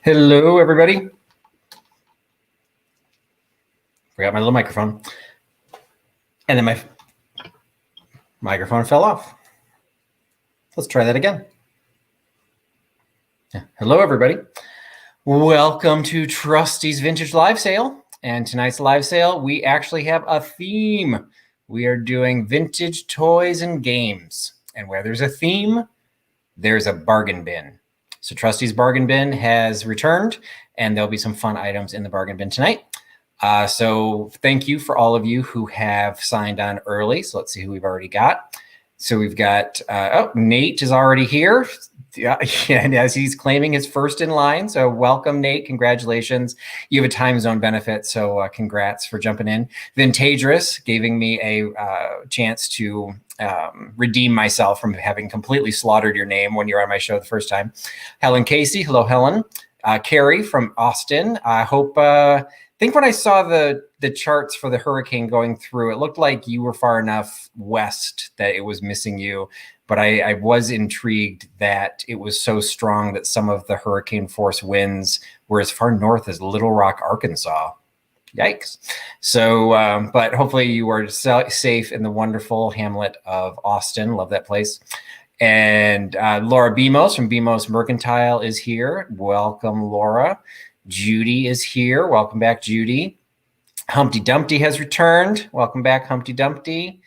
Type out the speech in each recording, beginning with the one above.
Hello, everybody. Forgot my little microphone. And then my microphone fell off. Let's try that again. Hello, everybody. Welcome to TRUSTY'S Vintage Live Sale. And tonight's live sale, we actually have a theme. We are doing vintage toys and games. And where there's a theme, there's a bargain bin. So TRUSTY'S bargain bin has returned, and there'll be some fun items in the bargain bin tonight. So thank you for all of you who have signed on early. So let's see who we've already got. So we've got, Nate is already here. Yeah, and as he's claiming his first in line. So welcome, Nate. Congratulations. You have a time zone benefit. So congrats for jumping in. Vintagerous, giving me a chance to redeem myself from having completely slaughtered your name when you're on my show the first time. Helen Casey. Hello, Helen. Carrie from Austin. I hope, I think when I saw the charts for the hurricane going through, it looked like you were far enough west that it was missing you. But I was intrigued that it was so strong that some of the hurricane force winds were as far north as Little Rock, Arkansas. Yikes. So, but hopefully you are safe in the wonderful hamlet of Austin. Love that place. And Laura Bemos from Bemos Mercantile is here. Welcome, Laura. Judy is here. Welcome back, Judy. Humpty Dumpty has returned. Welcome back, Humpty Dumpty.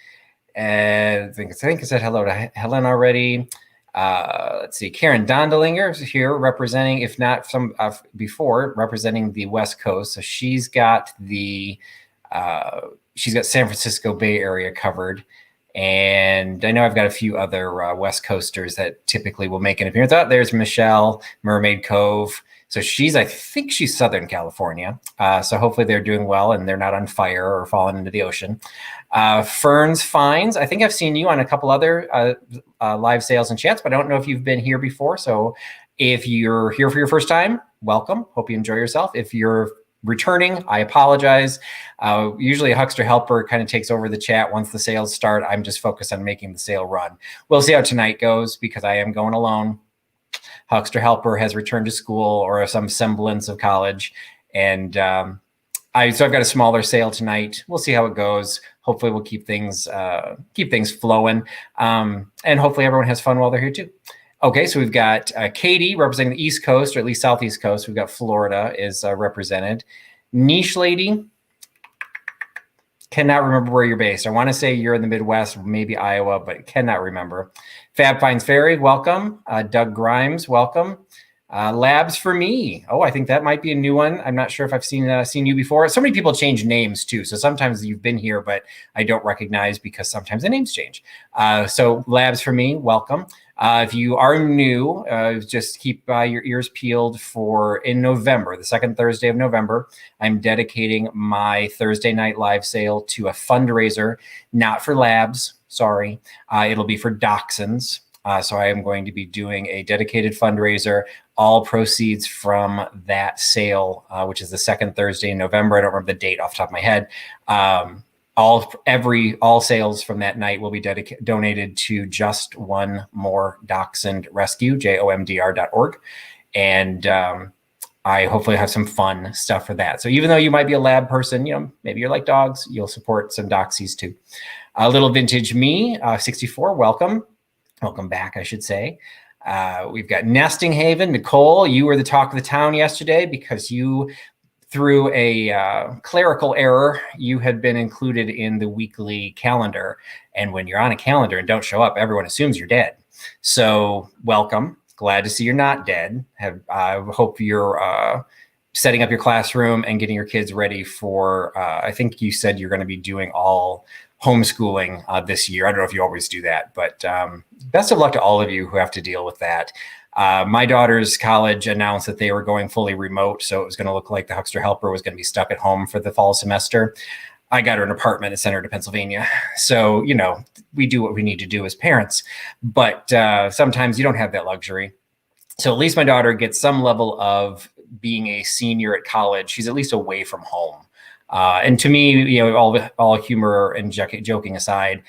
And I think I said hello to Helen already. Let's see, Karen Dondelinger is here representing, if not some before, representing the West Coast. So she's got the San Francisco Bay Area covered. And I know I've got a few other West Coasters that typically will make an appearance. Oh, there's Michelle, Mermaid Cove. So I think she's Southern California. So hopefully they're doing well and they're not on fire or falling into the ocean. Ferns Finds, I think I've seen you on a couple other live sales and chats, but I don't know if you've been here before. So if you're here for your first time, welcome. Hope you enjoy yourself. If you're returning, I apologize. Usually a Huckster helper kind of takes over the chat once the sales start. I'm just focused on making the sale run. We'll see how tonight goes because I am going alone. Huckster helper has returned to school or some semblance of college. And so I've got a smaller sale tonight. We'll see how it goes. Hopefully we'll keep things flowing. And hopefully everyone has fun while they're here too. Okay, so we've got Katie representing the East Coast, or at least Southeast Coast. We've got Florida is represented. Niche Lady, cannot remember where you're based. I want to say you're in the Midwest, maybe Iowa, but cannot remember. Fab Finds Fairy, welcome. Doug Grimes, welcome. Labs for Me. Oh, I think that might be a new one. I'm not sure if I've seen you before. So many people change names too. So sometimes you've been here, but I don't recognize because sometimes the names change. So Labs for Me, welcome. If you are new, just keep your ears peeled for in November, the second Thursday of November, I'm dedicating my Thursday night live sale to a fundraiser, not for Labs, sorry. It'll be for Dachshunds. So I am going to be doing a dedicated fundraiser, all proceeds from that sale, which is the second Thursday in November. I don't remember the date off the top of my head. All sales from that night will be donated to Just One More Dachshund Rescue, JOMDR.org. And I hopefully have some fun stuff for that. So even though you might be a lab person, maybe you're like dogs, you'll support some Doxies too. Little Vintage Me, 64, welcome. Welcome back, I should say. We've got Nesting Haven. Nicole, you were the talk of the town yesterday because you, through a clerical error, you had been included in the weekly calendar. And when you're on a calendar and don't show up, everyone assumes you're dead. So welcome. Glad to see you're not dead. I hope you're setting up your classroom and getting your kids ready for, I think you said you're going to be doing all homeschooling this year. I don't know if you always do that, but best of luck to all of you who have to deal with that. My daughter's college announced that they were going fully remote, so it was going to look like the Huckster helper was going to be stuck at home for the fall semester. I got her an apartment in Senator, Pennsylvania. So, we do what we need to do as parents, but sometimes you don't have that luxury. So at least my daughter gets some level of being a senior at college. She's at least away from home. And to me, all humor and joking aside,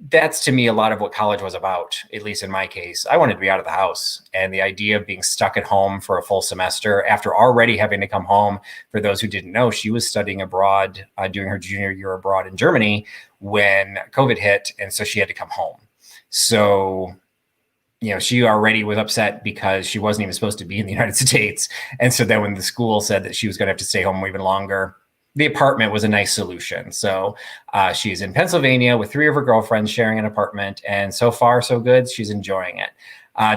that's to me a lot of what college was about, at least in my case. I wanted to be out of the house, and the idea of being stuck at home for a full semester after already having to come home. For those who didn't know, she was studying abroad, doing her junior year abroad in Germany when COVID hit, and so she had to come home. So, you know, she already was upset because she wasn't even supposed to be in the United States. And so then when the school said that she was going to have to stay home even longer, the apartment was a nice solution. So she's in Pennsylvania with 3 of her girlfriends sharing an apartment, and so far so good. She's enjoying it.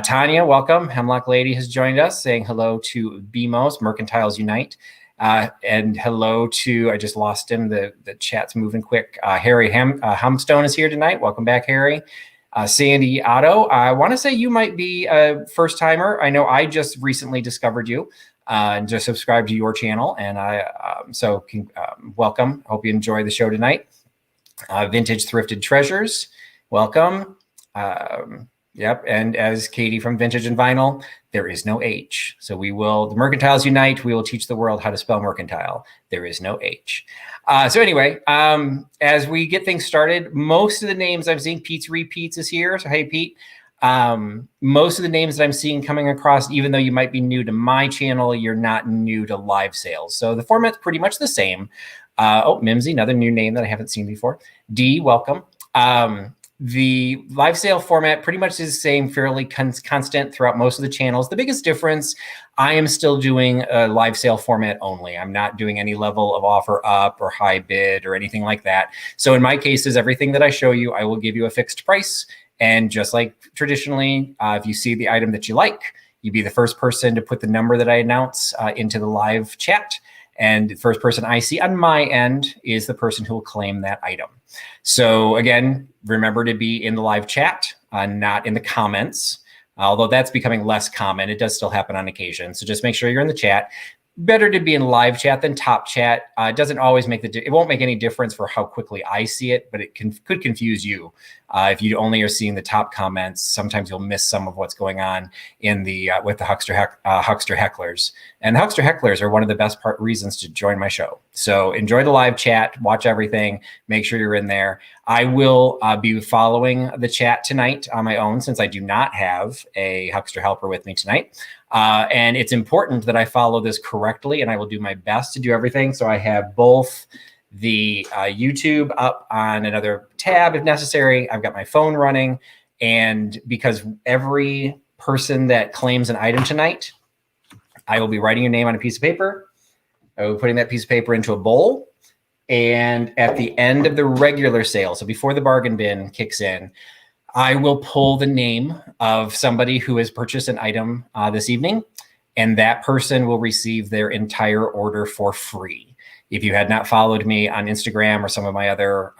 Tanya, welcome. Hemlock Lady has joined us, saying hello to BMOS, Mercantiles Unite. And hello to, I just lost him, the chat's moving quick. Harry Humstone is here tonight. Welcome back, Harry. Sandy Otto, I want to say you might be a first timer. I know I just recently discovered you. And just subscribe to your channel, and welcome. Hope you enjoy the show tonight. Vintage Thrifted Treasures, welcome. Yep, and as Katie from Vintage and Vinyl, there is no H. So the Mercantiles Unite, we will teach the world how to spell mercantile. There is no H. So anyway, as we get things started, most of the names I'm seeing, Pete's Repeats is here. So hey, Pete. Most of the names that I'm seeing coming across, even though you might be new to my channel, you're not new to live sales. So the format's pretty much the same. Mimsy, another new name that I haven't seen before. D, welcome. The live sale format pretty much is the same, fairly constant throughout most of the channels. The biggest difference, I am still doing a live sale format only. I'm not doing any level of offer up or high bid or anything like that. So in my cases, everything that I show you, I will give you a fixed price. And just like traditionally, if you see the item that you like, you be the first person to put the number that I announce into the live chat. And the first person I see on my end is the person who will claim that item. So again, remember to be in the live chat, not in the comments, although that's becoming less common. It does still happen on occasion. So just make sure you're in the chat. Better to be in live chat than top chat. It doesn't always make it won't make any difference for how quickly I see it, but it could confuse you. If you only are seeing the top comments, sometimes you'll miss some of what's going on in the with the Huckster hecklers. And the Huckster hecklers are one of the best reasons to join my show. So enjoy the live chat, watch everything, make sure you're in there. I will be following the chat tonight on my own, since I do not have a Huckster helper with me tonight. And it's important that I follow this correctly, and I will do my best to do everything. So I have both the YouTube up on another tab if necessary. I've got my phone running, and because every person that claims an item tonight, I will be writing your name on a piece of paper. I will be putting that piece of paper into a bowl, and at the end of the regular sale, so before the bargain bin kicks in, I will pull the name of somebody who has purchased an item this evening, and that person will receive their entire order for free. If you had not followed me on Instagram or some of my other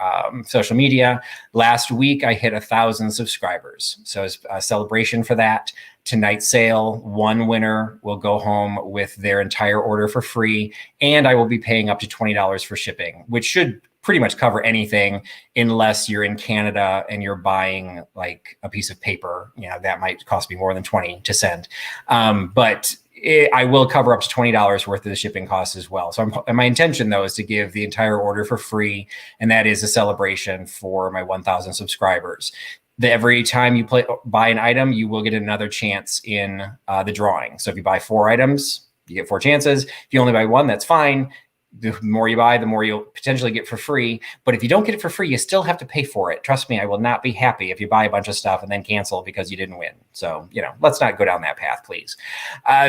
social media, last week I hit 1,000 subscribers. So as a celebration for that, tonight's sale, one winner will go home with their entire order for free, and I will be paying up to $20 for shipping, which should pretty much cover anything unless you're in Canada and you're buying like a piece of paper. You know, that might cost me more than 20 to send. But I will cover up to $20 worth of the shipping costs as well. So my intention though is to give the entire order for free. And that is a celebration for my 1,000 subscribers. Every time you buy an item, you will get another chance in the drawing. So if you buy 4 items, you get 4 chances. If you only buy 1, that's fine. The more you buy, the more you'll potentially get for free. But if you don't get it for free, you still have to pay for it. Trust me, I will not be happy if you buy a bunch of stuff and then cancel because you didn't win. So, you know, let's not go down that path, please.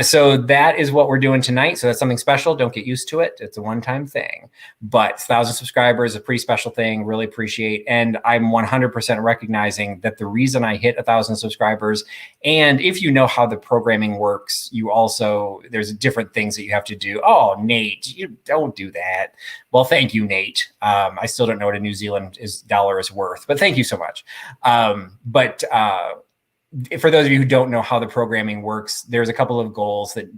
So that is what we're doing tonight. So that's something special. Don't get used to it. It's a one-time thing. But 1,000 subscribers is a pretty special thing. Really appreciate. And I'm 100% recognizing that the reason I hit 1,000 subscribers, and if you know how the programming works, you also, there's different things that you have to do. Oh, Nate, you don't do that. Well, thank you, Nate. I still don't know what a New Zealand dollar is worth, but thank you so much. For those of you who don't know how the programming works, there's a couple of goals that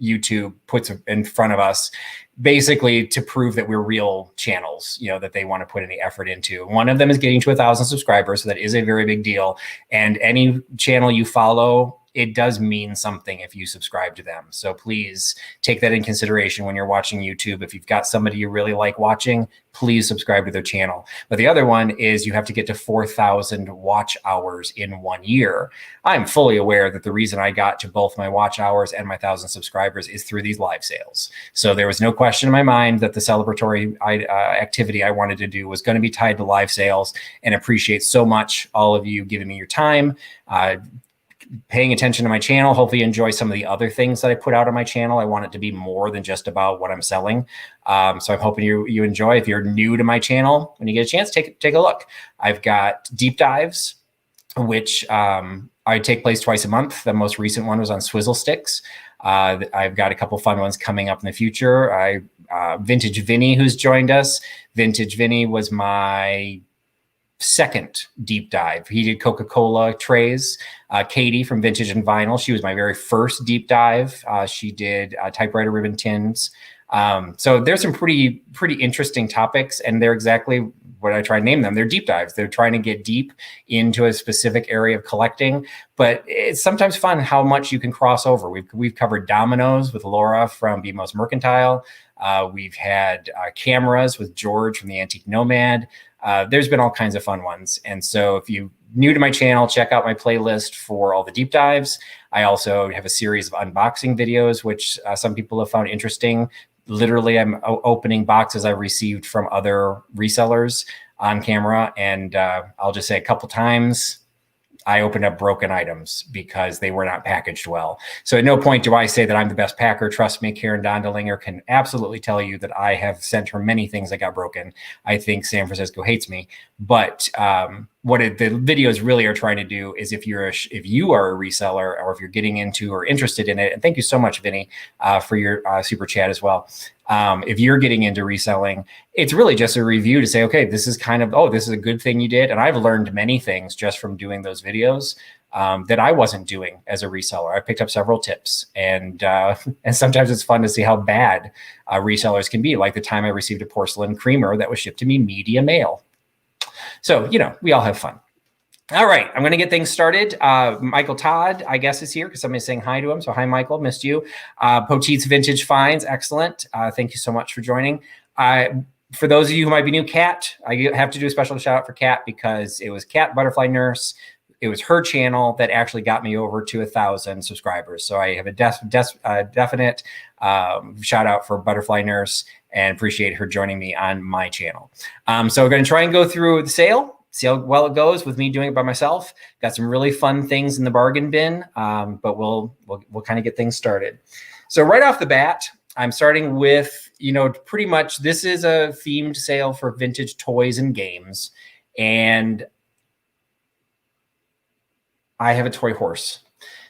YouTube puts in front of us, basically to prove that we're real channels, you know, that they want to put any effort into. One of them is getting to 1,000 subscribers. So that is a very big deal. And any channel you follow, it does mean something if you subscribe to them. So please take that in consideration when you're watching YouTube. If you've got somebody you really like watching, please subscribe to their channel. But the other one is you have to get to 4,000 watch hours in 1 year. I'm fully aware that the reason I got to both my watch hours and my 1,000 subscribers is through these live sales. So there was no question in my mind that the celebratory activity I wanted to do was going to be tied to live sales, and appreciate so much all of you giving me your time, paying attention to my channel. Hopefully you enjoy some of the other things that I put out on my channel. I want it to be more than just about what I'm selling. So I'm hoping you enjoy. If you're new to my channel, when you get a chance, take a look. I've got deep dives, which I take place twice a month. The most recent one was on swizzle sticks. I've got a couple fun ones coming up in the future. Vintage Vinny, who's joined us. Vintage Vinny was my second deep dive. He did Coca-Cola trays. Katie from Vintage and Vinyl, she was my very first deep dive. She did typewriter ribbon tins. So there's some pretty interesting topics, and they're exactly what I try to name them. They're deep dives. They're trying to get deep into a specific area of collecting, but it's sometimes fun how much you can cross over. We've covered dominoes with Laura from THMercantile. We've had cameras with George from the Antique Nomad. There's been all kinds of fun ones. And so if you're new to my channel, check out my playlist for all the deep dives. I also have a series of unboxing videos, which some people have found interesting. Literally, I'm opening boxes I received from other resellers on camera. And I'll just say a couple times, I opened up broken items because they were not packaged well. So at no point do I say that I'm the best packer. Trust me, Karen Dondelinger can absolutely tell you that I have sent her many things that got broken. I think San Francisco hates me. But what the videos really are trying to do is if you are a reseller, or if you're getting into or interested in it, and thank you so much, Vinny, for your super chat as well. If you're getting into reselling, it's really just a review to say, okay, this is kind of, oh, this is a good thing you did. And I've learned many things just from doing those videos that I wasn't doing as a reseller. I picked up several tips, and sometimes it's fun to see how bad resellers can be. Like the time I received a porcelain creamer that was shipped to me media mail. So, we all have fun. All right, I'm going to get things started. Michael Todd, I guess, is here because somebody's saying hi to him. So hi, Michael, missed you. Poteet's Vintage Finds, excellent. Thank you so much for joining. For those of you who might be new, Kat, I have to do a special shout out for Kat because it was Kat Butterfly Nurse. It was her channel that actually got me over to 1,000 subscribers. So I have a definite shout out for Butterfly Nurse, and appreciate her joining me on my channel. So we're going to try and go through the sale. See how well it goes with me doing it by myself. Got some really fun things in the bargain bin, but we'll kind of get things started. So right off the bat, I'm starting with, pretty much this is a themed sale for vintage toys and games. And I have a toy horse.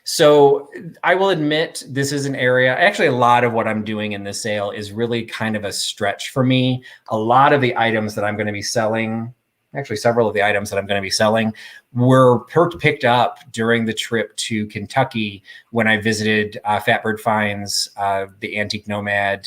So I will admit this is an area, actually a lot of what I'm doing in this sale is really kind of a stretch for me. A lot of the items that I'm going to be selling, actually several of the items that I'm going to be selling, were picked up during the trip to Kentucky when I visited Fatbird Finds, the Antique Nomad,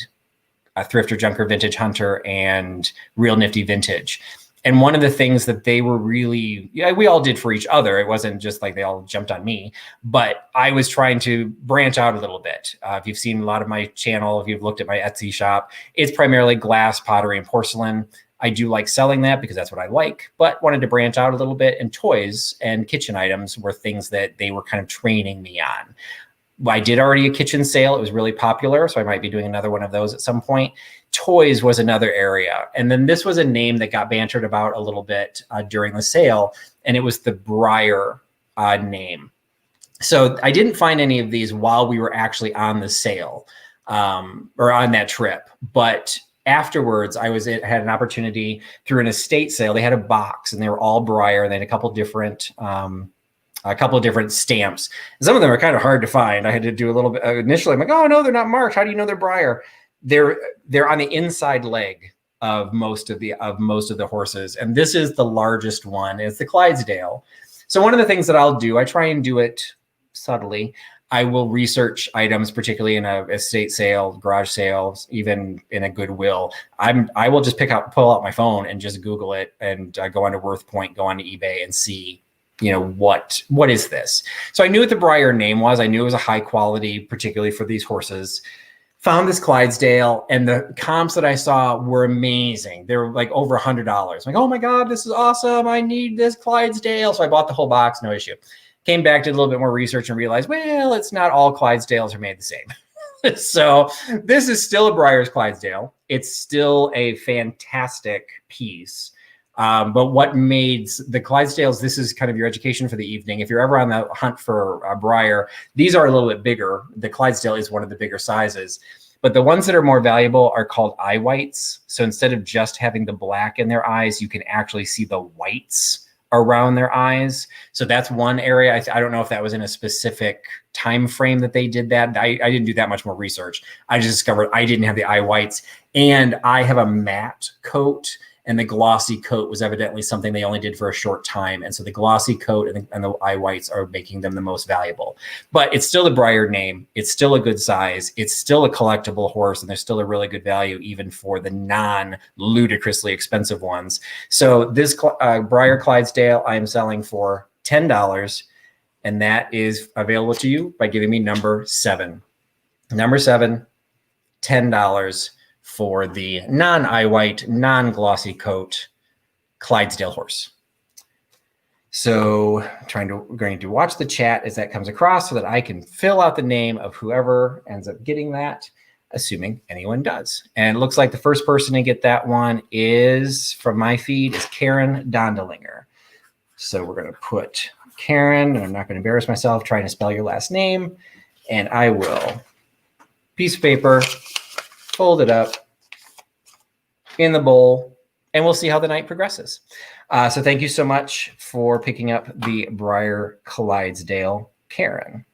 Thrifter Junker Vintage Hunter, and Real Nifty Vintage. And one of the things that they were really, we all did for each other. It wasn't just like they all jumped on me, but I was trying to branch out a little bit. If you've seen a lot of my channel, if you've looked at my Etsy shop, it's primarily glass, pottery, and porcelain. I do like selling that because that's what I like, but wanted to branch out a little bit. And toys and kitchen items were things that they were kind of training me on. I did already a kitchen sale. It was really popular, so I might be doing another one of those at some point. Toys was another area. And then this was a name that got bantered about a little bit during the sale, and it was the Breyer name. So I didn't find any of these while we were actually on the sale or on that trip. But afterwards, I had an opportunity through an estate sale. They had a box, and they were all Breyer. They had a couple different stamps. Some of them are kind of hard to find. I had to do a little bit initially. I'm like, oh no, they're not marked. How do you know they're Breyer? They're on the inside leg of most of the horses, and this is the largest one. It's the Clydesdale. So one of the things that I'll do, I try and do it subtly. I will research items, particularly in a estate sale, garage sales, even in a Goodwill. I will just pull out my phone and just Google it and go onto WorthPoint, go onto eBay and see what is this? So I knew what the Breyer name was. I knew it was a high quality, particularly for these horses. Found this Clydesdale, and the comps that I saw were amazing. They were like over $100. Like, oh my God, this is awesome. I need this Clydesdale. So I bought the whole box, no issue. Came back, did a little bit more research and realized, well, it's not all Clydesdales are made the same. So this is still a Breyer's Clydesdale. It's still a fantastic piece. But what made the Clydesdales, this is kind of your education for the evening. If you're ever on the hunt for a Breyer, these are a little bit bigger. The Clydesdale is one of the bigger sizes. But the ones that are more valuable are called eye whites. So instead of just having the black in their eyes, you can actually see the whites around their eyes. So that's one area. I don't know if that was in a specific time frame that they did that. I didn't do that much more research. I just discovered I didn't have the eye whites, and I have a matte coat. And the glossy coat was evidently something they only did for a short time. And so the glossy coat and the eye whites are making them the most valuable. But it's still the Breyer name. It's still a good size. It's still a collectible horse. And there's still a really good value even for the non-ludicrously expensive ones. So this Breyer Clydesdale I am selling for $10. And that is available to you by giving me number 7. Number 7, $10. For the non-eye white, non-glossy coat Clydesdale horse. So going to watch the chat as that comes across so that I can fill out the name of whoever ends up getting that, assuming anyone does. And it looks like the first person to get that one is, from my feed, is Karen Dondelinger. So we're going to put Karen, and I'm not going to embarrass myself trying to spell your last name. And I will, piece of paper, fold it up in the bowl, and we'll see how the night progresses. So thank you so much for picking up the Breyer Clydesdale, Karen.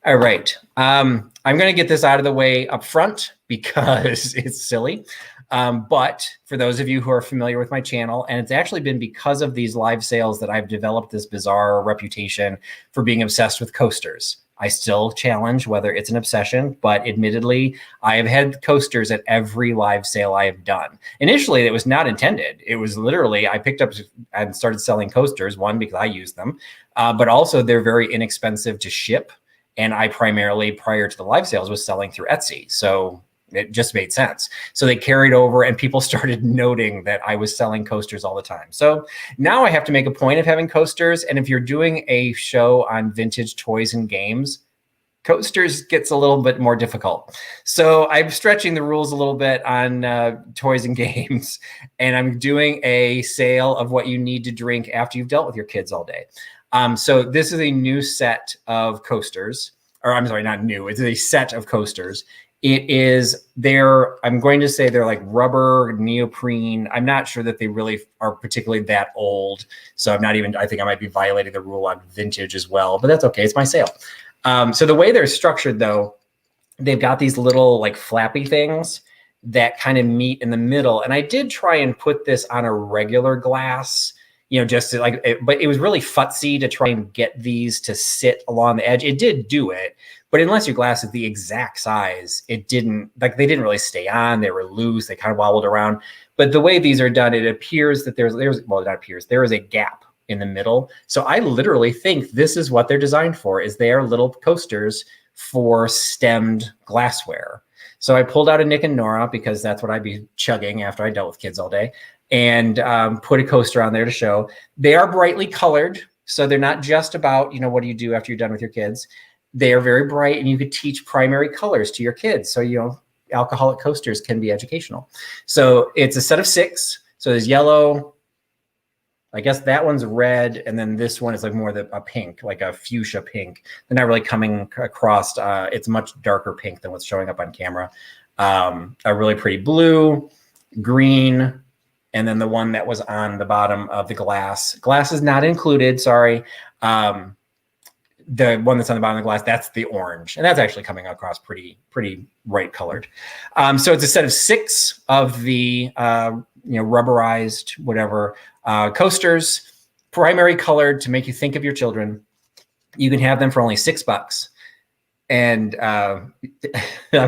All right. I'm going to get this out of the way up front because it's silly. But for those of you who are familiar with my channel, and it's actually been because of these live sales that I've developed this bizarre reputation for being obsessed with coasters. I still challenge whether it's an obsession, but admittedly, I have had coasters at every live sale I have done. Initially, it was not intended. It was literally, I picked up and started selling coasters, one, because I use them, but also they're very inexpensive to ship. And I primarily, prior to the live sales, was selling through Etsy. So it just made sense. So they carried over and people started noting that I was selling coasters all the time. So now I have to make a point of having coasters. And if you're doing a show on vintage toys and games, coasters gets a little bit more difficult. So I'm stretching the rules a little bit on toys and games. And I'm doing a sale of what you need to drink after you've dealt with your kids all day. So this is a new set of coasters, or I'm sorry, not new. It's a set of coasters. It is, I'm going to say they're like rubber neoprene. I'm not sure that they really are particularly that old. So I think I might be violating the rule on vintage as well, but that's okay. It's my sale. So the way they're structured though, they've got these little like flappy things that kind of meet in the middle. And I did try and put this on a regular glass, just to but it was really futzy to try and get these to sit along the edge. It did do it. But unless your glass is the exact size, they didn't really stay on. They were loose. They kind of wobbled around. But the way these are done, it appears that there is a gap in the middle. So I literally think this is what they're designed for, is they are little coasters for stemmed glassware. So I pulled out a Nick and Nora because that's what I'd be chugging after I dealt with kids all day, and put a coaster on there to show. They are brightly colored. So they're not just about, what do you do after you're done with your kids. They are very bright, and you could teach primary colors to your kids. So, alcoholic coasters can be educational. So it's a set of 6. So there's yellow. I guess that one's red. And then this one is like more a pink, like a fuchsia pink. They're not really coming across. It's much darker pink than what's showing up on camera. A really pretty blue, green, and then the one that was on the bottom of the glass. Glass is not included, sorry. The one that's on the bottom of the glass, that's the orange. And that's actually coming across pretty bright colored. So it's a set of 6 of the, rubberized, whatever, coasters, primary colored to make you think of your children. You can have them for only $6. And I'm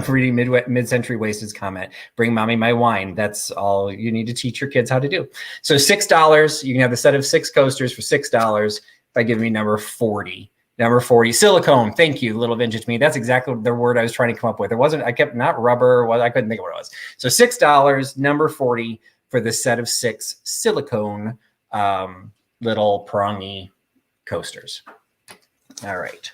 reading Mid-Century Wasted's comment, bring mommy my wine. That's all you need to teach your kids how to do. So $6, you can have the set of 6 coasters for $6. by giving me number 40. Number 40, silicone. Thank you, little vintage me. That's exactly the word I was trying to come up with. It wasn't, I kept not rubber, I couldn't think of what it was. So $6, number 40 for the set of 6 silicone little prongy coasters. All right.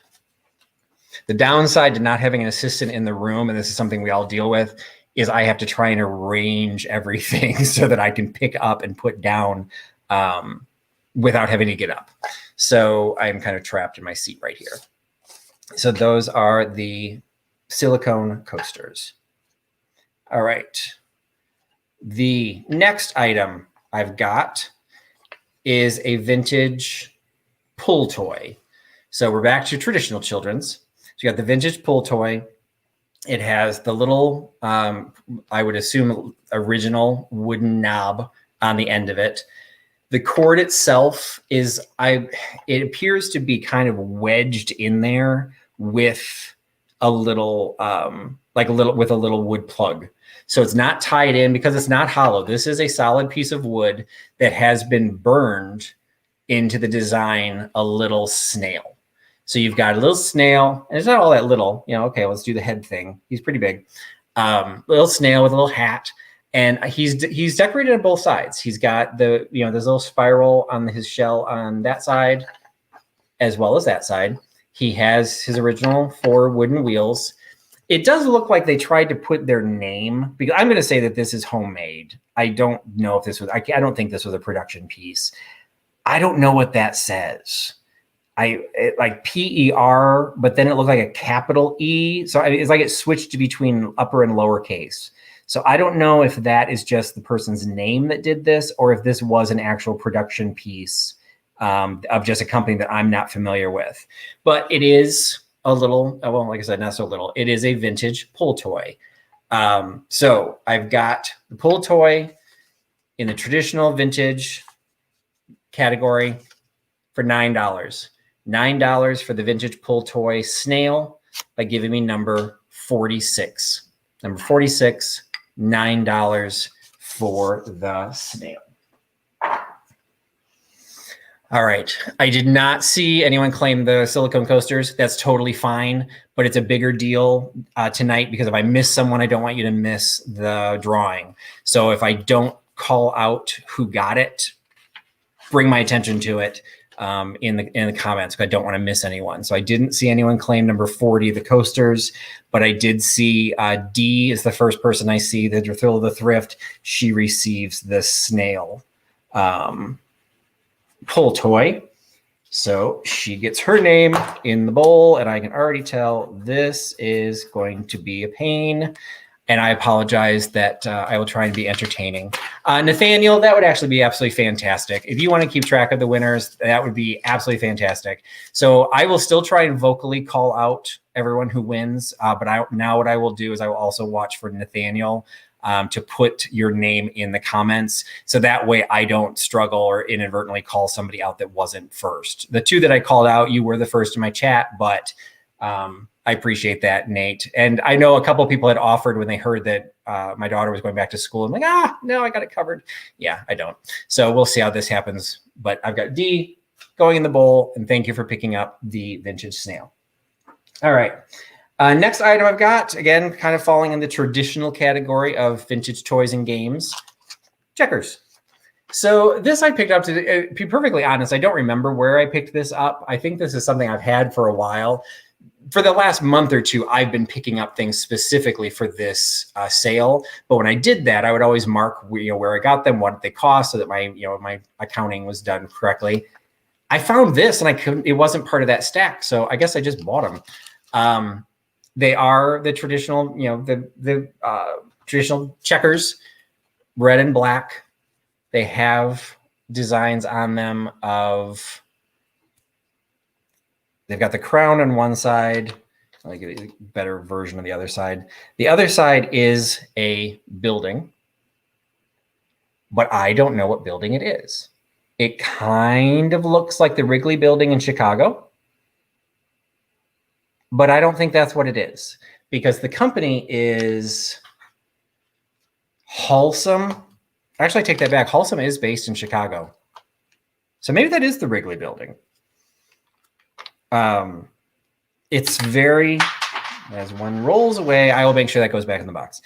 The downside to not having an assistant in the room, and this is something we all deal with, is I have to try and arrange everything so that I can pick up and put down without having to get up. So I'm kind of trapped in my seat right here. So those are the silicone coasters. All right. The next item I've got is a vintage pull toy. So we're back to traditional children's. So you got the vintage pull toy. It has the little, I would assume, original wooden knob on the end of it. The cord itself is, it appears to be kind of wedged in there with a little, with a little wood plug. So it's not tied in because it's not hollow. This is a solid piece of wood that has been burned into the design a little snail. So you've got a little snail, and it's not all that little, okay, let's do the head thing. He's pretty big. Little snail with a little hat. And he's decorated on both sides. He's got the, there's a little spiral on his shell on that side, as well as that side. He has his original 4 wooden wheels. It does look like they tried to put their name, because I'm going to say that this is homemade. I don't know if this was, I don't think this was a production piece. I don't know what that says. Like PER, but then it looked like a capital E. So it's like it switched between upper and lowercase. So I don't know if that is just the person's name that did this, or if this was an actual production piece of just a company that I'm not familiar with. But it is a little, well, like I said, not so little. It is a vintage pull toy. So I've got the pull toy in the traditional vintage category for $9. $9 for the vintage pull toy snail by giving me number 46. Number 46, $9 for the snail. All right. I did not see anyone claim the silicone coasters. That's totally fine, but it's a bigger deal tonight because if I miss someone, I don't want you to miss the drawing. So if I don't call out who got it, bring my attention to it in the comments, because I don't want to miss anyone. So I didn't see anyone claim number 40, the coasters, but I did see D is the first person I see, the Thrill of the Thrift. She receives the snail pull toy. So she gets her name in the bowl, and I can already tell this is going to be a pain. And I apologize that I will try and be entertaining. Nathaniel, that would actually be absolutely fantastic. If you want to keep track of the winners, that would be absolutely fantastic. So I will still try and vocally call out everyone who wins. But now what I will do is I will also watch for Nathaniel to put your name in the comments. So that way I don't struggle or inadvertently call somebody out that wasn't first. The 2 that I called out, you were the first in my chat, but I appreciate that, Nate. And I know a couple of people had offered when they heard that my daughter was going back to school. I'm like, no, I got it covered. Yeah, I don't. So we'll see how this happens. But I've got D going in the bowl, and thank you for picking up the vintage snail. All right. Next item I've got, again, kind of falling in the traditional category of vintage toys and games, checkers. So this I picked up, to be perfectly honest, I don't remember where I picked this up. I think this is something I've had for a while. For the last month or 2, I've been picking up things specifically for this sale. But when I did that, I would always mark where I got them, what they cost, so that my my accounting was done correctly. I found this, and it wasn't part of that stack, so I guess I just bought them. They are the traditional, the traditional checkers, red and black. They have designs on them of. They've got the crown on one side. I'll give you a better version of the other side. The other side is a building, but I don't know what building it is. It kind of looks like the Wrigley Building in Chicago, but I don't think that's what it is, because the company is Wholesome. Actually, I take that back. Wholesome is based in Chicago. So maybe that is the Wrigley Building. It's very, as one rolls away, I will make sure that goes back in the box.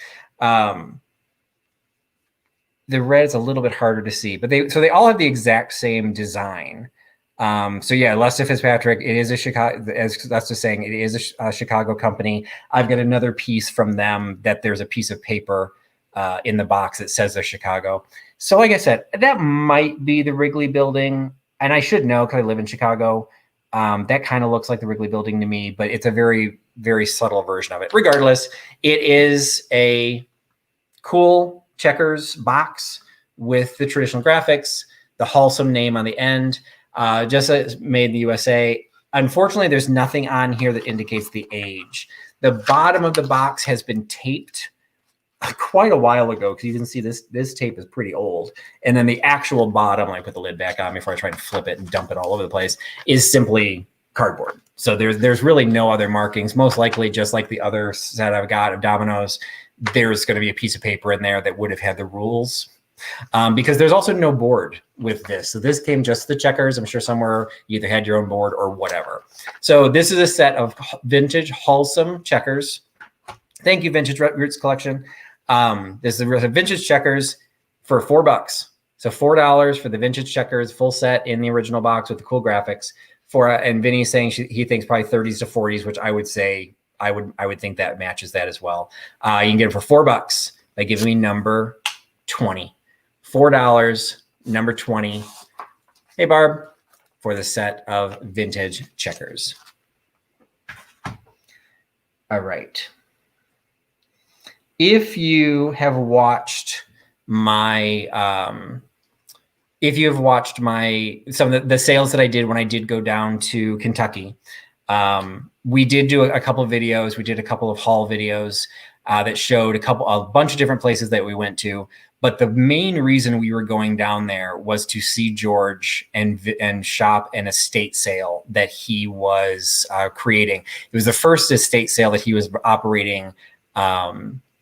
The red is a little bit harder to see, but they all have the exact same design. So yeah, Lester Fitzpatrick, it is a Chicago, as that's just saying, it is a Chicago company. I've got another piece from them that there's a piece of paper in the box that says they're Chicago. So like I said, that might be the Wrigley building. And I should know because I live in Chicago. That kind of looks like the Wrigley building to me, but it's a very, very subtle version of it. Regardless, it is a cool checkers box with the traditional graphics, the Wholesome name on the end, just as made in the USA. Unfortunately, there's nothing on here that indicates the age. The bottom of the box has been taped quite a while ago, because you can see this tape is pretty old. And then the actual bottom, I put the lid back on before I try and flip it and dump it all over the place, is simply cardboard. So there's really no other markings. Most likely, just like the other set I've got of Domino's, there's going to be a piece of paper in there that would have had the rules. Because there's also no board with this. So this came just the checkers. I'm sure somewhere you either had your own board or whatever. So this is a set of vintage Wholesome checkers. Thank you, Vintage Roots Collection. This is a vintage checkers for $4. So $4 for the vintage checkers, full set in the original box with the cool graphics. And Vinny's saying he thinks probably 30s to 40s, which I would say I would think that matches that as well. You can get it for $4 by giving me number 20. $4, number 20. Hey, Barb, for the set of vintage checkers. All right. If you have watched my, some of the sales that I did when I did go down to Kentucky, we did do a couple of videos. We did a couple of haul videos that showed a bunch of different places that we went to. But the main reason we were going down there was to see George and shop an estate sale that he was creating. It was the first estate sale that he was operating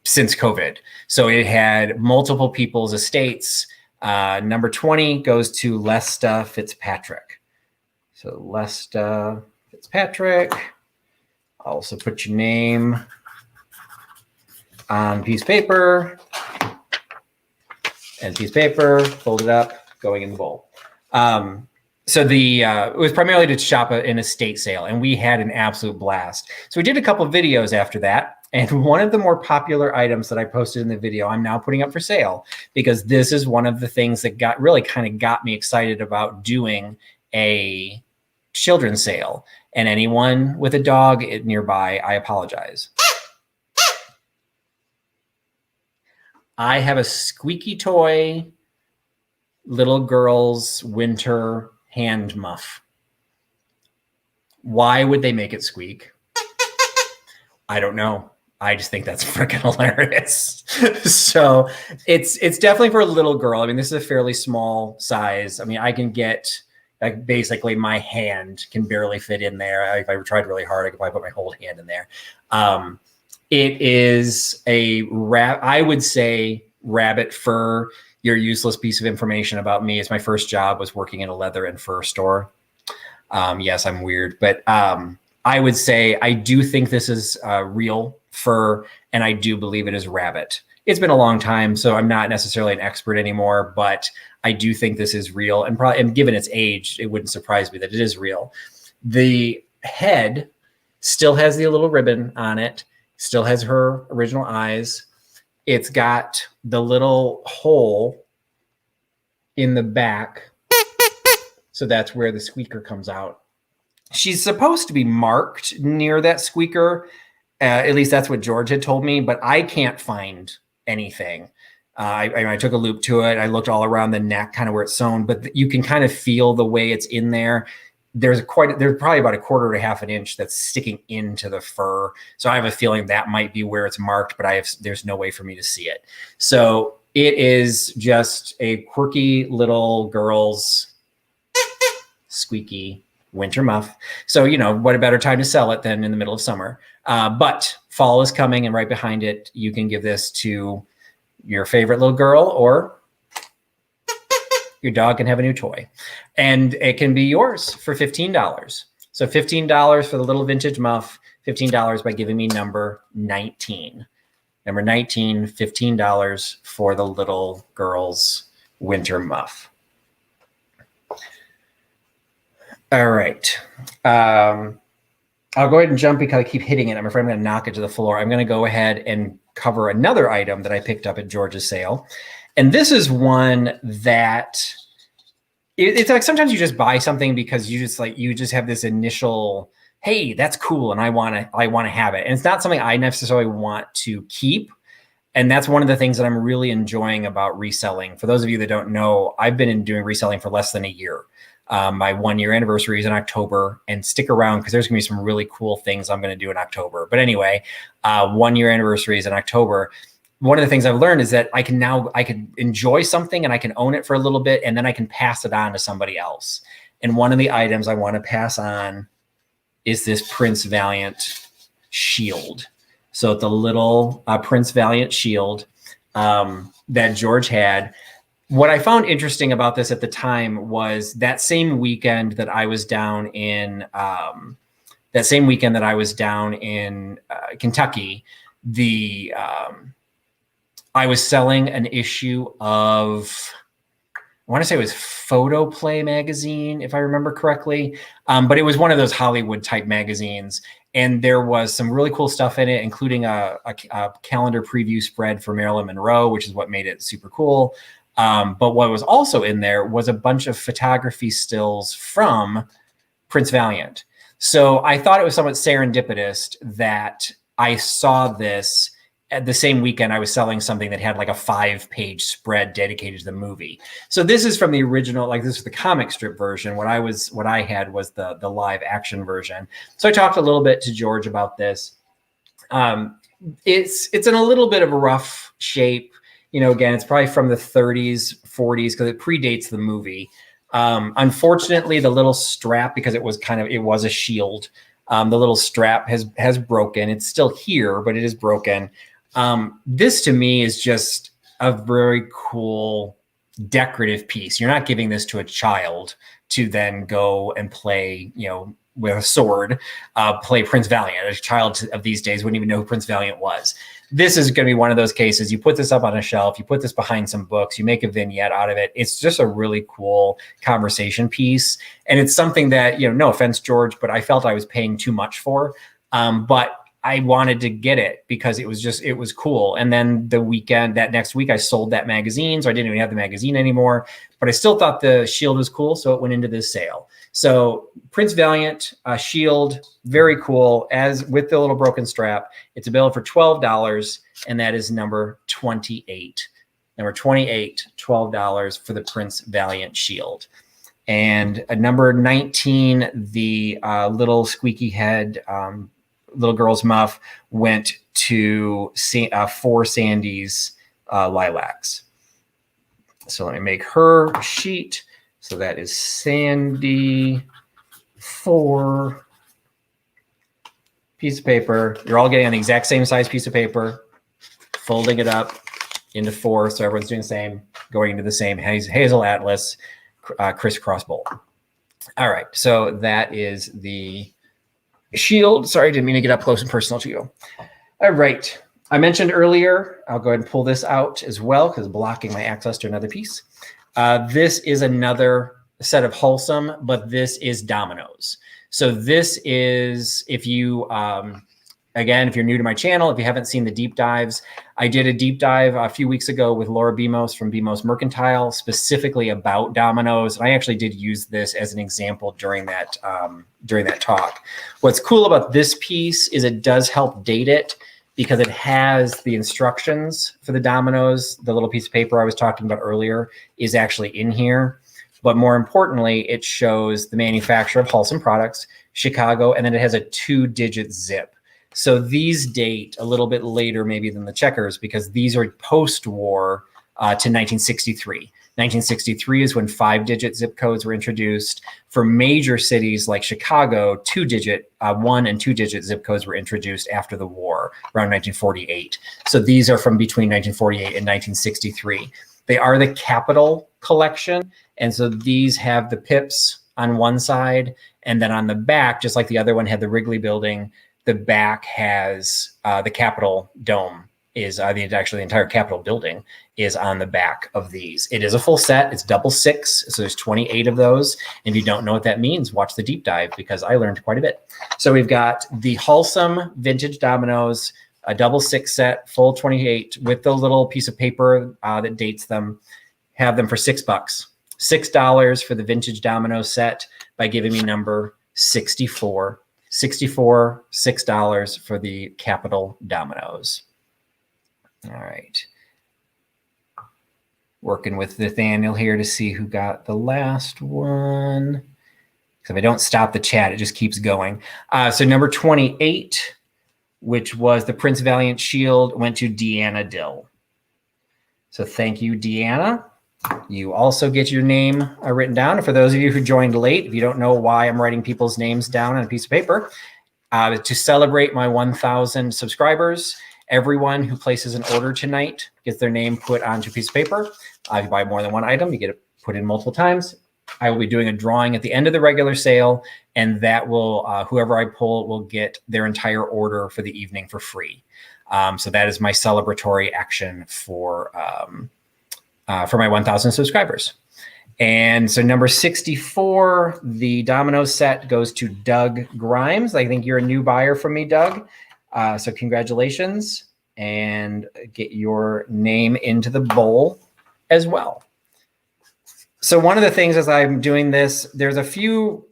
since COVID. So it had multiple people's estates. Number 20 goes to Lesta Fitzpatrick. So Lesta Fitzpatrick. Also put your name on a piece of paper. And piece of paper, fold it up, going in the bowl. So it was primarily to shop an estate sale, and we had an absolute blast. So we did a couple of videos after that. And one of the more popular items that I posted in the video, I'm now putting up for sale, because this is one of the things that got me excited about doing a children's sale. And anyone with a dog nearby, I apologize. I have a squeaky toy little girl's winter hand muff. Why would they make it squeak? I don't know. I just think that's freaking hilarious. So it's definitely for a little girl. I mean, this is a fairly small size. I mean, I can get, like, basically my hand can barely fit in there. If I tried really hard, I could probably put my whole hand in there. It is I would say rabbit fur. Your useless piece of information about me is my first job was working in a leather and fur store. Yes, I'm weird, but I would say I do think this is real fur, and I do believe it is rabbit. It's been a long time, so I'm not necessarily an expert anymore, but I do think this is real, and given its age, it wouldn't surprise me that it is real. The head still has the little ribbon on it, still has her original eyes. It's got the little hole in the back, so that's where the squeaker comes out. She's supposed to be marked near that squeaker. At least that's what George had told me, but I can't find anything. I took a loop to it. I looked all around the neck, kind of where it's sewn, but you can kind of feel the way it's in there. There's probably about 1/4 to 1/2 inch that's sticking into the fur. So I have a feeling that might be where it's marked, but there's no way for me to see it. So it is just a quirky little girl's squeaky winter muff. So, what a better time to sell it than in the middle of summer. But fall is coming, and right behind it, you can give this to your favorite little girl, or your dog can have a new toy. And it can be yours for $15. So $15 for the little vintage muff, $15 by giving me number 19. Number 19, $15 for the little girl's winter muff. All right. I'll go ahead and jump because I keep hitting it. I'm afraid I'm going to knock it to the floor. I'm going to go ahead and cover another item that I picked up at George's sale. And this is one that it's like sometimes you just buy something because you just have this initial, hey, that's cool, and I want to have it. And it's not something I necessarily want to keep. And that's one of the things that I'm really enjoying about reselling. For those of you that don't know, I've been doing reselling for less than a year. My 1-year anniversary is in October, and stick around because there's going to be some really cool things I'm going to do in October. But anyway, 1-year anniversary is in October. One of the things I've learned is that I can enjoy something and I can own it for a little bit, and then I can pass it on to somebody else. And one of the items I want to pass on is this Prince Valiant shield. So the little Prince Valiant shield that George had. What I found interesting about this at the time was that same weekend that I was down in Kentucky, I was selling an issue of, I want to say it was Photoplay magazine, if I remember correctly. But it was one of those Hollywood type magazines. And there was some really cool stuff in it, including a calendar preview spread for Marilyn Monroe, which is what made it super cool. But what was also in there was a bunch of photography stills from Prince Valiant. So I thought it was somewhat serendipitous that I saw this at the same weekend I was selling something that had like a 5-page spread dedicated to the movie. So this is from the original, like this is the comic strip version. What I had was the live action version. So I talked a little bit to George about this. It's in a little bit of a rough shape. You know, again, it's probably from the 30s, 40s, because it predates the movie. Unfortunately, the little strap, because it was a shield, the little strap has broken. It's still here, but it is broken. This to me is just a very cool decorative piece. You're not giving this to a child to then go and play, you know, with a sword, play Prince Valiant. A child of these days wouldn't even know who Prince Valiant was. This is going to be one of those cases. You put this up on a shelf, you put this behind some books, you make a vignette out of it. It's just a really cool conversation piece. And it's something that, you know, no offense, George, but I felt I was paying too much for. But I wanted to get it because it was cool. And then that next week I sold that magazine. So I didn't even have the magazine anymore, but I still thought the shield was cool. So it went into this sale. So Prince Valiant shield, very cool, as with the little broken strap. It's available for $12, and that is number 28. Number 28, $12 for the Prince Valiant shield. And number 19, the little squeaky head little girl's muff went to 4 Sandy's lilacs. So let me make her sheet. So that is Sandy 4 piece of paper. You're all getting on the exact same size piece of paper, folding it up into 4. So everyone's doing the same, going into the same hazel atlas crisscross bowl. All right. So that is the shield. Sorry, didn't mean to get up close and personal to you. All right. I mentioned earlier, I'll go ahead and pull this out as well because it's blocking my access to another piece. This is another set of Wholesome, but this is Dominoes. So this is, if you, again, if you're new to my channel, if you haven't seen the deep dives, I did a deep dive a few weeks ago with Laura Bemos from THMercantile, specifically about Dominoes. And I actually did use this as an example during that talk. What's cool about this piece is it does help date it because it has the instructions for the Dominoes. The little piece of paper I was talking about earlier is actually in here. But more importantly, it shows the manufacturer of Wholesome products, Chicago, and then it has a 2-digit zip. So these date a little bit later maybe than the checkers because these are post-war to 1963. 1963 is when 5-digit zip codes were introduced. For major cities like Chicago, 2-digit, 1 and 2-digit zip codes were introduced after the war, around 1948. So these are from between 1948 and 1963. They are the Capital collection. And so these have the pips on one side And then on the back, just like the other one had the Wrigley building, the back has the Capitol dome is actually the entire Capitol building is on the back of these. It is a full set. It's double 6. So there's 28 of those. And if you don't know what that means, watch the deep dive because I learned quite a bit. So we've got the Wholesome vintage dominoes, a double 6 set, full 28 with the little piece of paper that dates them. Have them for $6. $6 for the vintage domino set by giving me number 64. 64, $6 for the Capitol dominoes. All right. Working with Nathaniel here to see who got the last one. Because if I don't stop the chat, it just keeps going. So number 28, which was the Prince Valiant Shield, went to Deanna Dill. So thank you, Deanna. You also get your name written down. And for those of you who joined late, if you don't know why I'm writing people's names down on a piece of paper, to celebrate my 1,000 subscribers, everyone who places an order tonight gets their name put onto a piece of paper. If you buy more than one item, you get it put in multiple times. I will be doing a drawing at the end of the regular sale, and that will, whoever I pull will get their entire order for the evening for free. So that is my celebratory action for my 1,000 subscribers. And so number 64, the domino set goes to Doug Grimes. I think you're a new buyer from me, Doug. So congratulations, and get your name into the bowl as well. So one of the things as I'm doing this, there's a few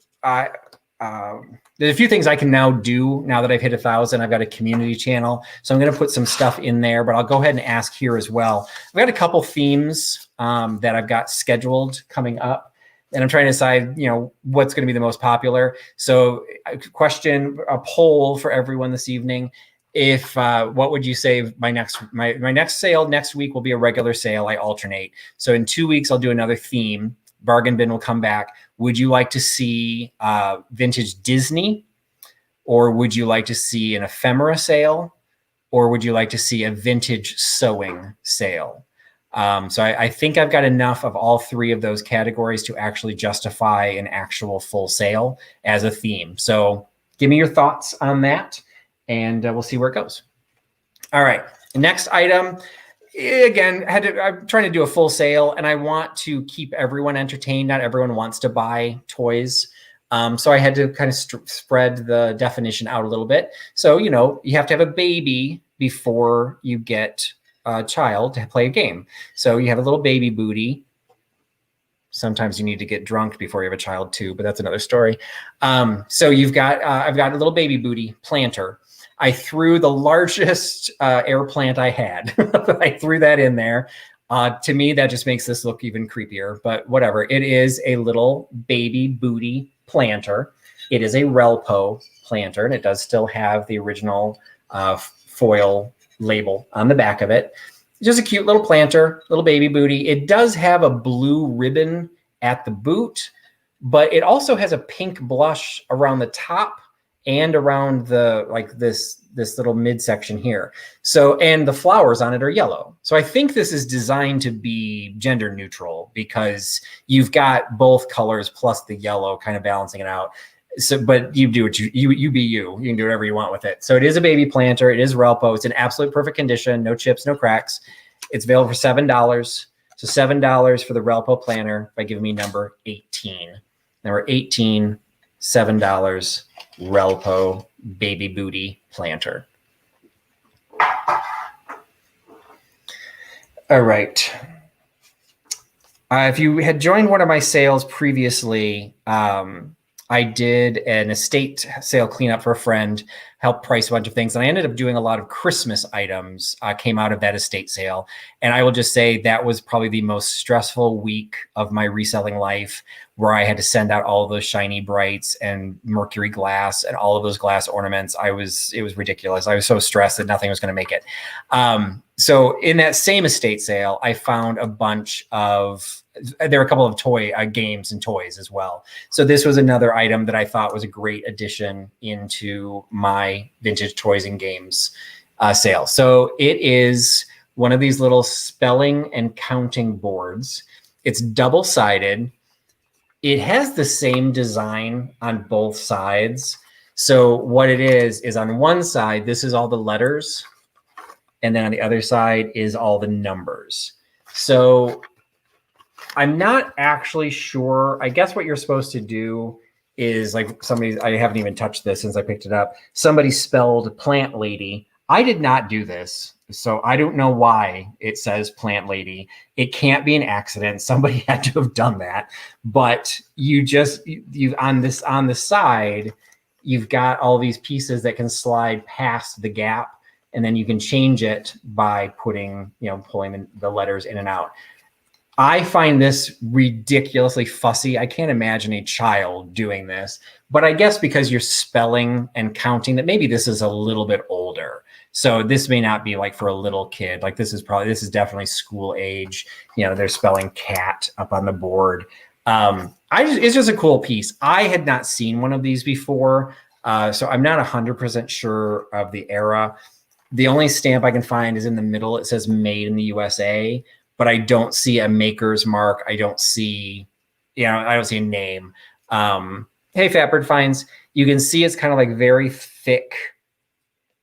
things I can now do now that I've hit 1,000. I've got a community channel, so I'm going to put some stuff in there, but I'll go ahead and ask here as well. I've got a couple themes that I've got scheduled coming up, and I'm trying to decide, what's going to be the most popular. So a poll for everyone this evening. If what would you say my next sale next week will be a regular sale? I alternate. So in 2 weeks, I'll do another theme. Bargain bin will come back. Would you like to see vintage Disney, or would you like to see an ephemera sale, or would you like to see a vintage sewing sale? So I think I've got enough of all three of those categories to actually justify an actual full sale as a theme. So give me your thoughts on that, and we'll see where it goes. All right, next item. Again, I'm trying to do a full sale, and I want to keep everyone entertained. Not everyone wants to buy toys. So I had to kind of spread the definition out a little bit. So, you have to have a baby before you get a child to play a game. So you have a little baby booty. Sometimes you need to get drunk before you have a child too, but that's another story. So I've got a little baby booty planter. I threw the largest air plant I had. I threw that in there. To me, that just makes this look even creepier, but whatever. It is a little baby booty planter. It is a Relpo planter, and it does still have the original foil label on the back of it. Just a cute little planter, little baby booty. It does have a blue ribbon at the boot, but it also has a pink blush around the top and around this little midsection here. So, and the flowers on it are yellow. So I think this is designed to be gender neutral because you've got both colors plus the yellow kind of balancing it out. So, but you do what you be you. You can do whatever you want with it. So it is a baby planter. It is Relpo. It's in absolute perfect condition. No chips, no cracks. It's available for $7. So $7 for the Relpo planter by giving me number 18. Number 18, $7. Relpo baby booty planter. All right. If you had joined one of my sales previously, I did an estate sale cleanup for a friend, helped price a bunch of things. And I ended up doing a lot of Christmas items came out of that estate sale. And I will just say that was probably the most stressful week of my reselling life, where I had to send out all of those shiny brights and mercury glass and all of those glass ornaments. It was ridiculous. I was so stressed that nothing was going to make it. So in that same estate sale, I found a bunch of, there were a couple of toy games and toys as well. So this was another item that I thought was a great addition into my vintage toys and games sale. So it is one of these little spelling and counting boards. It's double-sided. It has the same design on both sides. So what it is on one side, this is all the letters. And then on the other side is all the numbers. So I'm not actually sure. I guess what you're supposed to do is like I haven't even touched this since I picked it up. Somebody spelled plant lady. I did not do this. So I don't know why it says plant lady. It can't be an accident. Somebody had to have done that. But you on the side, you've got all these pieces that can slide past the gap, and then you can change it by pulling the letters in and out. I find this ridiculously fussy. I can't imagine a child doing this, but I guess because you're spelling and counting that maybe this is a little bit older. So this may not be like for a little kid. Like this is definitely school age. They're spelling cat up on the board. It's just a cool piece. I had not seen one of these before. So I'm not 100% sure of the era. The only stamp I can find is in the middle. It says made in the USA, but I don't see a maker's mark. I don't see a name. Hey, Fatbird Finds, you can see it's kind of like very thick.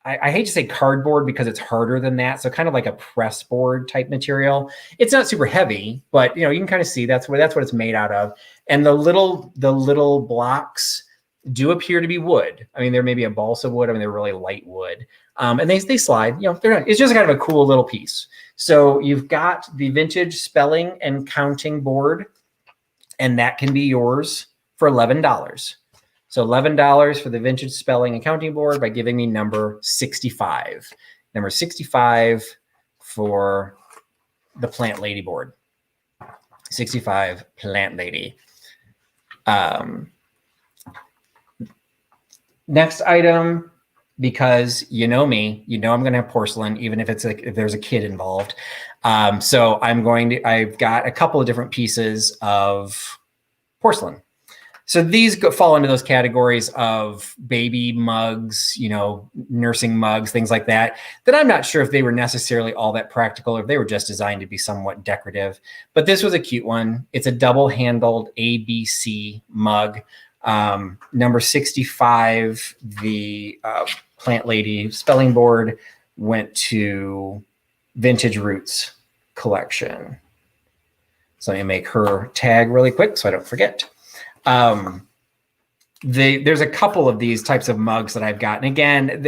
I hate to say cardboard because it's harder than that. So kind of like a press board type material. It's not super heavy, but you can kind of see that's what it's made out of. And the little blocks do appear to be wood. I mean, there may be a balsa wood. I mean, they're really light wood. And they slide, it's just kind of a cool little piece. So you've got the vintage spelling and counting board, and that can be yours for $11. So $11 for the vintage spelling and counting board by giving me number 65. Number 65 for the plant lady board. 65 plant lady. Next item, because you know me, I'm going to have porcelain, even if if there's a kid involved. So I've got a couple of different pieces of porcelain. So these fall into those categories of baby mugs, nursing mugs, things like that I'm not sure if they were necessarily all that practical or if they were just designed to be somewhat decorative. But this was a cute one. It's a double-handled ABC mug. Number 65, the plant lady spelling board went to Vintage Roots collection. So let me make her tag really quick so I don't forget. There's a couple of these types of mugs that I've gotten. Again,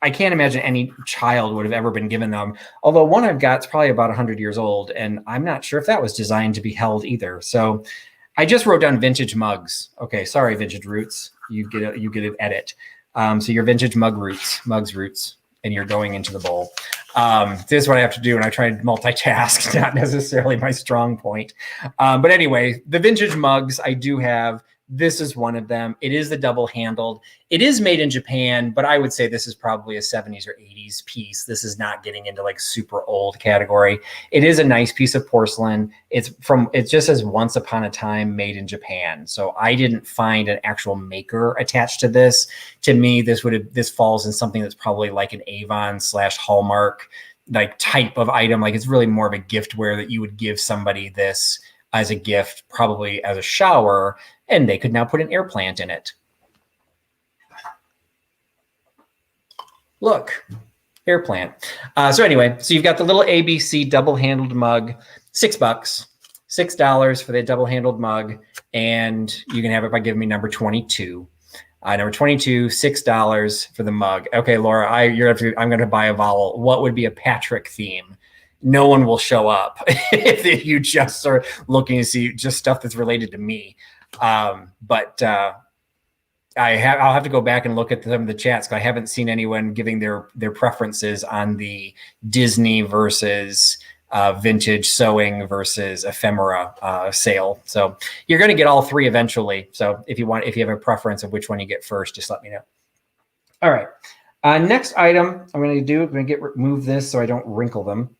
I can't imagine any child would have ever been given them. Although one I've got is probably about 100 years old, and I'm not sure if that was designed to be held either. So I just wrote down vintage mugs. Okay, sorry, Vintage Roots. You get an edit. So your vintage mugs roots, and you're going into the bowl. This is what I have to do, and I try to multitask, not necessarily my strong point. But anyway, the vintage mugs I do have. This is one of them. It is the double-handled. It is made in Japan, but I would say this is probably a 70s or 80s piece. This is not getting into like super old category. It is a nice piece of porcelain. It just says once upon a time made in Japan. So I didn't find an actual maker attached to this. To me, this falls in something that's probably like an Avon/Hallmark like type of item. Like it's really more of a giftware that you would give somebody this as a gift, probably as a shower, and they could now put an air plant in it. Look, air plant. So anyway, so you've got the little ABC double-handled mug, $6. $6 for the double-handled mug, and you can have it by giving me number 22. Number 22, $6 for the mug. Okay, Laura, I'm going to buy a vowel. What would be a Patrick theme? No one will show up if you just are looking to see just stuff that's related to me. But I'll have to go back and look at some of the chats because I haven't seen anyone giving their preferences on the Disney versus vintage sewing versus ephemera sale. So you're going to get all three eventually. So if you have a preference of which one you get first, just let me know. All right. Next item I'm going to remove this so I don't wrinkle them.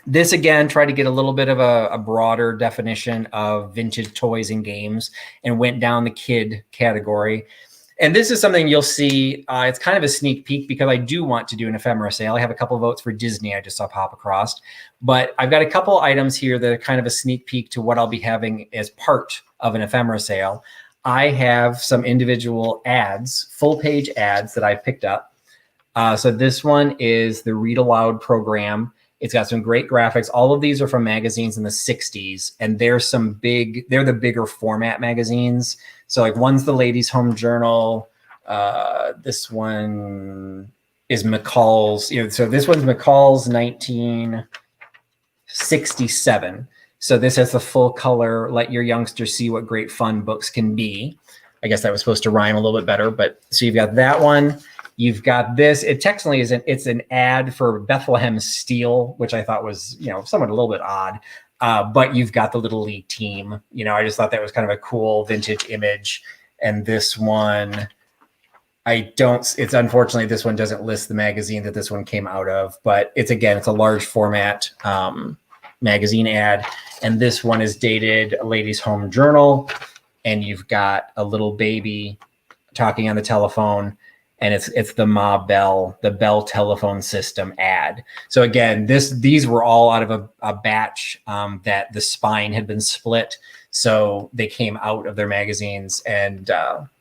This, again, tried to get a little bit of a broader definition of vintage toys and games and went down the kid category. And this is something you'll see. It's kind of a sneak peek because I do want to do an ephemera sale. I have a couple of votes for Disney I just saw pop across. But I've got a couple items here that are kind of a sneak peek to what I'll be having as part of an ephemera sale. I have some individual ads, full page ads that I've picked up. So this one is the Read Aloud program. It's got some great graphics. All of these are from magazines in the 60s, and they're the bigger format magazines. So like one's the Ladies' Home Journal. This one is McCall's, so this one's McCall's 1967. So this has the full color, let your youngsters see what great fun books can be. I guess that was supposed to rhyme a little bit better, but so you've got that one. You've got this. It technically isn't. It's an ad for Bethlehem Steel, which I thought was, somewhat a little bit odd. But you've got the Little League team. I just thought that was kind of a cool vintage image. And this one, it's unfortunately, this one doesn't list the magazine that this one came out of. But it's a large format magazine ad. And this one is dated Ladies' Home Journal. And you've got a little baby talking on the telephone. And it's the Ma Bell, the Bell telephone system ad. So again, these were all out of a batch that the spine had been split. So they came out of their magazines, and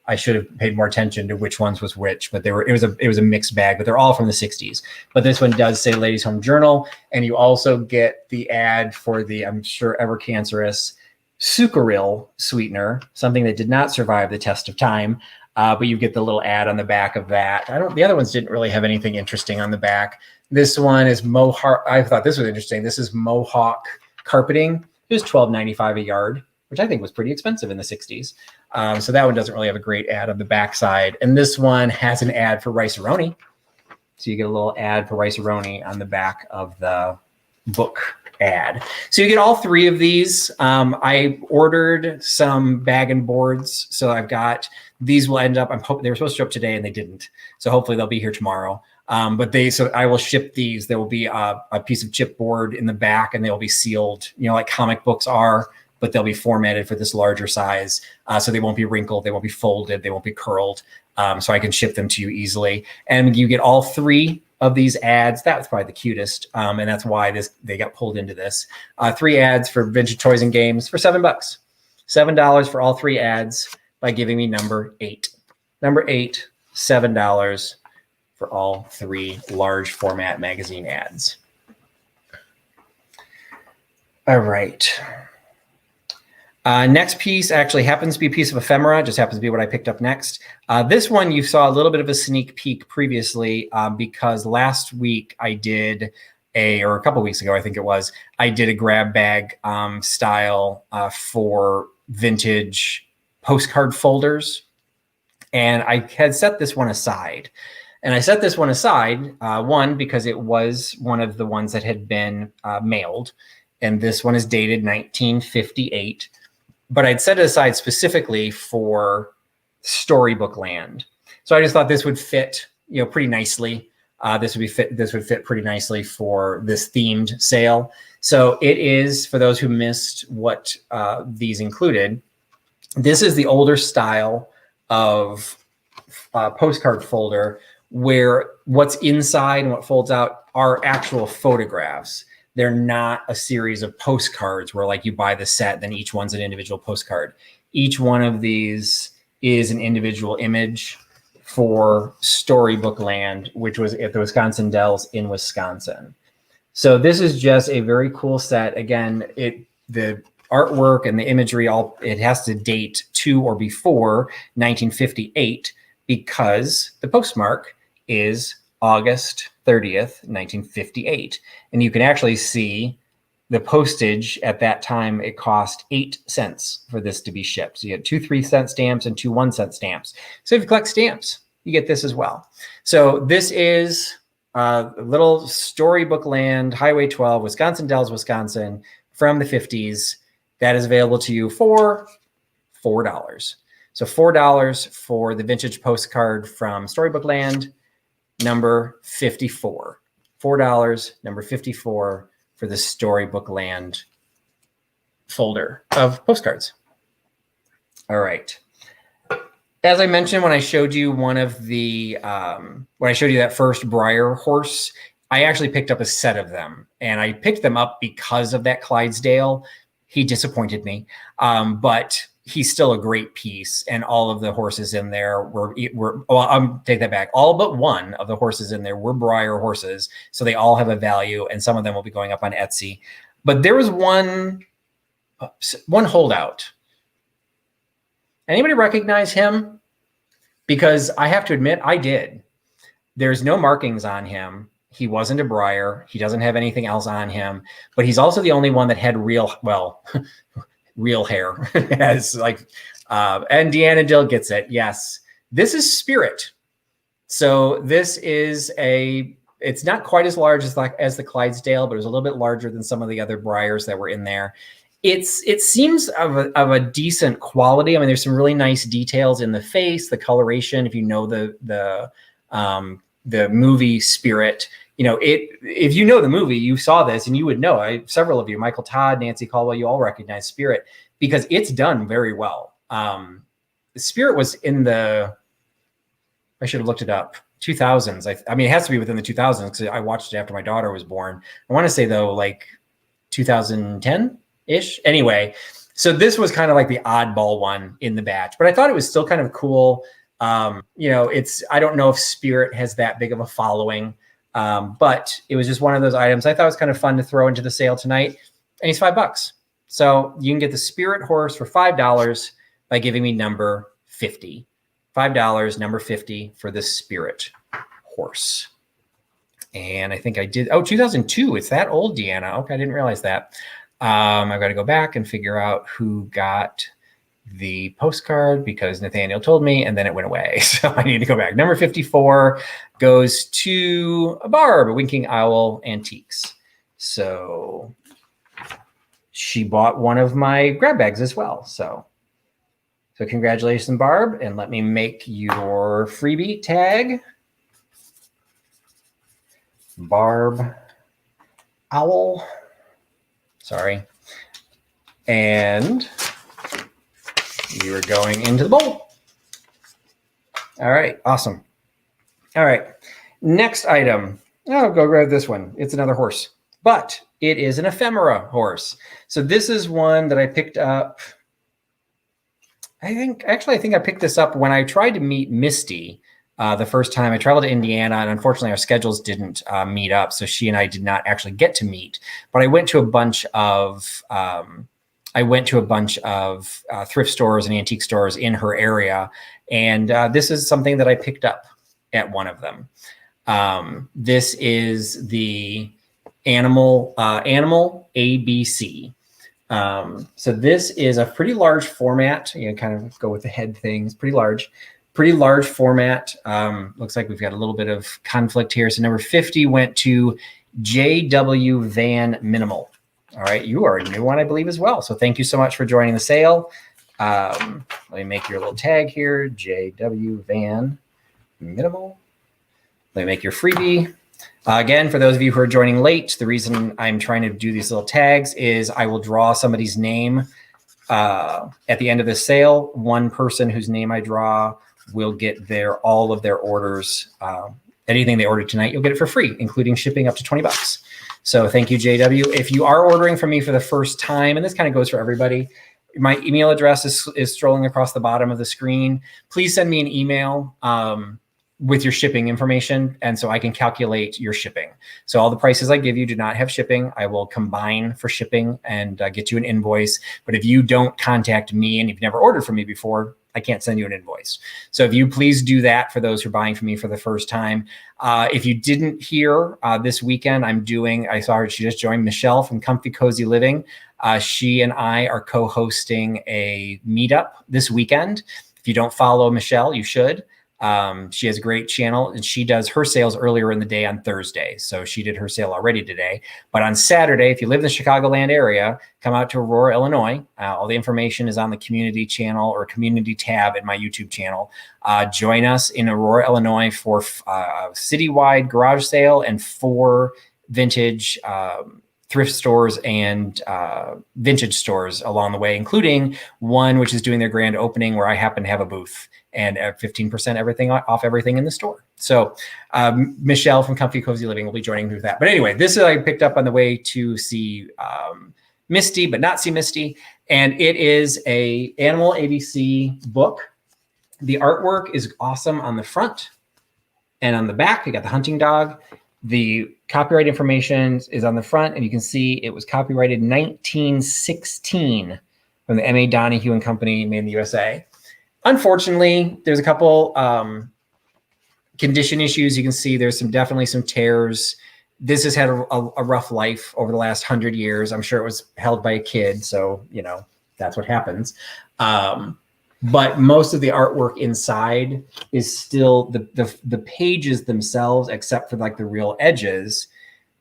I should have paid more attention to which ones was which, but it was a mixed bag, but they're all from the 60s. But this one does say Ladies' Home Journal, and you also get the ad for the, I'm sure, ever cancerous Sucril sweetener, something that did not survive the test of time. But you get the little ad on the back of that. The other ones didn't really have anything interesting on the back. This one is Mohawk. I thought this was interesting. This is Mohawk carpeting. It was $12.95 a yard, which I think was pretty expensive in the 60s. So that one doesn't really have a great ad on the backside. And this one has an ad for Rice-A-Roni. So you get a little ad for Rice-A-Roni on the back of the book ad. So you get all three of these. I ordered some bag and boards. So I've got, these will end up, I'm hoping they were supposed to show up today and they didn't. So hopefully they'll be here tomorrow. So I will ship these. There will be a piece of chipboard in the back, and they'll be sealed, like comic books are, but they'll be formatted for this larger size. So they won't be wrinkled. They won't be folded. They won't be curled. So I can ship them to you easily. And you get all three of these ads. That's probably the cutest. And that's why they got pulled into this. 3 ads for Vintage Toys and Games for $7. $7 for all 3 ads by giving me number 8. Number 8, $7 for all 3 large format magazine ads. All right. Next piece actually happens to be a piece of ephemera, just happens to be what I picked up next. This one you saw a little bit of a sneak peek previously because last week I did or a couple weeks ago, I think it was, I did a grab bag style for vintage postcard folders. And I had set this one aside. And I set this one aside, one, because it was one of the ones that had been mailed. And this one is dated 1958. But I'd set it aside specifically for storybook land. So I just thought this would fit, pretty nicely. This would fit pretty nicely for this themed sale. So it is, for those who missed what these included, this is the older style of postcard folder where what's inside and what folds out are actual photographs. They're not a series of postcards where like you buy the set, then each one's an individual postcard. Each one of these is an individual image for Storybook Land, which was at the Wisconsin Dells in Wisconsin. So this is just a very cool set. Again, the artwork and the imagery, it has to date to or before 1958 because the postmark is August 30th, 1958. And you can actually see the postage at that time. It cost 8 cents for this to be shipped. So you get 2 3-cent stamps and 2 1-cent stamps. So if you collect stamps, you get this as well. So this is little Storybook Land, Highway 12, Wisconsin Dells, Wisconsin, from the 50s. That is available to you for $4. So $4 for the vintage postcard from Storybook Land, number 54. $4, number 54 for the Storybook Land folder of postcards. All right. As I mentioned, when I showed you one of the, when I showed you that first Breyer horse, I actually picked up a set of them, and I picked them up because of that Clydesdale. He disappointed me, but he's still a great piece, and all of the horses in there were well, I'll take that back. All but one of the horses in there were Breyer horses, so they all have a value, and some of them will be going up on Etsy. But there was one holdout. Anybody recognize him? Because I have to admit, I did. There's no markings on him. He wasn't a Breyer. He doesn't have anything else on him, but he's also the only one that had real hair. As like, and Deanna Dill gets it. Yes, this is Spirit. So this is it's not quite as large as the Clydesdale, but it was a little bit larger than some of the other Breyers that were in there. It seems of a decent quality. I mean, there's some really nice details in the face, the coloration. If you know the movie Spirit, if you know the movie, you saw this and you would know. Several of you, Michael Todd, Nancy Caldwell, you all recognize Spirit because it's done very well. Spirit was in I should have looked it up, 2000s. I mean, it has to be within the 2000s because I watched it after my daughter was born. I want to say though, like 2010-ish. Anyway, so this was kind of like the oddball one in the batch, but I thought it was still kind of cool. I don't know if Spirit has that big of a following, but it was just one of those items I thought was kind of fun to throw into the sale tonight. And he's $5. So you can get the Spirit horse for $5 by giving me number 50. $5, number 50 for the Spirit horse. And I think I did. Oh, 2002. It's that old, Deanna. Okay, I didn't realize that. I've got to go back and figure out who got the postcard because Nathaniel told me and then it went away. So I need to go back. Number 54 goes to Barb, Winking Owl Antiques. So she bought one of my grab bags as well. So congratulations, Barb. And let me make your freebie tag. Barb Owl. Sorry. And you are going into the bowl. All right. Awesome. All right. Next item. Oh, go grab this one. It's another horse, but it is an ephemera horse. So this is one that I picked up. I think I picked this up when I tried to meet Misty the first time. I traveled to Indiana, and unfortunately our schedules didn't meet up. So she and I did not actually get to meet, but I went to a bunch of thrift stores and antique stores in her area. And this is something that I picked up at one of them. This is the Animal ABC. So this is a pretty large format. Kind of go with the head things, pretty large format. Looks like we've got a little bit of conflict here. So number 50 went to J.W. Van Minimal. All right, you are a new one, I believe, as well. So thank you so much for joining the sale. Let me make your little tag here, J.W. Van Minimal. Let me make your freebie. Again, for those of you who are joining late, the reason I'm trying to do these little tags is I will draw somebody's name at the end of the sale. One person whose name I draw will get all of their orders. Anything they ordered tonight, you'll get it for free, including shipping up to $20. So thank you, JW. If you are ordering from me for the first time, and this kind of goes for everybody, my email address is scrolling across the bottom of the screen. Please send me an email with your shipping information, and so I can calculate your shipping. So all the prices I give you do not have shipping. I will combine for shipping and get you an invoice. But if you don't contact me and you've never ordered from me before, I can't send you an invoice. So if you please do that for those who are buying from me for the first time. If you didn't hear, this weekend I saw her, she just joined, Michelle from Comfy Cozy Living. She and I are co-hosting a meetup this weekend. If you don't follow Michelle, you should. She has a great channel and she does her sales earlier in the day on Thursday. So she did her sale already today, but on Saturday, if you live in the Chicagoland area, come out to Aurora, Illinois. All the information is on the community channel or community tab in my YouTube channel. Join us in Aurora, Illinois for a citywide garage sale and 4 vintage, thrift stores and vintage stores along the way, including one which is doing their grand opening where I happen to have a booth. and at 15% everything off everything in the store. So Michelle from Comfy Cozy Living will be joining me with that. But anyway, this is I picked up on the way to see Misty, but not see Misty. And it is a Animal ABC book. The artwork is awesome on the front. And on the back, you got the hunting dog. The copyright information is on the front, and you can see it was copyrighted 1916 from the M.A. Donahue and Company, made in the USA. Unfortunately, there's a couple condition issues. You can see there's definitely some tears. This has had a rough life over the last 100 years. I'm sure it was held by a kid, so that's what happens. But most of the artwork inside is still the pages themselves, except for like the real edges.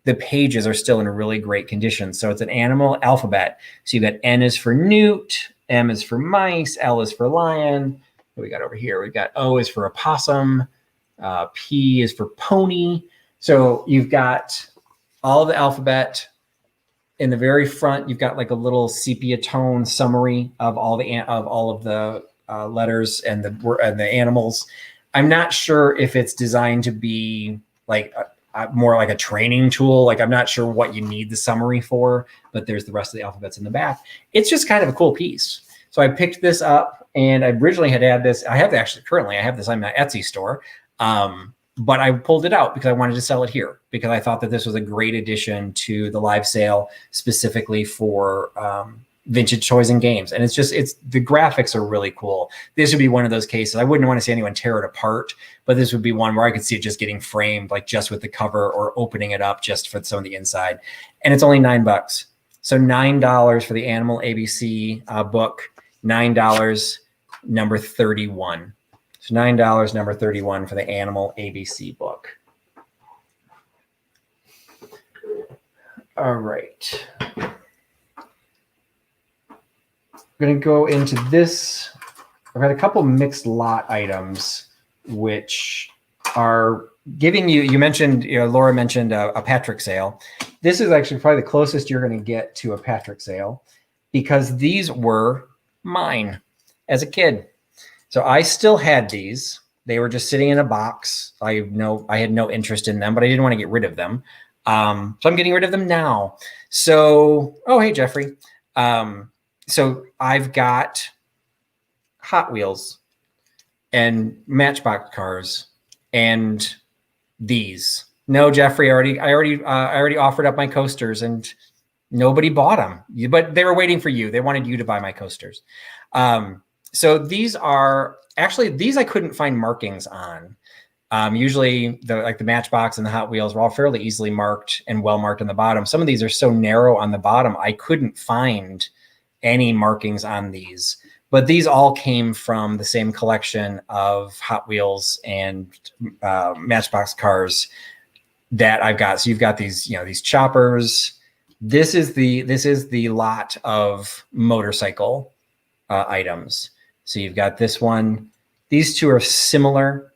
The pages are still in a really great condition. So it's an animal alphabet. So you got N is for newt, M is for mice, L is for lion. What we got over here? We've got O is for opossum, P is for pony. So you've got all the alphabet. In the very front, you've got like a little sepia tone summary of all of the letters and the animals. I'm not sure if it's designed to be like more like a training tool. Like I'm not sure what you need the summary for, but there's the rest of the alphabets in the back. It's just kind of a cool piece. So I picked this up, and I originally had this. I have this on my Etsy store. But I pulled it out because I wanted to sell it here because I thought that this was a great addition to the live sale specifically for vintage toys and games. And the graphics are really cool. This would be one of those cases. I wouldn't want to see anyone tear it apart, but this would be one where I could see it just getting framed, like just with the cover, or opening it up just for some of the inside. And it's only $9. So $9 for the Animal ABC book, $9, number 31. So $9, number 31 for the Animal ABC book. All right. I'm going to go into this. I've got a couple mixed lot items, which are giving you mentioned, Laura mentioned a Patrick sale. This is actually probably the closest you're going to get to a Patrick sale because these were mine as a kid. So I still had these. They were just sitting in a box. I had no interest in them, but I didn't want to get rid of them. So I'm getting rid of them now. So, oh, hey, Jeffrey. So I've got Hot Wheels and Matchbox cars and these. No, Jeffrey, I already offered up my coasters and nobody bought them, but they were waiting for you. They wanted you to buy my coasters. So these are actually, these I couldn't find markings on. Usually the Matchbox and the Hot Wheels were all fairly easily marked and well marked on the bottom. Some of these are so narrow on the bottom, I couldn't find any markings on these, but these all came from the same collection of Hot Wheels and Matchbox cars that I've got. So you've got these, these choppers. This is the lot of motorcycle items. So you've got this one. These two are similar,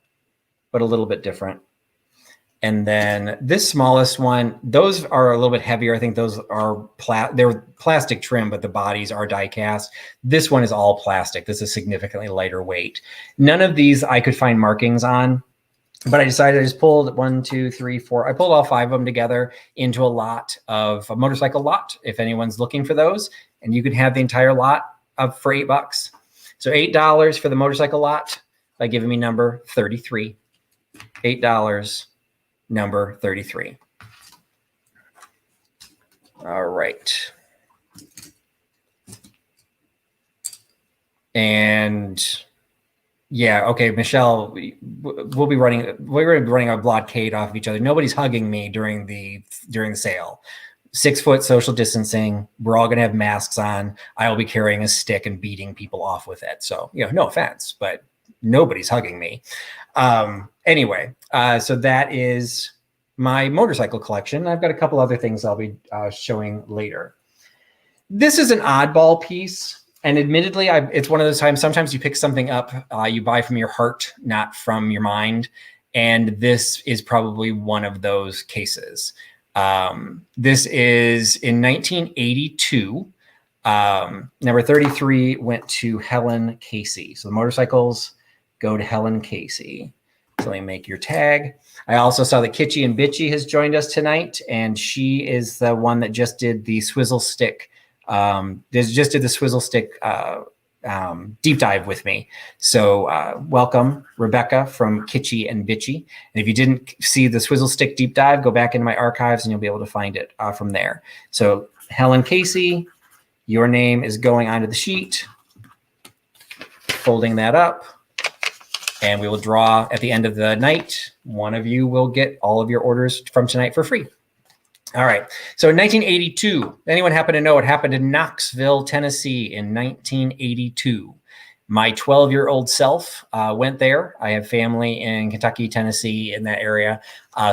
but a little bit different. And then this smallest one, those are a little bit heavier. I think those are they're plastic trim, but the bodies are die cast. This one is all plastic. This is significantly lighter weight. None of these I could find markings on, but I decided I just pulled 1, 2, 3, 4. I pulled all 5 of them together into a motorcycle lot. If anyone's looking for those, and you can have the entire lot for $8. So $8 for the motorcycle lot by giving me number 33. $8, number 33. All right. And yeah, okay, Michelle, we're running a blockade off of each other. Nobody's hugging me during the sale. 6 foot social distancing. We're all going to have masks on. I will be carrying a stick and beating people off with it. So, no offense, but nobody's hugging me. Anyway, so that is my motorcycle collection. I've got a couple other things I'll be showing later. This is an oddball piece. And admittedly, it's one of those times, sometimes you pick something up, you buy from your heart, not from your mind. And this is probably one of those cases. This is in 1982. Number 33 went to Helen Casey. So the motorcycles go to Helen Casey. So let me make your tag. I also saw that Kitschy and Bitchy has joined us tonight, and she is the one that just did the swizzle stick. Just did the swizzle stick deep dive with me. So welcome, Rebecca from Kitschy and Bitchy. And if you didn't see the swizzle stick deep dive, go back into my archives and you'll be able to find it from there. So Helen Casey, your name is going onto the sheet, folding that up. And we will draw at the end of the night. One of you will get all of your orders from tonight for free. All right. So in 1982, anyone happen to know what happened in Knoxville, Tennessee in 1982? My 12-year-old self went there. I have family in Kentucky, Tennessee, in that area.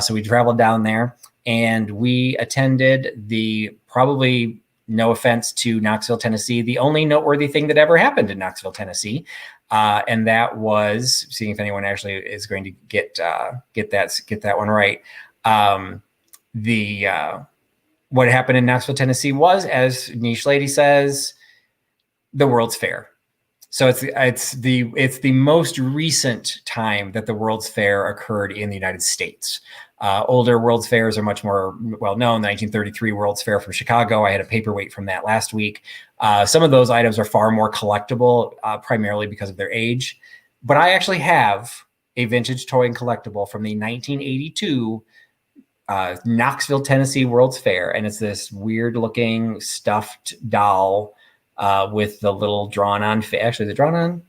So we traveled down there and we attended the, probably no offense to Knoxville, Tennessee, the only noteworthy thing that ever happened in Knoxville, Tennessee. And that was seeing if anyone actually is going to get that one right. What happened in Knoxville, Tennessee was, as Niche Lady says, the World's Fair. So it's the most recent time that the World's Fair occurred in the United States. Older World's Fairs are much more well known. The 1933 World's Fair from Chicago. I had a paperweight from that last week. Some of those items are far more collectible, primarily because of their age. But I actually have a vintage toy and collectible from the 1982 Knoxville, Tennessee World's Fair. And it's this weird looking stuffed doll with the little drawn on face. Actually, is it drawn on?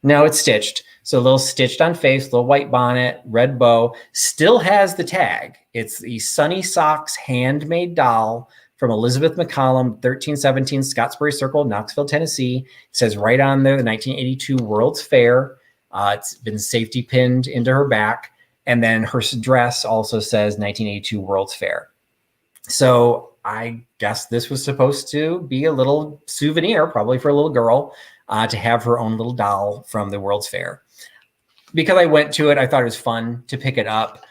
No, it's stitched. So a little stitched on face, little white bonnet, red bow, still has the tag. It's the Sunny Socks handmade doll from Elizabeth McCollum, 1317 Scottsbury Circle, Knoxville, Tennessee. It says right on there, the 1982 World's Fair. It's been safety pinned into her back. And then her dress also says 1982 World's Fair. So I guess this was supposed to be a little souvenir, probably for a little girl, to have her own little doll from the World's Fair. Because I went to it, I thought it was fun to pick it up.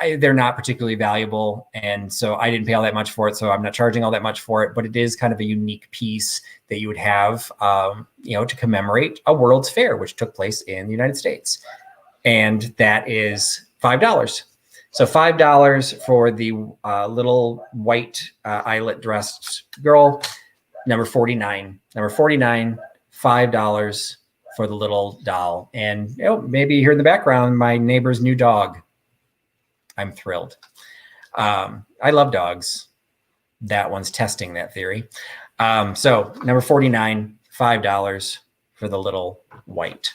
They're not particularly valuable, and so I didn't pay all that much for it, so I'm not charging all that much for it, but it is kind of a unique piece that you would have, to commemorate a World's Fair, which took place in the United States. And that is $5. So $5 for the little white eyelet dressed girl, number 49. Number 49, $5 for the little doll. And maybe you hear in the background, my neighbor's new dog. I'm thrilled. I love dogs. That one's testing that theory. So number 49, $5 for the little white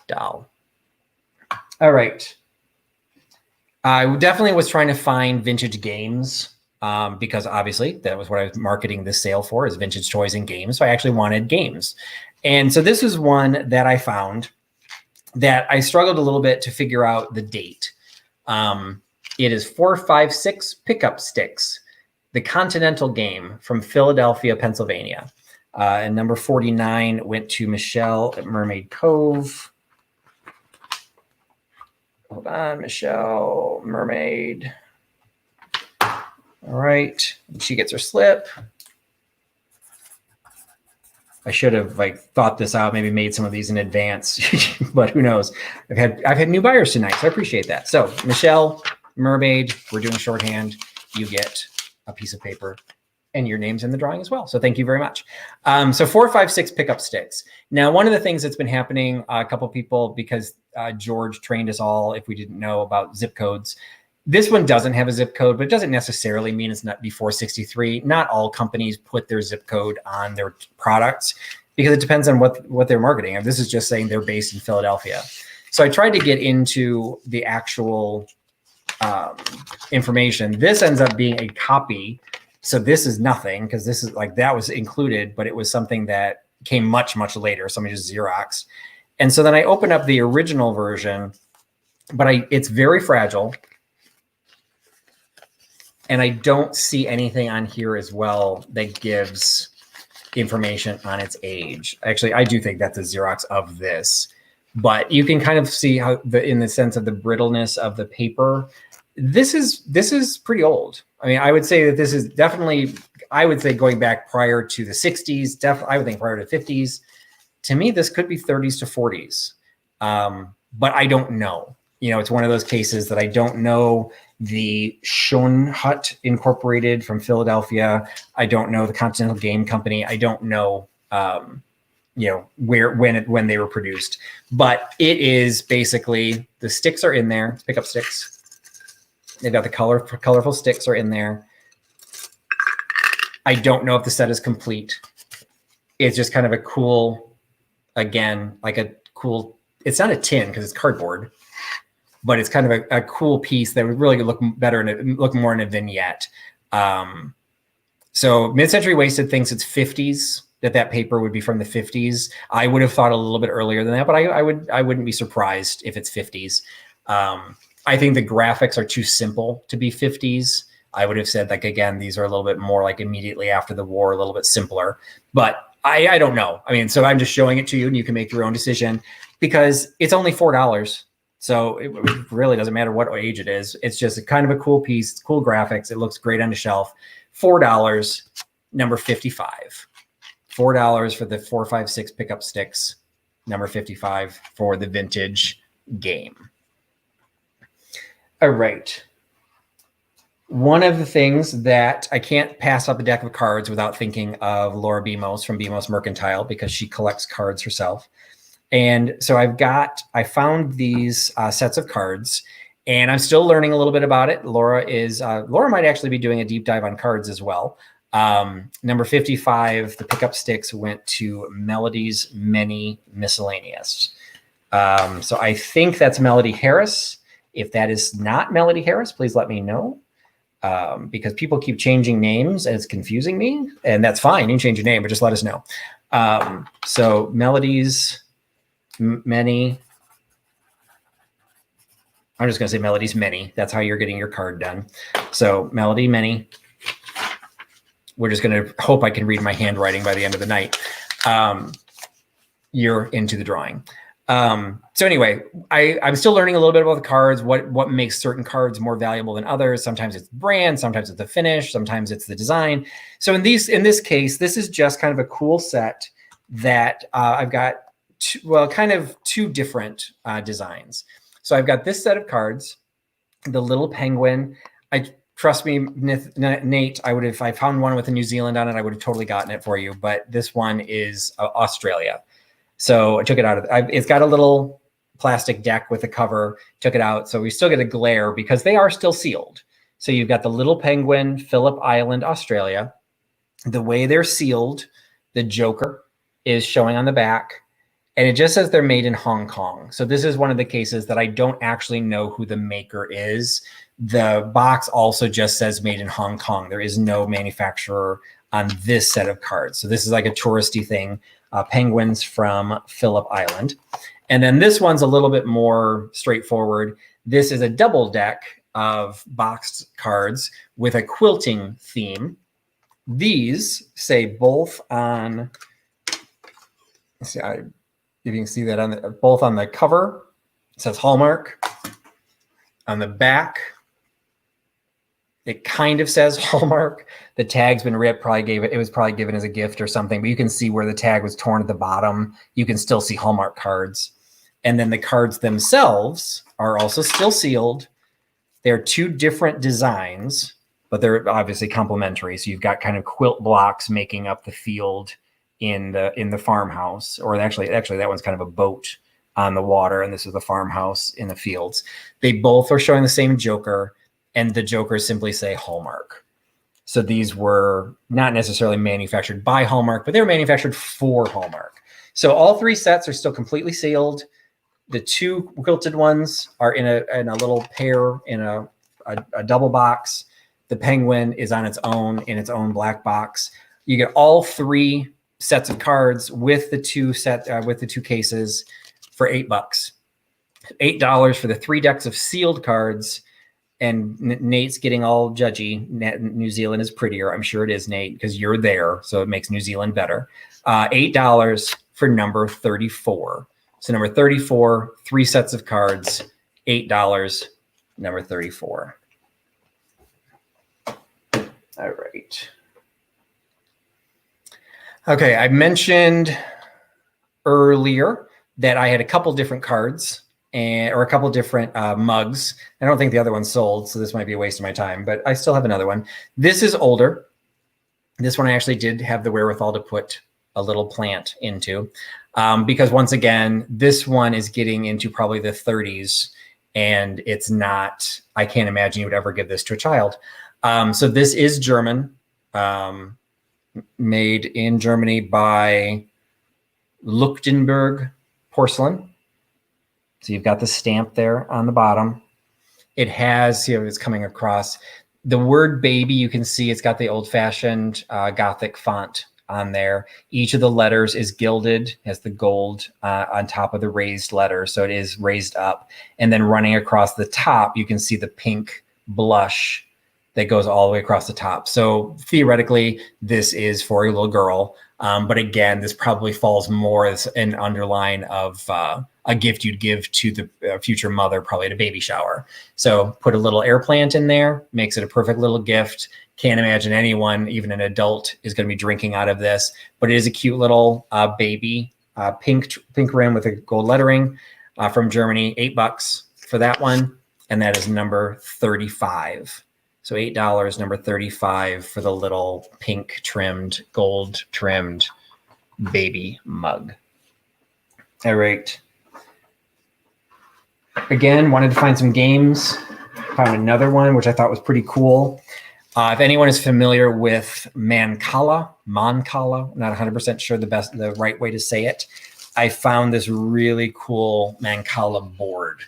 doll. All right. I definitely was trying to find vintage games because obviously that was what I was marketing this sale for, is vintage toys and games. So I actually wanted games. And so this is one that I found that I struggled a little bit to figure out the date. It is 456 Pickup Sticks, the Continental game from Philadelphia, Pennsylvania. And number 49 went to Michelle at Mermaid Cove. Hold on, Michelle, Mermaid. All right, she gets her slip. I should have thought this out, maybe made some of these in advance, but who knows? I've had new buyers tonight, so I appreciate that. So Michelle, Mermaid, we're doing shorthand. You get a piece of paper, and your name's in the drawing as well. So thank you very much. So 456 Pickup Sticks. Now, one of the things that's been happening, a couple people, because George trained us all if we didn't know about zip codes. This one doesn't have a zip code, but it doesn't necessarily mean it's not before 63. Not all companies put their zip code on their products because it depends on what they're marketing. And this is just saying they're based in Philadelphia. So I tried to get into the actual information. This ends up being a copy. So this is nothing because this is that was included, but it was something that came much, much later. Somebody just Xeroxed. And so then I opened up the original version, but it's very fragile. And I don't see anything on here as well that gives information on its age. Actually, I do think that's a Xerox of this, but you can kind of see how in the sense of the brittleness of the paper, this is pretty old. I mean, I would say that this is definitely, I would say going back prior to the 60s, I would think prior to the 50s. To me, this could be 30s to 40s. But I don't know. It's one of those cases that I don't know the Schoenhut Incorporated from Philadelphia. I don't know the Continental Game Company. I don't know, when they were produced. But it is basically, the sticks are in there, pickup sticks. They've got the colorful sticks are in there. I don't know if the set is complete. It's just kind of a cool, again, like a cool, it's not a tin because it's cardboard, but it's kind of a cool piece that would really look better and look more in a vignette. So Mid-Century Wasted thinks it's 50s, that paper would be from the 50s. I would have thought a little bit earlier than that, but I wouldn't be surprised if it's 50s. I think the graphics are too simple to be 50s. I would have said, like, again, these are a little bit more like immediately after the war, a little bit simpler, but I don't know. I mean, so I'm just showing it to you and you can make your own decision because it's only $4. So it really doesn't matter what age it is. It's just kind of a cool piece, cool graphics. It looks great on the shelf. $4, number 55. $4 for the 456 pickup sticks, number 55 for the vintage game. All right. One of the things that I can't pass up a deck of cards without thinking of Laura Bemos from Bemos Mercantile because she collects cards herself. And so I found these sets of cards and I'm still learning a little bit about it. Laura might actually be doing a deep dive on cards as well. Number 55, the pickup sticks went to Melody's Many Miscellaneous. So I think that's Melody Harris. If that is not Melody Harris, please let me know. Because people keep changing names and it's confusing me, and that's fine. You can change your name, but just let us know. So Melody's Many. I'm just going to say Melody's Many. That's how you're getting your card done. So Melody Many. We're just going to hope I can read my handwriting by the end of the night. You're into the drawing. So anyway, I'm still learning a little bit about the cards, what makes certain cards more valuable than others. Sometimes it's brand, sometimes it's the finish, sometimes it's the design. So in this case, this is just kind of a cool set that I've got two different designs. So I've got this set of cards, the little penguin. Trust me, Nate, if I found one with a New Zealand on it, I would have totally gotten it for you. But this one is Australia. So I took it out it's got a little plastic deck with a cover, took it out. So we still get a glare because they are still sealed. So you've got the little penguin, Phillip Island, Australia. The way they're sealed, the Joker is showing on the back. And it just says they're made in Hong Kong. So this is one of the cases that I don't actually know who the maker is. The box also just says made in Hong Kong. There is no manufacturer on this set of cards. So this is like a touristy thing. Penguins from Phillip Island. And then this one's a little bit more straightforward. This is a double deck of boxed cards with a quilting theme. These say both on, let's see, if you can see that both on the cover, it says Hallmark. On the back, it kind of says Hallmark. The tag's been ripped. It was probably given as a gift or something, but you can see where the tag was torn at the bottom. You can still see Hallmark cards. And then the cards themselves are also still sealed. They're two different designs, but they're obviously complementary. So you've got kind of quilt blocks making up the field in the farmhouse, or actually that one's kind of a boat on the water, and this is the farmhouse in the fields. They both are showing the same Joker, and the Jokers simply say Hallmark. So these were not necessarily manufactured by Hallmark, but they were manufactured for Hallmark. So all three sets are still completely sealed. The two quilted ones are in a little pair in a double box. The penguin is on its own in its own black box. You get all three sets of cards with the two cases for $8. $8 for the 3 decks of sealed cards. And Nate's getting all judgy. New Zealand is prettier. I'm sure it is, Nate, because you're there. So it makes New Zealand better. $8 for number 34. So number 34, 3 sets of cards, $8, number 34. All right. Okay, I mentioned earlier that I had a couple different cards or a couple different mugs. I don't think the other one's sold, so this might be a waste of my time, but I still have another one. This is older. This one I actually did have the wherewithal to put a little plant into because once again, this one is getting into probably the 30s and it's not, I can't imagine you would ever give this to a child. So this is German, made in Germany by Luchtenberg Porcelain. So you've got the stamp there on the bottom. It has, see, it's coming across. The word baby, you can see it's got the old-fashioned Gothic font on there. Each of the letters is gilded, has the gold on top of the raised letter, so it is raised up. And then running across the top, you can see the pink blush that goes all the way across the top. So theoretically, this is for a little girl. But again, this probably falls more as an underline of a gift you'd give to the future mother, probably at a baby shower. So put a little air plant in there, makes it a perfect little gift. Can't imagine anyone, even an adult, is going to be drinking out of this. But it is a cute little baby, pink rim with a gold lettering from Germany, $8 for that one. And that is number 35. So $8, number 35 for the little pink trimmed, gold trimmed baby mug. All right. Again, wanted to find some games. Found another one, which I thought was pretty cool. If anyone is familiar with Mancala, I'm not 100% sure the right way to say it. I found this really cool Mancala board.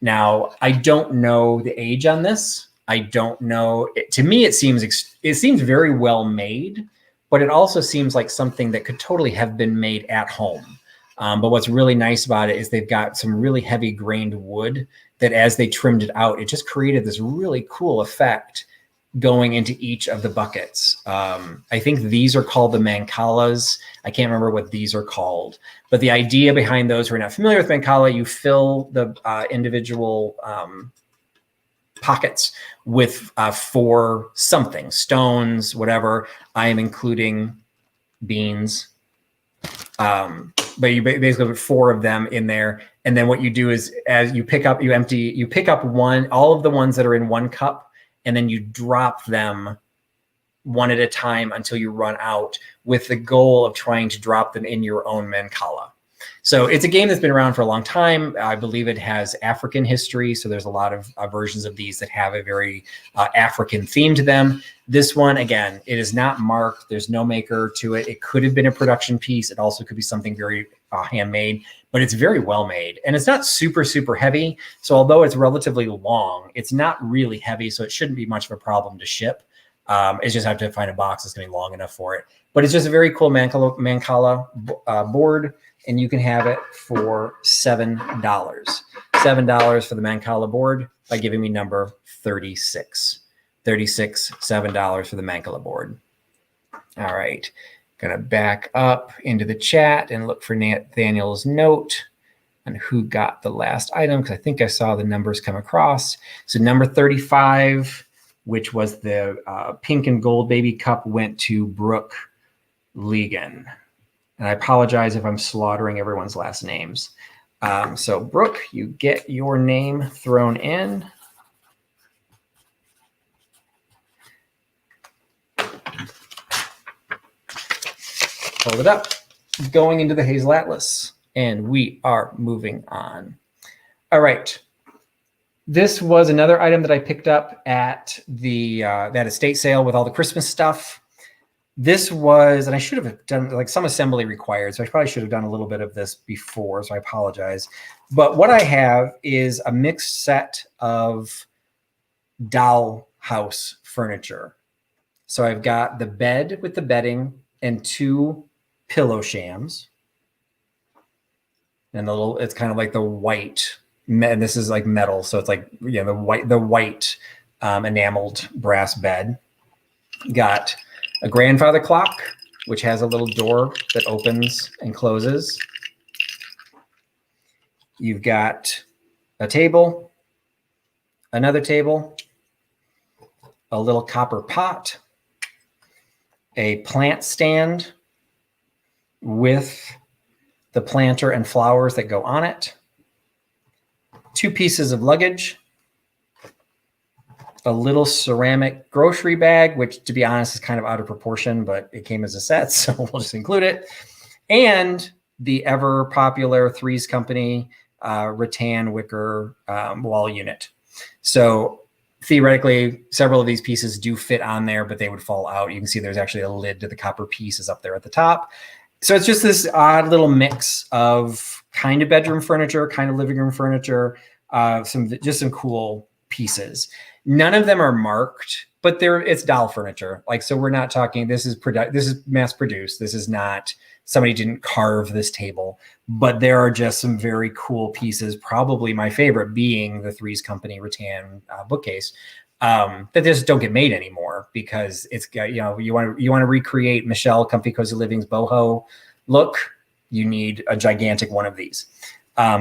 Now, I don't know the age on this. I don't know. To me, it seems very well made, but it also seems like something that could totally have been made at home. But what's really nice about it is they've got some really heavy grained wood that as they trimmed it out, it just created this really cool effect going into each of the buckets. I think these are called the Mancalas. I can't remember what these are called, but the idea behind those who are not familiar with Mancala, you fill the individual pockets with for something, stones, whatever. I am including beans. But you basically put 4 of them in there. And then what you do is as you pick up, you pick up all of the ones that are in 1 cup, and then you drop them one at a time until you run out, with the goal of trying to drop them in your own Mancala. So it's a game that's been around for a long time. I believe it has African history. So there's a lot of versions of these that have a very African theme to them. This one, again, it is not marked. There's no maker to it. It could have been a production piece. It also could be something very handmade, but it's very well made. And it's not super, super heavy. So although it's relatively long, it's not really heavy. So it shouldn't be much of a problem to ship. It's just have to find a box that's going to be long enough for it. But it's just a very cool Mancala board. And you can have it for $7. $7 for the Mancala board by giving me number 36. 36, $7 for the Mancala board. All right. Going to back up into the chat and look for Nathaniel's note on who got the last item, because I think I saw the numbers come across. So number 35, which was the pink and gold baby cup, went to Brooke Legan. And I apologize if I'm slaughtering everyone's last names. So Brooke, you get your name thrown in. Hold it up. Going into the Hazel Atlas. And we are moving on. All right. This was another item that I picked up at the that estate sale with all the Christmas stuff. This was, and I should have done like some assembly required, so I probably should have done a little bit of this before, so I apologize. But what I have is a mixed set of Dollhouse Furniture. So I've got the bed with the bedding and 2 pillow shams. And it's kind of like the white, and this is like metal, so it's like, you know, the white enameled brass bed. Got a grandfather clock, which has a little door that opens and closes. You've got a table, another table, a little copper pot, a plant stand with the planter and flowers that go on it, 2 pieces of luggage, a little ceramic grocery bag, which to be honest is kind of out of proportion, but it came as a set, so we'll just include it, and the ever popular Threes Company rattan wicker wall unit. So theoretically, several of these pieces do fit on there, but they would fall out. You can see there's actually a lid to the copper pieces up there at the top. So it's just this odd little mix of kind of bedroom furniture, kind of living room furniture, just some cool pieces. None of them are marked, but it's doll furniture. Like, so we're not talking, this is mass produced. This is not, somebody didn't carve this table, but there are just some very cool pieces. Probably my favorite being the Threes Company rattan bookcase that just don't get made anymore because it's got, you want to recreate Michelle Comfy Cozy Living's boho look. You need a gigantic one of these.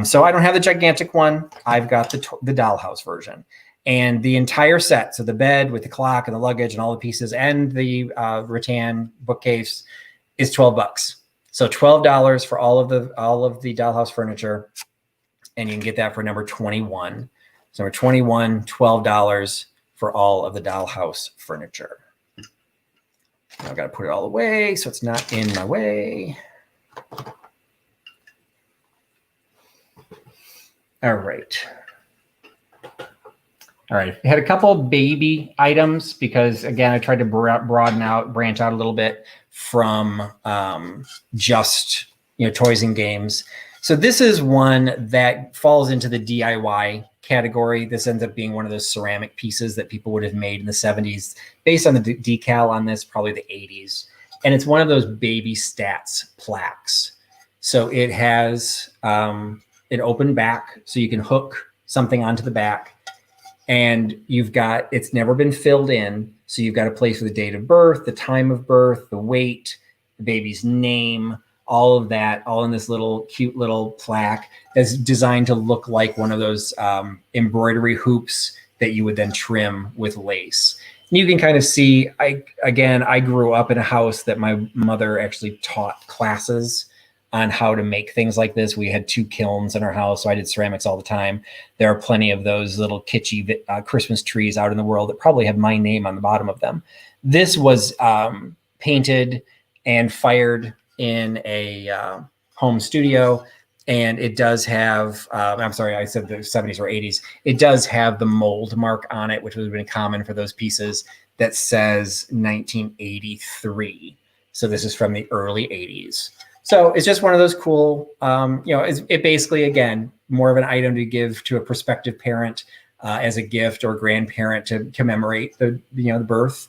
So I don't have the gigantic one. I've got the Dollhouse version. And the entire set, so the bed with the clock and the luggage and all the pieces and the rattan bookcase is $12. So $12 for all of the Dollhouse furniture, and you can get that for number 21. So number 21, $12 for all of the Dollhouse furniture. Now I've got to put it all away so it's not in my way. All right. All right, we had a couple baby items because, again, I tried to branch out a little bit from just, toys and games. So this is one that falls into the DIY category. This ends up being one of those ceramic pieces that people would have made in the 70s, based on the decal on this, probably the 80s. And it's one of those baby stats plaques. So it has an open back, so you can hook something onto the back. And it's never been filled in. So you've got a place for the date of birth, the time of birth, the weight, the baby's name, all of that, all in this cute little plaque that's designed to look like one of those embroidery hoops that you would then trim with lace. And you can kind of see, I grew up in a house that my mother actually taught classes on how to make things like this. We had 2 kilns in our house, so I did ceramics all the time. There are plenty of those little kitschy Christmas trees out in the world that probably have my name on the bottom of them. This was painted and fired in a home studio, and it does have, I'm sorry, I said the 70s or 80s. It does have the mold mark on it, which would have been common for those pieces, that says 1983. So this is from the early 80s. So it's just one of those cool, it basically, again, more of an item to give to a prospective parent as a gift, or grandparent to commemorate the birth.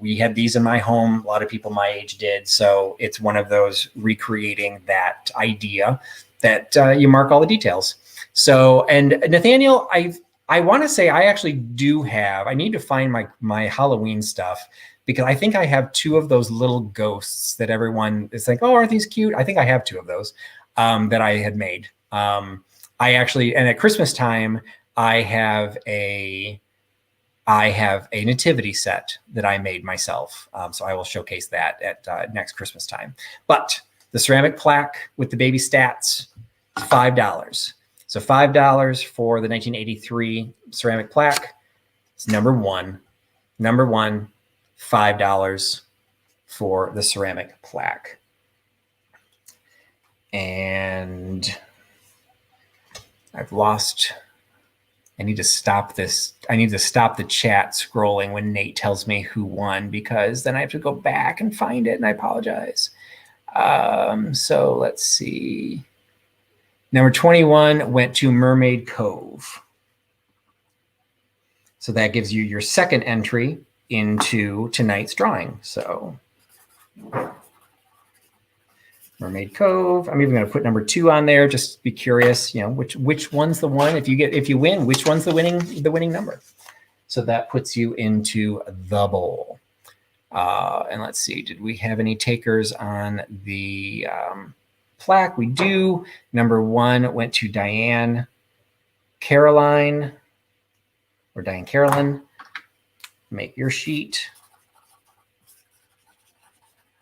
We had these in my home. A lot of people my age did. So it's one of those recreating that idea that you mark all the details. So, and Nathaniel, I want to say I actually do have, I need to find my Halloween stuff, because I think I have 2 of those little ghosts that everyone is like, oh, aren't these cute? I think I have 2 of those that I had made. I actually, and at Christmas time, I have a nativity set that I made myself. So I will showcase that at next Christmas time. But the ceramic plaque with the baby stats, $5. So $5 for the 1983 ceramic plaque. It's number one. Number one. $5 for the ceramic plaque. And I need to stop this. I need to stop the chat scrolling when Nate tells me who won, because then I have to go back and find it, and I apologize. So let's see. Number 21 went to Mermaid Cove. So that gives you your second entry into tonight's drawing. So Mermaid Cove. I'm even going to put number 2 on there. Just be curious, which one's the one. If you win, which one's the winning number. So that puts you into the bowl. And let's see, did we have any takers on the plaque? We do. Number 1 went to Diane Carolyn. Make your sheet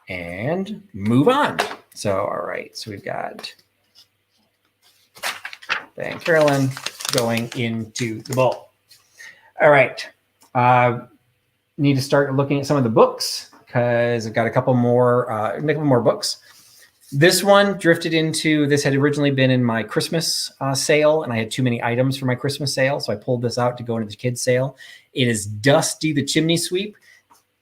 and move on. So, all right. So we've got Van Carolyn going into the bowl. All right. Need to start looking at some of the books because I've got a couple more books. This one drifted into, this had originally been in my Christmas sale, and I had too many items for my Christmas sale, so I pulled this out to go into the kids sale. It is Dusty the Chimney Sweep.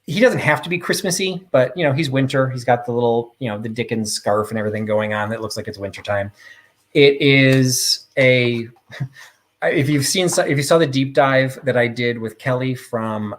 He doesn't have to be Christmassy, but he's winter. He's got the little, the Dickens scarf and everything going on that looks like it's wintertime. It is a, if you saw the deep dive that I did with Kelly from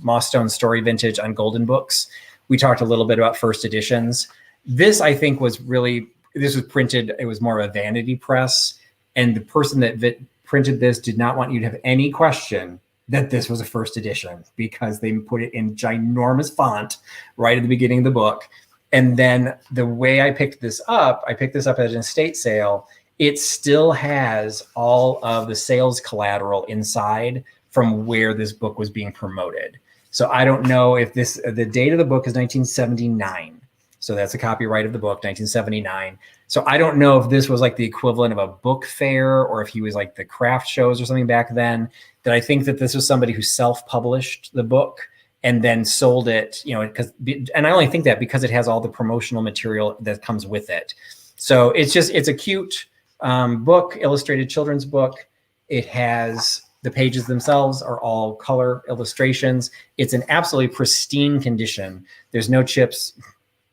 Mossstone Story Vintage on Golden Books, we talked a little bit about first editions. This, I think, was printed, it was more of a vanity press. And the person that printed this did not want you to have any question that this was a first edition because they put it in ginormous font right at the beginning of the book. And then the way I picked this up at an estate sale. It still has all of the sales collateral inside from where this book was being promoted. So I don't know if the date of the book is 1979. So that's a copyright of the book, 1979. So I don't know if this was like the equivalent of a book fair or if he was like the craft shows or something back then. That I think that this was somebody who self-published the book and then sold it, and I only think that because it has all the promotional material that comes with it. So it's a cute book, illustrated children's book. It has, the pages themselves are all color illustrations. It's an absolutely pristine condition. There's no chips,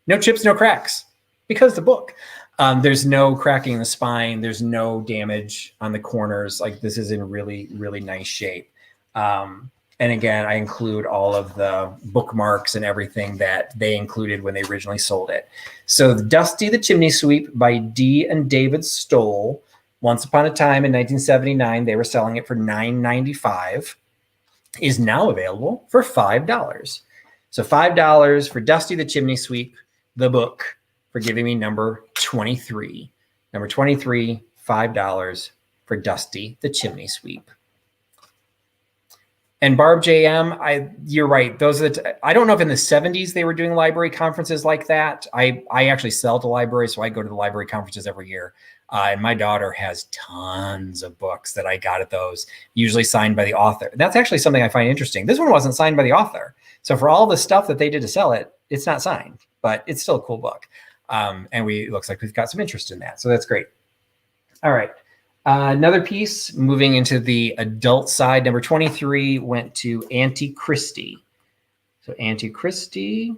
no cracks because the book. There's no cracking in the spine. There's no damage on the corners. Like this is in really, really nice shape. And again, I include all of the bookmarks and everything that they included when they originally sold it. So Dusty the Chimney Sweep by D. and David Stoll. Once upon a time in 1979, they were selling it for $9.95. Is now available for $5. So $5 for Dusty the Chimney Sweep, the book, for giving me number 23. Number 23, $5 for Dusty the Chimney Sweep. And Barb JM, you're right. I don't know if in the 70s they were doing library conferences like that. I actually sell to libraries, so I go to the library conferences every year. And my daughter has tons of books that I got at those, usually signed by the author. That's actually something I find interesting. This one wasn't signed by the author. So for all the stuff that they did to sell it, it's not signed, but it's still a cool book. And it looks like we've got some interest in that. So that's great. All right. Another piece, moving into the adult side, number 23 went to Auntie Christie. So Auntie Christie,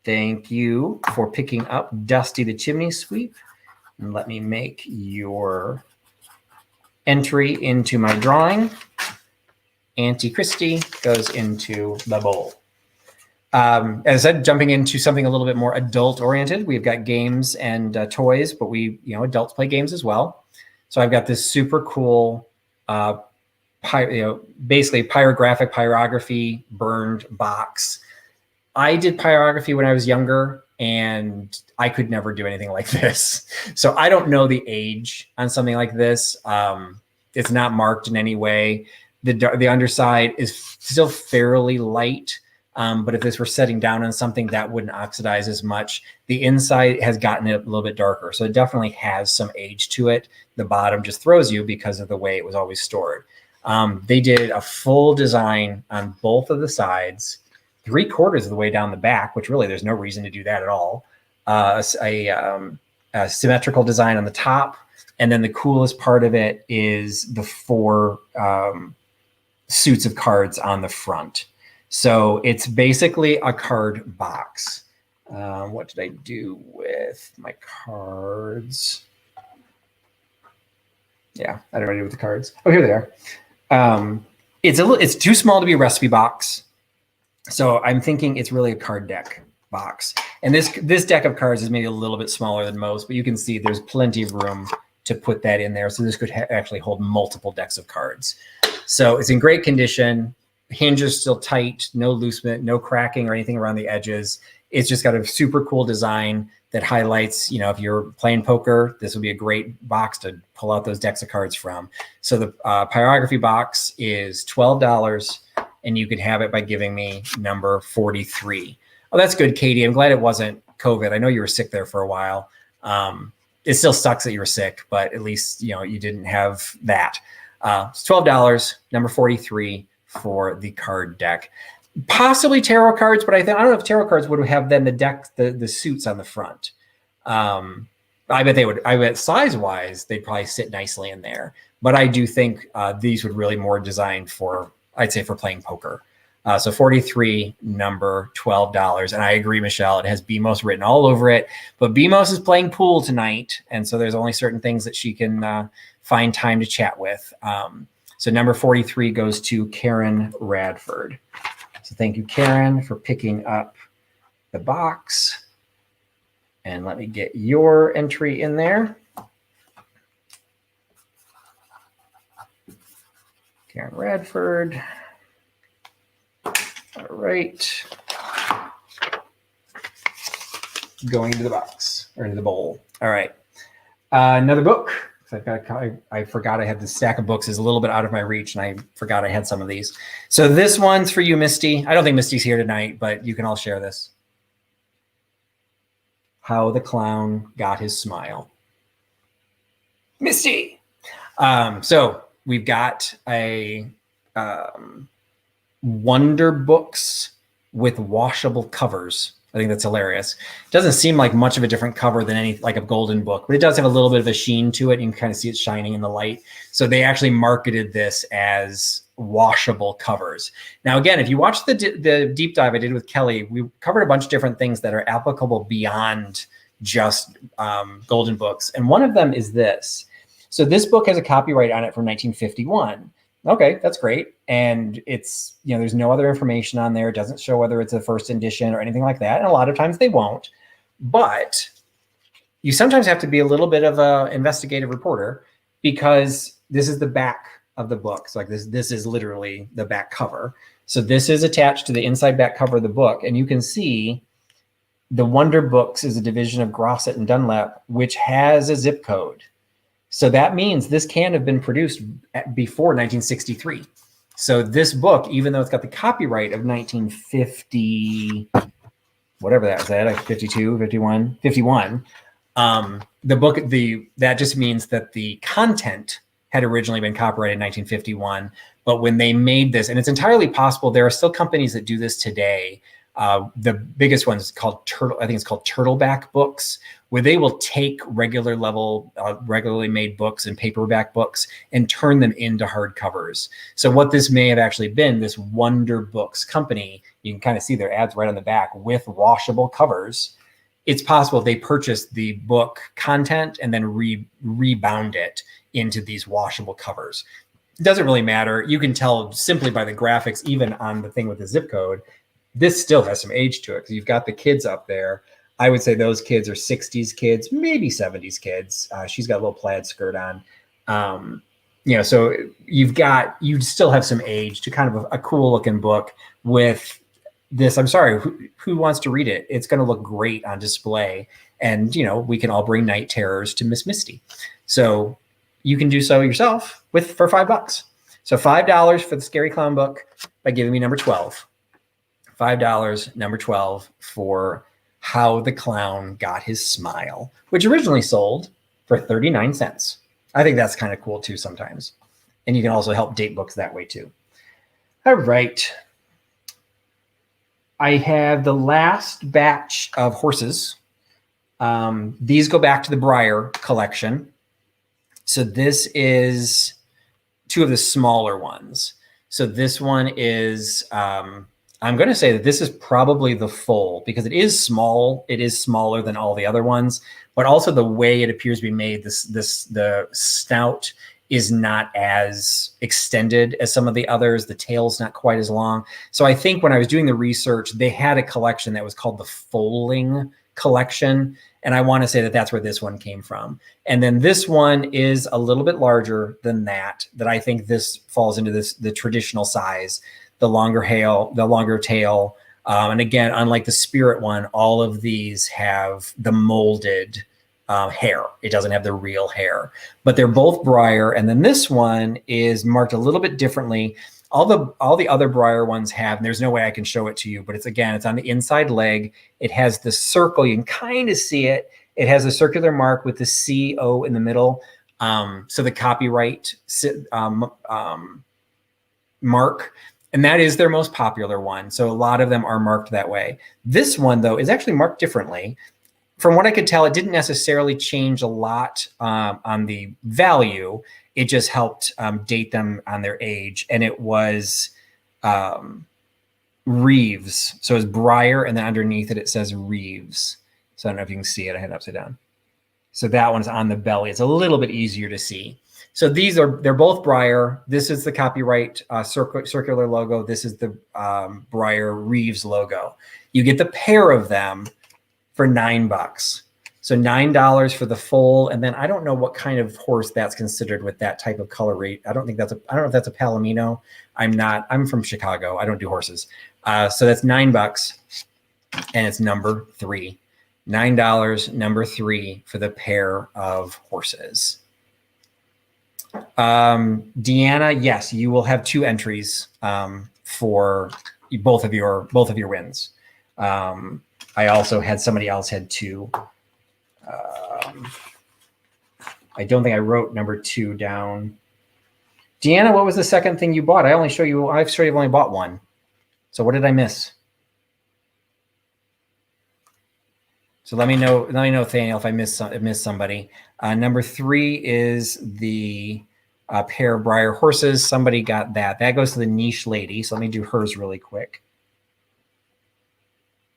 thank you for picking up Dusty the Chimney Sweep. And let me make your entry into my drawing. Auntie Christie goes into the bowl. As I said, jumping into something a little bit more adult oriented, we've got games and toys, but adults play games as well. So I've got this super cool, basically pyrography burned box. I did pyrography when I was younger, and I could never do anything like this. So I don't know the age on something like this. It's not marked in any way. The underside is still fairly light. But if this were setting down on something, that wouldn't oxidize as much. The inside has gotten a little bit darker. So it definitely has some age to it. The bottom just throws you because of the way it was always stored. They did a full design on both of the sides, 3/4 of the way down the back, which really there's no reason to do that at all. A symmetrical design on the top. And then the coolest part of it is the 4 suits of cards on the front. So it's basically a card box. What did I do with my cards? Yeah, I don't know what to do with the cards. Oh, here they are. It's too small to be a recipe box. So I'm thinking it's really a card deck box. And this deck of cards is maybe a little bit smaller than most, but you can see there's plenty of room to put that in there. So this could actually hold multiple decks of cards. So it's in great condition. Hinges still tight, no loosement, no cracking or anything around the edges. It's just got a super cool design that highlights, if you're playing poker, this would be a great box to pull out those decks of cards from. So the pyrography box is $12, and you could have it by giving me number 43. Oh, that's good, Katie. I'm glad it wasn't COVID. I know you were sick there for a while. It still sucks that you were sick, but at least, you know, you didn't have that. It's $12, number 43 for the card deck. Possibly tarot cards, but I don't know if tarot cards would have then the deck, the suits on the front. I bet they would. I bet size-wise, they'd probably sit nicely in there. But I do think these would really more designed for, I'd say, for playing poker. So 43, number $12. And I agree, Michelle, it has BMOS written all over it. But BMOS is playing pool tonight. And so there's only certain things that she can find time to chat with. So number 43 goes to Karen Radford. So thank you, Karen, for picking up the box. And let me get your entry in there. Karen Radford. All right. Going into the box, or into the bowl. All right. Another book. I forgot I had this stack of books is a little bit out of my reach, and I forgot I had some of these. So this one's for you, Misty. I don't think Misty's here tonight, but you can all share this. How the Clown Got His Smile. Misty. So we've got a Wonder Books with washable covers. I think that's hilarious. It doesn't seem like much of a different cover than any like a golden book, but it does have a little bit of a sheen to it. You can kind of see it shining in the light. So they actually marketed this as washable covers. Now, again, if you watch the deep dive I did with Kelly, we covered a bunch of different things that are applicable beyond just golden books. And one of them is this. So this book has a copyright on it from 1951. Okay, that's great. And it's, you know, there's no other information on there. It doesn't show whether it's a first edition or anything like that. And a lot of times they won't. But you sometimes have to be a little bit of an investigative reporter, because this is the back of the book. So like this is literally the back cover. So this is attached to the inside back cover of the book. And you can see the Wonder Books is a division of Grosset and Dunlap, which has a zip code. So that means this can have been produced before 1963. So this book, even though it's got the copyright of 1950, whatever that was, like 52, 51, 51, the book, that just means that the content had originally been copyrighted in 1951. But when they made this, and it's entirely possible, there are still companies that do this today. The biggest one is called I think it's called Turtleback Books, where they will take regularly made books and paperback books and turn them into hardcovers. So what this may have actually been, this Wonder Books company, you can kind of see their ads right on the back with washable covers. It's possible they purchased the book content and then rebound it into these washable covers. It doesn't really matter. You can tell simply by the graphics, even on the thing with the zip code. This still has some age to it, because you've got the kids up there. I would say those kids are 60s kids, maybe 70s kids. She's got a little plaid skirt on. You know, so you still have some age to kind of a cool looking book with this. I'm sorry, who wants to read it? It's going to look great on display. And, you know, we can all bring night terrors to Miss Misty. So you can do so yourself for $5. So $5 for the Scary Clown book by giving me number 12. $5, number 12 for How the Clown Got His Smile, which originally sold for 39 cents. I think that's kind of cool too sometimes. And you can also help date books that way too. All right. I have the last batch of horses. These go back to the Breyer collection. So this is two of the smaller ones. So this one is, I'm going to say that this is probably the foal, because it is small. It is smaller than all the other ones, but also the way it appears to be made, the snout is not as extended as some of the others. The tail's not quite as long. So I think when I was doing the research, they had a collection that was called the Foaling Collection. And I want to say that that's where this one came from. And then this one is a little bit larger than that I think this falls into the traditional size. The longer tail. And again, unlike the Spirit one, all of these have the molded hair. It doesn't have the real hair, but they're both Breyer. And then this one is marked a little bit differently. All the other Breyer ones have, and there's no way I can show it to you, but it's on the inside leg. It has the circle. You can kind of see it. It has a circular mark with the CO in the middle. So the copyright mark, and that is their most popular one. So a lot of them are marked that way. This one, though, is actually marked differently. From what I could tell, it didn't necessarily change a lot on the value. It just helped date them on their age. And it was Reeves. So it's Breyer, and then underneath it says Reeves. So I don't know if you can see it. I had it upside down. So that one's on the belly. It's a little bit easier to see. So they're both Breyer. This is the copyright circular logo. This is the Breyer Reeves logo. You get the pair of them for $9. So $9 for the full, and then I don't know what kind of horse that's considered with that type of color rate. I don't know if that's a Palomino. I'm from Chicago. I don't do horses. So that's $9, and it's number 3. $9, number 3 for the pair of horses. Deanna, yes, you will have 2 entries for both of your wins. I also had somebody else had 2. I don't think I wrote number 2 down. Deanna, what was the second thing you bought? I've sure you've only bought 1. So what did I miss? So let me know, Nathaniel, if I missed somebody. Number 3 is the pair of Breyer horses. Somebody got that. That goes to the Niche Lady. So let me do hers really quick.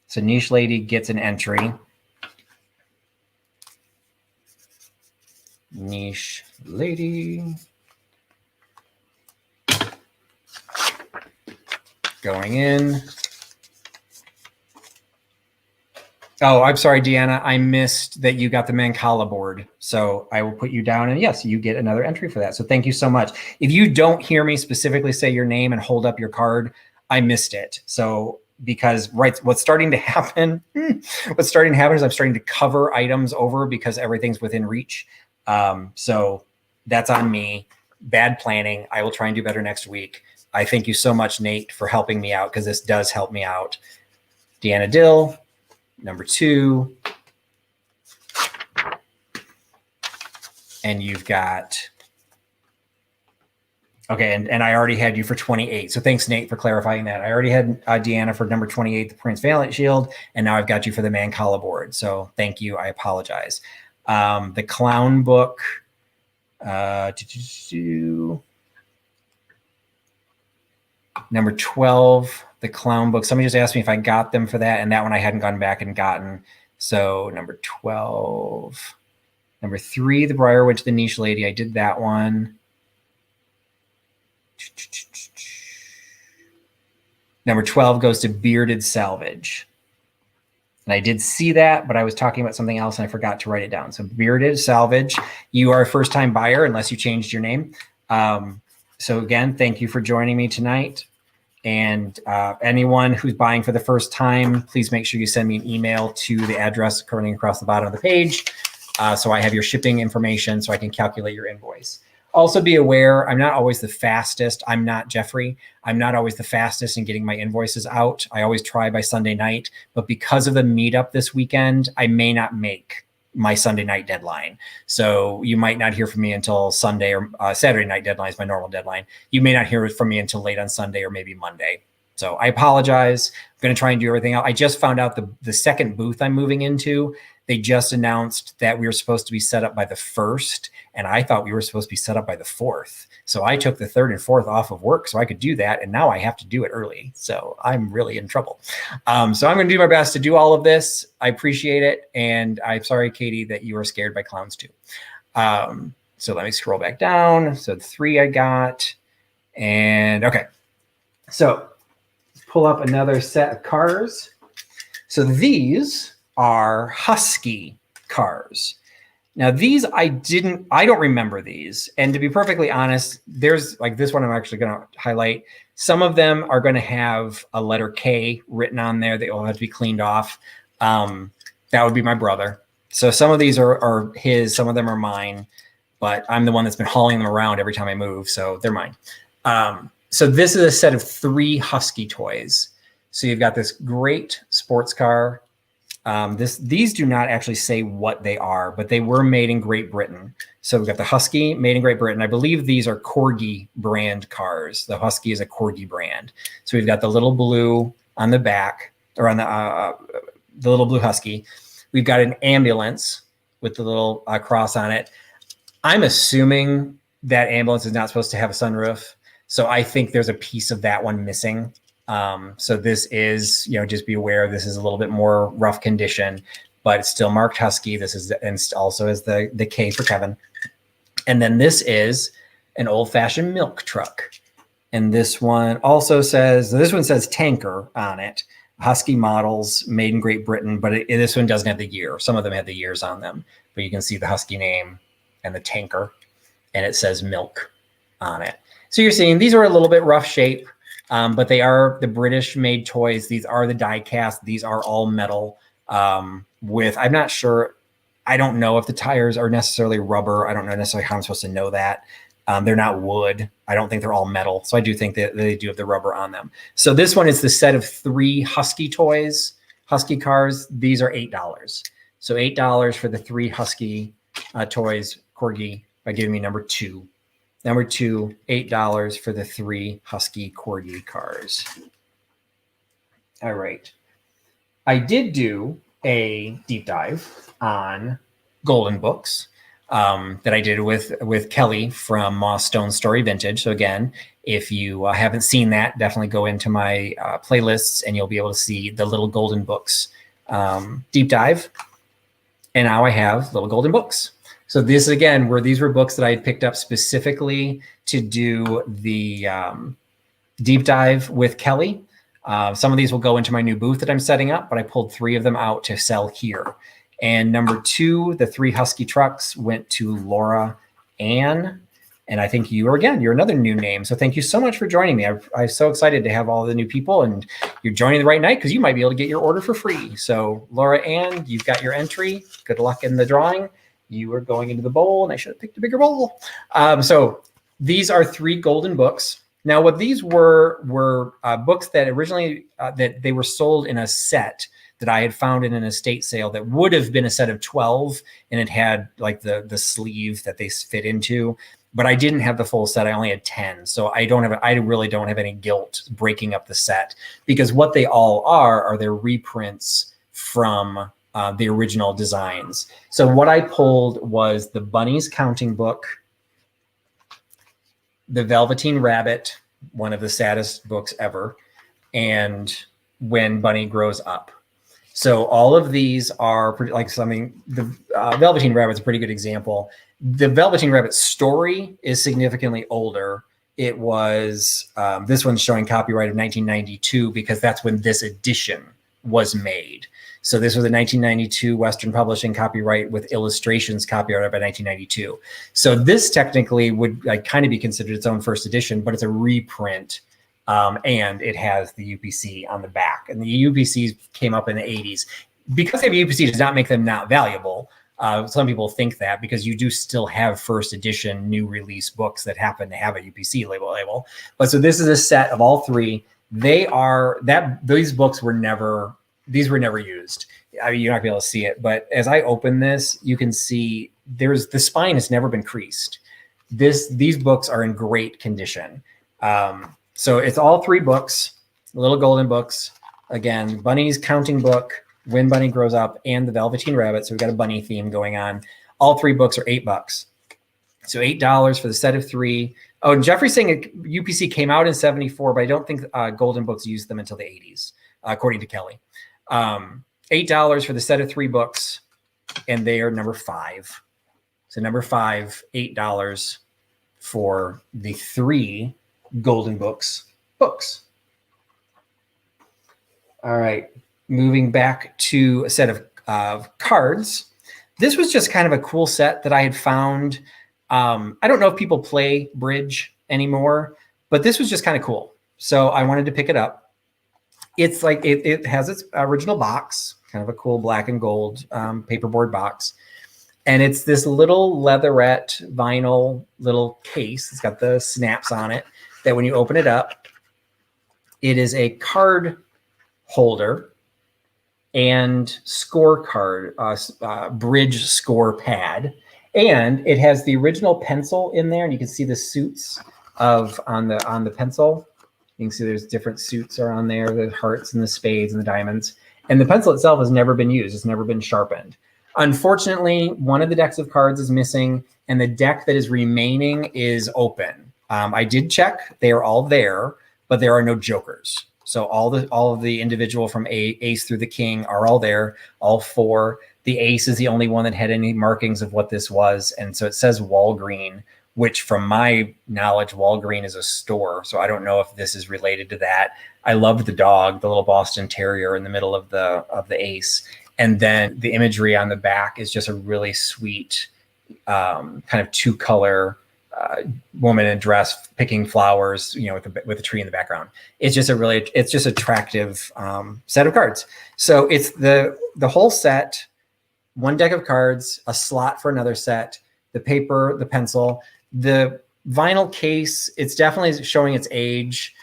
So Niche Lady gets an entry. Niche Lady. Going in. Oh, I'm sorry, Deanna. I missed that you got the Mancala board. So I will put you down, and yes, you get another entry for that. So thank you so much. If you don't hear me specifically say your name and hold up your card, I missed it. So because what's starting to happen is I'm starting to cover items over because everything's within reach. So that's on me. Bad planning. I will try and do better next week. I thank you so much, Nate, for helping me out, because this does help me out. Deanna Dill, number 2. And you've got, okay, and I already had you for 28. So thanks, Nate, for clarifying that. I already had Deanna for number 28, the Prince Valiant Shield, and now I've got you for the Mancala board. So thank you. I apologize. The Clown book. Number 12, the Clown book. Somebody just asked me if I got them for that, and that one I hadn't gone back and gotten. So number 12. Number 3, the Breyer went to the Niche Lady. I did that one. Number 12 goes to Bearded Salvage. And I did see that, but I was talking about something else and I forgot to write it down. So Bearded Salvage, you are a first-time buyer unless you changed your name. So again, thank you for joining me tonight. And anyone who's buying for the first time, please make sure you send me an email to the address running across the bottom of the page. So I have your shipping information so I can calculate your invoice. Also be aware, I'm not always the fastest. I'm not Jeffrey. I'm not always the fastest in getting my invoices out. I always try by Sunday night, but because of the meetup this weekend, I may not make my Sunday night deadline. So you might not hear from me until Sunday, or Saturday night deadline is my normal deadline. You may not hear from me until late on Sunday or maybe Monday. So I apologize. I'm going to try and do everything else. I just found out the second booth I'm moving into, they just announced that we were supposed to be set up by the 1st, and I thought we were supposed to be set up by the 4th. So I took the 3rd and 4th off of work so I could do that, and now I have to do it early. So I'm really in trouble. So I'm going to do my best to do all of this. I appreciate it, and I'm sorry, Katie, that you were scared by clowns too. So let me scroll back down. So the 3 I got, and okay. So pull up another set of cars. So these are Husky cars. Now these I don't remember these. And to be perfectly honest, there's like this one I'm actually going to highlight. Some of them are going to have a letter K written on there that will have to be cleaned off. That would be my brother. So some of these are his, some of them are mine, but I'm the one that's been hauling them around every time I move. So they're mine. So this is a set of 3 Husky toys. So you've got this great sports car. These do not actually say what they are, but they were made in Great Britain. So we've got the Husky made in Great Britain. I believe these are Corgi brand cars. The Husky is a Corgi brand. So we've got the little blue on the back, or on the little blue Husky. We've got an ambulance with the little cross on it. I'm assuming that ambulance is not supposed to have a sunroof. So I think there's a piece of that one missing. So this is, just be aware, this is a little bit more rough condition, but it's still marked Husky. This is, and also is the K for Kevin. And then this is an old-fashioned milk truck. And this one also says, this one says tanker on it. Husky models made in Great Britain, but this one doesn't have the year. Some of them have the years on them, but you can see the Husky name and the tanker, and it says milk on it. So you're seeing these are a little bit rough shape, but they are the British made toys. These are the die cast. These are all metal I'm not sure. I don't know if the tires are necessarily rubber. I don't know necessarily how I'm supposed to know that. They're not wood. I don't think they're all metal. So I do think that they do have the rubber on them. So this one is the set of 3 Husky toys, Husky cars. These are $8. So $8 for the 3 Husky toys, Corgi, by giving me number 2. Number 2, $8 for the 3 Husky Corgi cars. All right. I did do a deep dive on golden books that I did with Kelly from Moss Stone Story Vintage. So again, if you haven't seen that, definitely go into my playlists and you'll be able to see the little golden books deep dive. And now I have little golden books. So this, again, these were books that I had picked up specifically to do the deep dive with Kelly. Some of these will go into my new booth that I'm setting up, but I pulled 3 of them out to sell here. And number 2, the 3 Husky trucks went to Laura Ann. And I think you're another new name. So thank you so much for joining me. I'm so excited to have all the new people, and you're joining the right night because you might be able to get your order for free. So Laura Ann, you've got your entry. Good luck in the drawing. You are going into the bowl, and I should have picked a bigger bowl. So these are 3 golden books. Now, what these were books that originally that they were sold in a set that I had found in an estate sale that would have been a set of 12, and it had like the sleeve that they fit into. But I didn't have the full set. I only had 10, so I really don't have any guilt breaking up the set, because what they all are their reprints from the original designs. So what I pulled was the Bunny's Counting Book, the Velveteen Rabbit, one of the saddest books ever, and When Bunny Grows Up. So all of these are pretty, like something, the Velveteen Rabbit's a pretty good example. The Velveteen Rabbit story is significantly older. It was, this one's showing copyright of 1992 because that's when this edition was made. So this was a 1992 Western Publishing copyright with illustrations copyrighted by 1992. So this technically would kind of be considered its own first edition, but it's a reprint, and it has the UPC on the back. And the UPCs came up in the 80s. Because they have UPC does not make them not valuable. Some people think that, because you do still have first edition new release books that happen to have a UPC label. But so this is a set of all 3. These books were never used. I mean, you're not gonna be able to see it, but as I open this, you can see the spine has never been creased. These books are in great condition. So it's all 3 books, little golden books. Again, Bunny's Counting Book, When Bunny Grows Up, and the Velveteen Rabbit. So we've got a bunny theme going on. All 3 books are $8. So $8 for the set of 3. Oh, and Jeffrey's saying UPC came out in 74, but I don't think golden books used them until the 80s, according to Kelly. $8 for the set of 3 books, and they are number 5. So number 5, $8 for the 3 golden books. All right, moving back to a set of cards. This was just kind of a cool set that I had found. I don't know if people play bridge anymore, but this was just kind of cool. So I wanted to pick it up. It's like, it has its original box, kind of a cool black and gold paperboard box. And it's this little leatherette vinyl little case. It's got the snaps on it. that when you open it up, it is a card holder and scorecard, bridge score pad. And it has the original pencil in there, and you can see the suits on the pencil. You can see there's different suits are on there, the hearts and the spades and the diamonds. And the pencil itself has never been used. It's never been sharpened. Unfortunately, one of the decks of cards is missing, and the deck that is remaining is open. I did check; they are all there, but there are no jokers. So all of the individual from ace through the king are all there, all 4. The ace is the only one that had any markings of what this was, and so it says Walgreen, which from my knowledge, Walgreen is a store. So I don't know if this is related to that. I love the dog, the little Boston Terrier in the middle of the ace. And then the imagery on the back is just a really sweet kind of 2-color woman in a dress picking flowers, with a tree in the background. It's just attractive set of cards. So it's the whole set, 1 deck of cards, a slot for another set, the paper, the pencil, the vinyl case. It's definitely showing its age.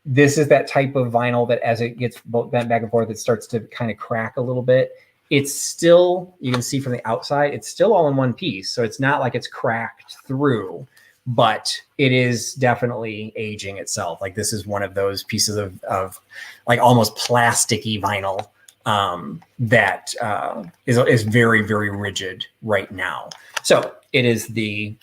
This is that type of vinyl that as it gets bent back and forth, it starts to kind of crack a little bit. It's still, you can see from the outside, it's still all in one piece. So it's not like it's cracked through, but it is definitely aging itself. Like this is one of those pieces of like almost plasticky vinyl that is very, very rigid right now. So it is the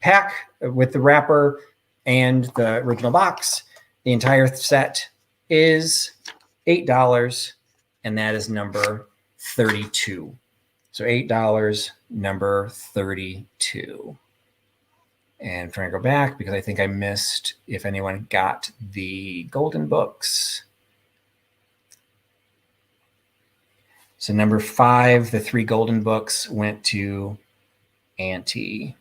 pack with the wrapper and the original box. The entire set is $8, and that is number 32. So $8, number 32. And I'm trying to go back because I think I missed if anyone got the golden books. So number 5, the 3 golden books went to Auntie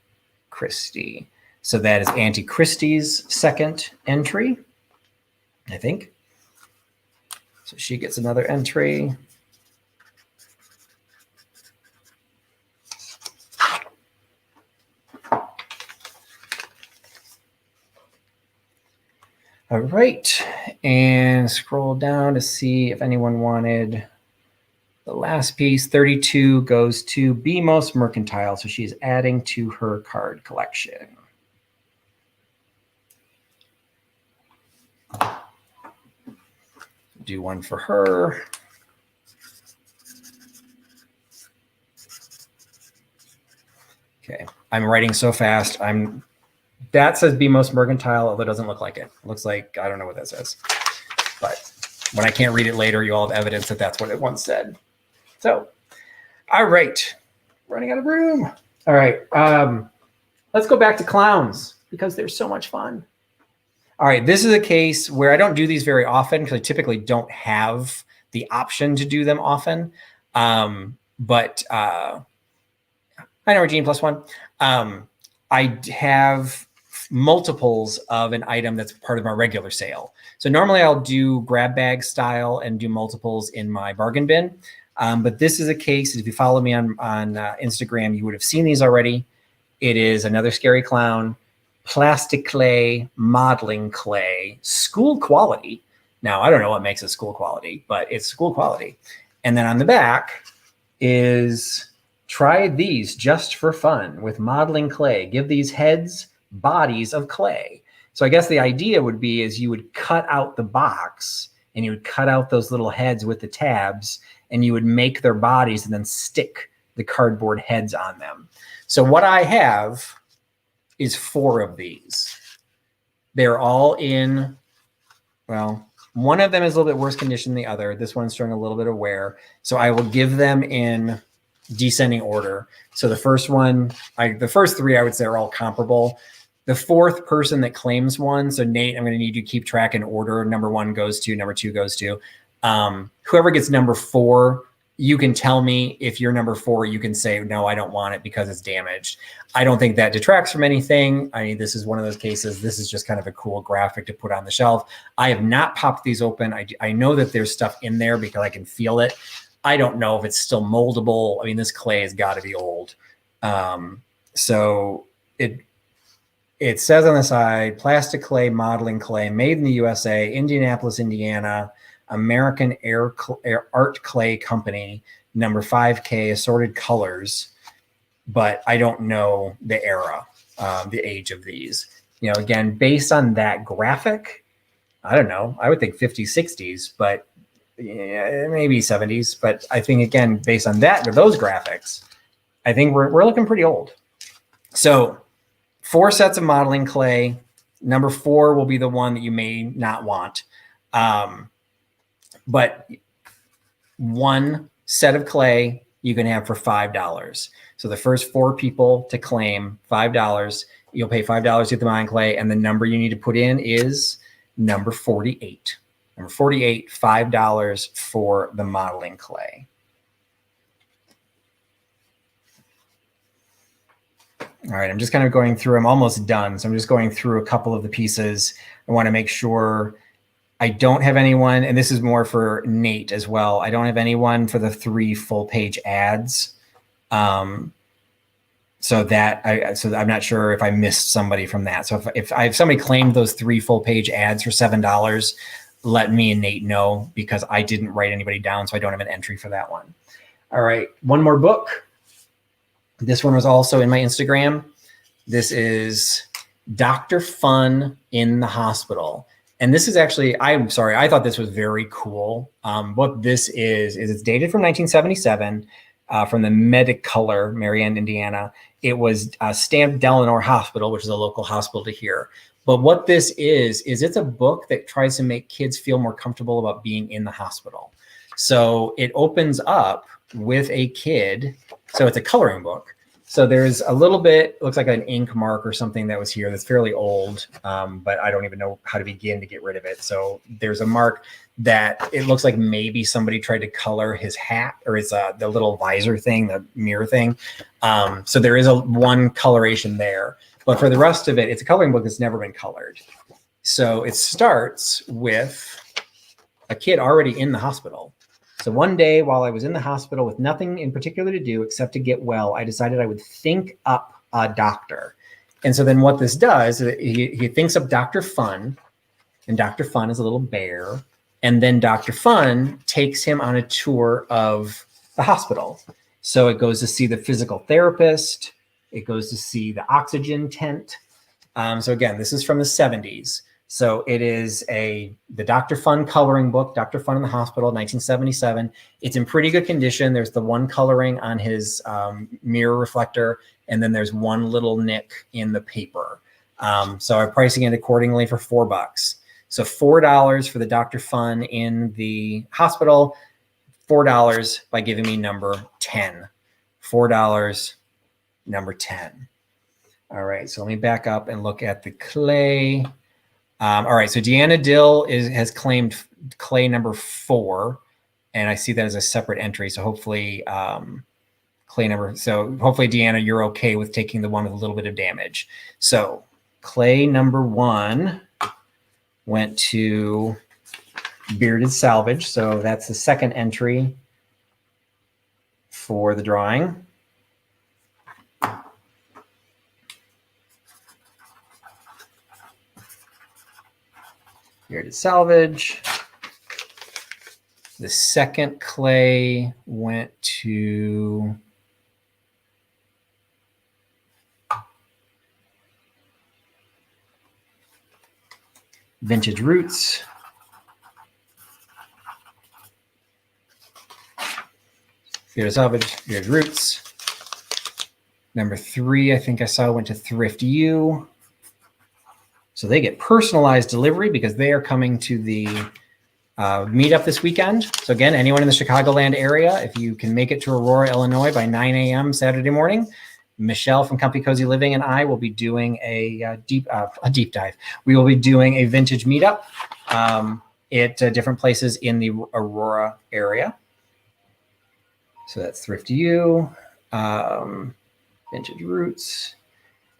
Christie. So that is Auntie Christie's second entry, I think. So she gets another entry. All right, and scroll down to see if anyone wanted the last piece. 32 goes to THMercantile, so she's adding to her card collection. Do one for her. Okay, I'm writing so fast. That says THMercantile, although it doesn't look like it. It looks like, I don't know what that says. But when I can't read it later, you all have evidence that that's what it once said. So, all right, running out of room. All right, let's go back to clowns because they're so much fun. All right, this is a case where I don't do these very often because I typically don't have the option to do them often. But I know Regine +1. I have multiples of an item that's part of my regular sale. So normally I'll do grab bag style and do multiples in my bargain bin. But this is a case, if you follow me on Instagram, you would have seen these already. It is another scary clown, plastic clay, modeling clay, school quality. Now, I don't know what makes it school quality, but it's school quality. And then on the back is, try these just for fun with modeling clay. Give these heads bodies of clay. So I guess the idea would be is you would cut out the box and you would cut out those little heads with the tabs and you would make their bodies and then stick the cardboard heads on them. So what I have is 4 of these. They're all in, well, one of them is a little bit worse condition than the other. This one's showing a little bit of wear. So I will give them in descending order. So the first one, the first 3, I would say are all comparable. The 4th person that claims one, so Nate, I'm going to need you to keep track in order. Number 1 goes to, number 2 goes to. Whoever gets number 4, you can tell me if you're number 4, you can say, no, I don't want it because it's damaged. I don't think that detracts from anything. I mean, this is one of those cases. This is just kind of a cool graphic to put on the shelf. I have not popped these open. I know that there's stuff in there because I can feel it. I don't know if it's still moldable. I mean, this clay has got to be old. So it says on the side, plastic clay, modeling clay, made in the USA, Indianapolis, Indiana, American Art Clay Company, number 5K, assorted colors. But I don't know the era, the age of these. You know, again, based on that graphic, I don't know. I would think 50s, 60s, but yeah, maybe 70s. But I think, again, based on that, those graphics, I think we're looking pretty old. So 4 sets of modeling clay. Number 4 will be the one that you may not want. But 1 set of clay you can have for $5. So the first 4 people to claim $5, you'll pay $5 to get the modeling clay, and the number you need to put in is number 48. Number 48, $5 for the modeling clay. All right, I'm just kind of going through. I'm almost done. So I'm just going through a couple of the pieces. I want to make sure I don't have anyone, and this is more for Nate as well. I don't have anyone for the 3 full-page ads. So I'm not sure if I missed somebody from that. So if somebody claimed those 3 full-page ads for $7, let me and Nate know, because I didn't write anybody down, so I don't have an entry for that one. All right, one more book. This one was also in my Instagram. This is Dr. Fun in the Hospital. And this is actually, I'm sorry, I thought this was very cool. What this is it's dated from 1977 from the Medicolor, Marianne, Indiana. It was stamped Delano Hospital, which is a local hospital to here. But what this is it's a book that tries to make kids feel more comfortable about being in the hospital. So it opens up with a kid. So it's a coloring book. So there's a little bit, looks like an ink mark or something that was here that's fairly old, but I don't even know how to begin to get rid of it. So there's a mark that it looks like maybe somebody tried to color his hat, or his the little visor thing, the mirror thing. So there is one coloration there, but for the rest of it, it's a coloring book that's never been colored. So it starts with a kid already in the hospital. So one day while I was in the hospital with nothing in particular to do except to get well, I decided I would think up a doctor. And so then what this does, he thinks up Dr. Fun, and Dr. Fun is a little bear. And then Dr. Fun takes him on a tour of the hospital. So it goes to see the physical therapist. It goes to see the oxygen tent. So again, this is from the 70s. So it is the Dr. Fun coloring book, Dr. Fun in the Hospital, 1977. It's in pretty good condition. There's the one coloring on his mirror reflector, and then there's one little nick in the paper. So I'm pricing it accordingly for $4. So $4 for the Dr. Fun in the hospital, $4 by giving me number 10. $4, number 10. All right, so let me back up and look at the clay. All right, so Deanna Dill has claimed clay number 4, and I see that as a separate entry. So hopefully clay number, so hopefully Deanna, you're okay with taking the one with a little bit of damage. So clay number 1 went to Bearded Salvage. So that's the second entry for the drawing. Bearded Salvage. The second clay went to Vintage Roots. Bearded Salvage, Bearded Roots. Number 3, I think I saw, went to Thrift U. So they get personalized delivery because they are coming to the meetup this weekend. So again, anyone in the Chicagoland area, if you can make it to Aurora, Illinois by 9 a.m. Saturday morning, Michelle from Comfy Cozy Living and I will be doing a deep dive. We will be doing a vintage meetup at different places in the Aurora area. So that's Thrift U, Vintage Roots.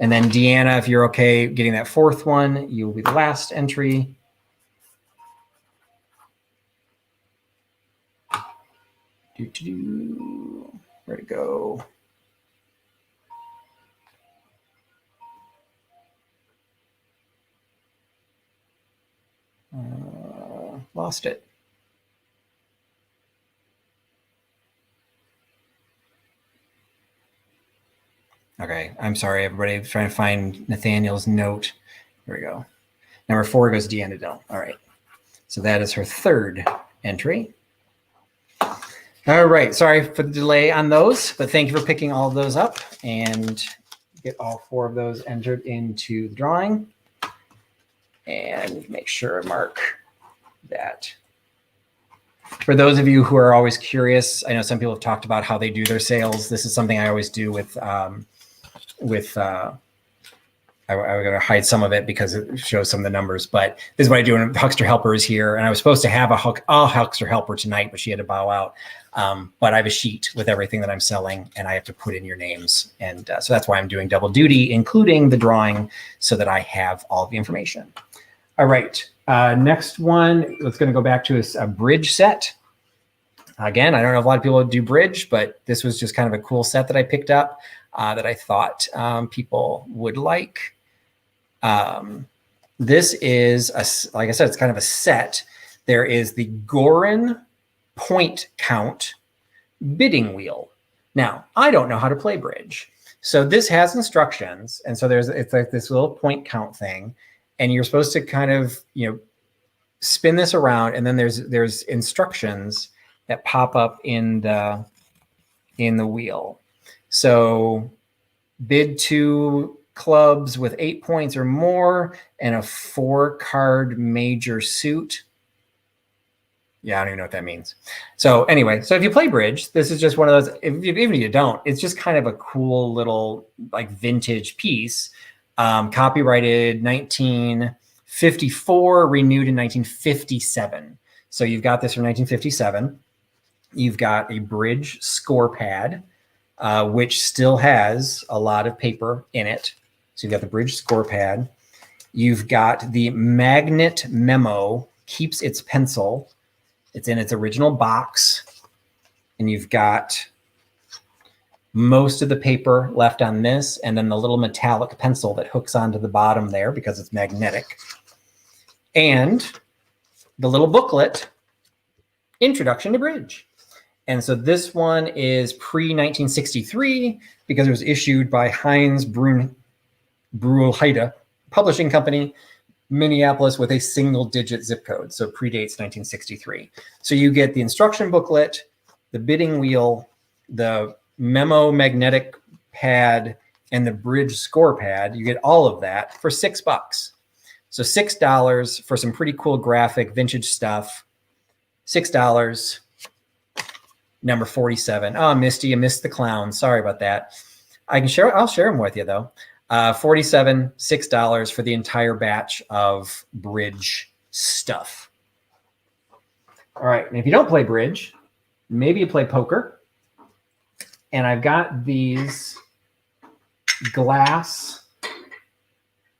And then Deanna, if you're okay getting that 4th one, you'll be the last entry. Where'd it go? lost it. Okay, I'm sorry, everybody. I'm trying to find Nathaniel's note. Here we go. Number 4 goes Deanna Dill. All right. So that is her third entry. All right. Sorry for the delay on those, but thank you for picking all of those up and get all 4 of those entered into the drawing. And make sure I mark that. For those of you who are always curious, I know some people have talked about how they do their sales. This is something I always do with I'm going to hide some of it because it shows some of the numbers, but this is what I do when Huckster Helper is here. And I was supposed to have a Huckster Helper tonight, but she had to bow out. But I have a sheet with everything that I'm selling and I have to put in your names. And so that's why I'm doing double duty, including the drawing, so that I have all the information. All right. Next one, it's going to go back to a bridge set. Again, I don't know if a lot of people do bridge, but this was just kind of a cool set that I picked up that I thought people would like. This is, like I said, it's kind of a set. There is the Gorin point count bidding wheel. Now, I don't know how to play bridge. So this has instructions. And so it's like this little point count thing. And you're supposed to kind of, spin this around. And then there's instructions that pop up in the wheel. So bid 2 clubs with 8 points or more and a 4-card major suit. Yeah, I don't even know what that means. So anyway, so if you play bridge, this is just one of those, even if you don't, it's just kind of a cool little like vintage piece. Copyrighted 1954, renewed in 1957. So you've got this from 1957. You've got a bridge score pad, which still has a lot of paper in it. So you've got the bridge score pad. You've got the magnet memo, keeps its pencil. It's in its original box. And you've got most of the paper left on this, and then the little metallic pencil that hooks onto the bottom there because it's magnetic. And the little booklet, Introduction to Bridge. And so this one is pre-1963 because it was issued by Heinz Brühlheide Publishing Company, Minneapolis, with a single-digit zip code. So predates 1963. So you get the instruction booklet, the bidding wheel, the memo magnetic pad, and the bridge score pad. You get all of that for $6. So $6 for some pretty cool graphic vintage stuff. $6. Number 47. Oh, Misty, you missed the clown. Sorry about that. I'll share them with you though. 47, $6 for the entire batch of bridge stuff. All right, and if you don't play bridge, maybe you play poker. And I've got these glass,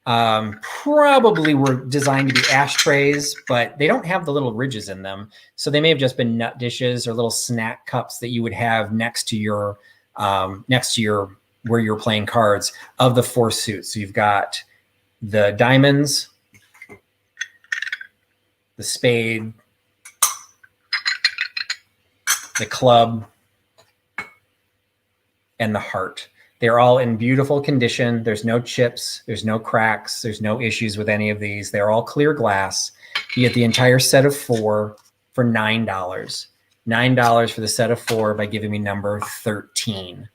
probably were designed to be ashtrays, but they don't have the little ridges in them. So they may have just been nut dishes or little snack cups that you would have next to your where you're playing cards of the 4 suits. So you've got the diamonds, the spade, the club, and the heart. They're all in beautiful condition. There's no chips, there's no cracks, there's no issues with any of these. They're all clear glass. You get the entire set of 4 for $9. $9 for the set of 4 by giving me number 13.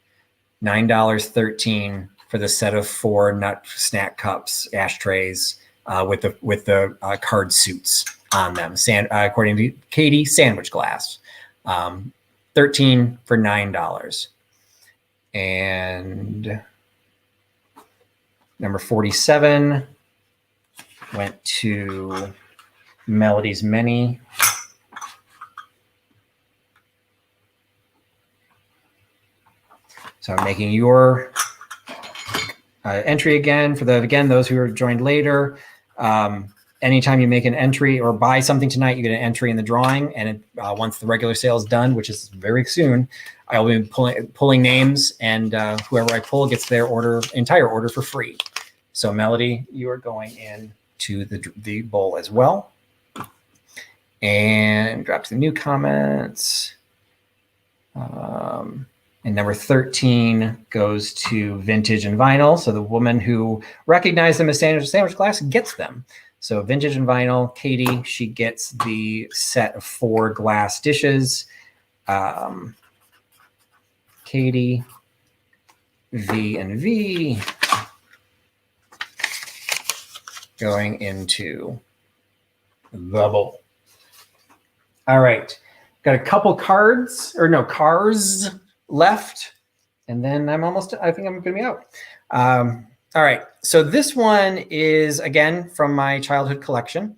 $9.13 for the set of 4 nut snack cups, ashtrays, with the card suits on them. According to Katie, sandwich glass. 13 for $9. And number 47 went to Melody's Many. So I'm making your entry again for those who are joined later. Anytime you make an entry or buy something tonight, you get an entry in the drawing. And once the regular sale is done, which is very soon, I'll be pulling names, and whoever I pull gets their entire order for free. So Melody, you are going in to the bowl as well. And drop to the new comments. And number 13 goes to Vintage and Vinyl. So the woman who recognized them as sandwich glass gets them. So Vintage and Vinyl, Katie, she gets the set of 4 glass dishes. Katie, V and V, going into the bowl. All right, got a couple cars left, and then I think I'm gonna be out. All right, so this one is, again, from my childhood collection.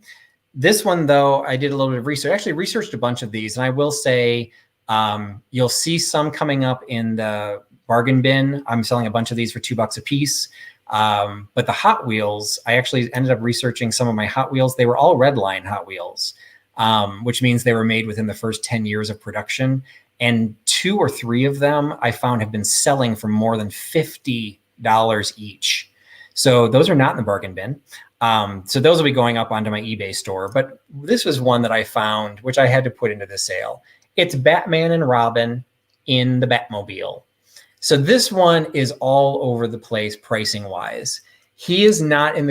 This one, though, I did a little bit of research. I actually researched a bunch of these, and I will say you'll see some coming up in the bargain bin. I'm selling a bunch of these for $2 a piece. But the Hot Wheels, I actually ended up researching some of my Hot Wheels. They were all Redline Hot Wheels, which means they were made within the first 10 years of production. And 2 or 3 of them I found have been selling for more than $50 each. So those are not in the bargain bin. So those will be going up onto my eBay store. But this was one that I found, which I had to put into the sale. It's Batman and Robin in the Batmobile. So this one is all over the place pricing wise. He's not in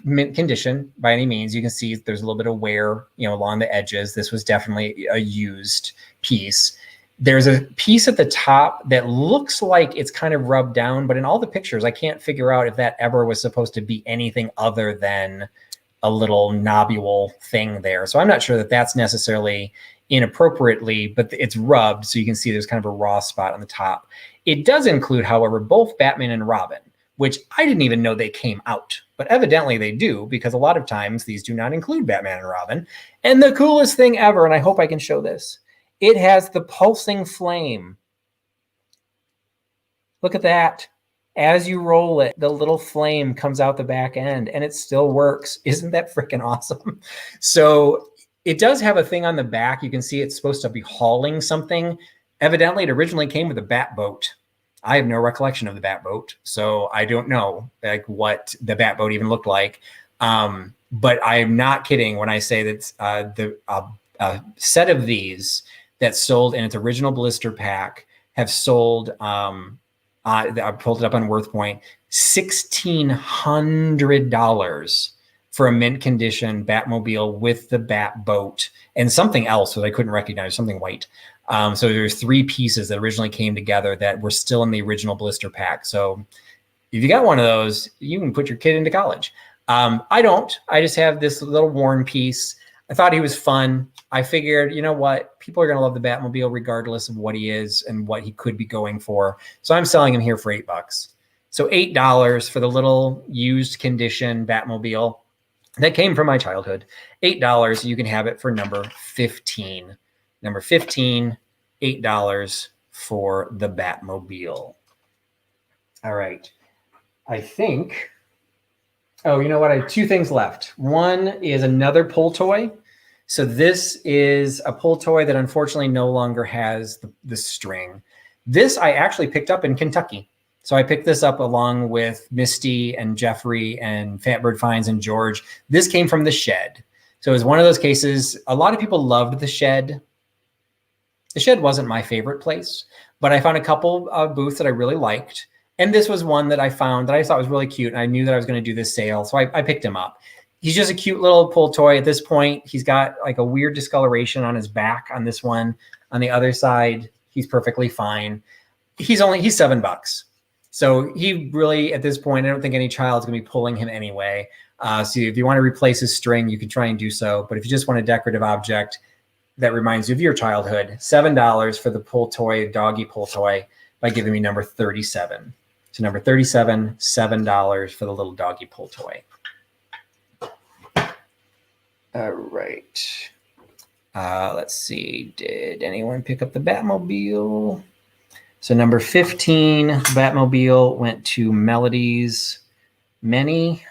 mint condition by any means. You can see there's a little bit of wear, along the edges. This was definitely a used piece. There's a piece at the top that looks like it's kind of rubbed down, but in all the pictures, I can't figure out if that ever was supposed to be anything other than a little nobule thing there. So I'm not sure that that's necessarily inappropriately, but it's rubbed. So you can see there's kind of a raw spot on the top. It does include, however, both Batman and Robin, which I didn't even know they came out, but evidently they do, because a lot of times these do not include Batman and Robin. And the coolest thing ever, and I hope I can show this, it has the pulsing flame. Look at that. As you roll it, the little flame comes out the back end and it still works. Isn't that freaking awesome? So it does have a thing on the back. You can see it's supposed to be hauling something. Evidently, it originally came with a bat boat. I have no recollection of the bat boat, so I don't know what the bat boat even looked like. But I am not kidding when I say that a set of these that sold in its original blister pack have sold, I pulled it up on WorthPoint, $1,600 for a mint condition Batmobile with the bat boat and something else that I couldn't recognize, something white. So there's 3 pieces that originally came together that were still in the original blister pack. So if you got one of those, you can put your kid into college. I don't. I just have this little worn piece. I thought he was fun. I figured, you know what? People are going to love the Batmobile regardless of what he is and what he could be going for. So I'm selling him here for $8. So $8 for the little used condition Batmobile that came from my childhood. $8. You can have it for number 15. Number 15, $8 for the Batmobile. All right. I think, oh, you know what? I have 2 things left. One is another pull toy. So this is a pull toy that unfortunately no longer has the string. This I actually picked up in Kentucky. So I picked this up along with Misty and Jeffrey and Fatbird Finds and George. This came from the Shed. So it was one of those cases. A lot of people loved the Shed. The Shed wasn't my favorite place, but I found a couple of booths that I really liked. And this was one that I found that I thought was really cute. And I knew that I was going to do this sale. So I picked him up. He's just a cute little pull toy. At this point, he's got like a weird discoloration on his back on this one. On the other side, he's perfectly fine. He's $7. So he really, at this point, I don't think any child's going to be pulling him anyway. So if you want to replace his string, you can try and do so. But if you just want a decorative object that reminds you of your childhood, $7 for the pull toy, doggy pull toy, by giving me number 37. So number 37, $7 for the little doggy pull toy. All right. Let's see. Did anyone pick up the Batmobile? So number 15, Batmobile went to Melody's Many.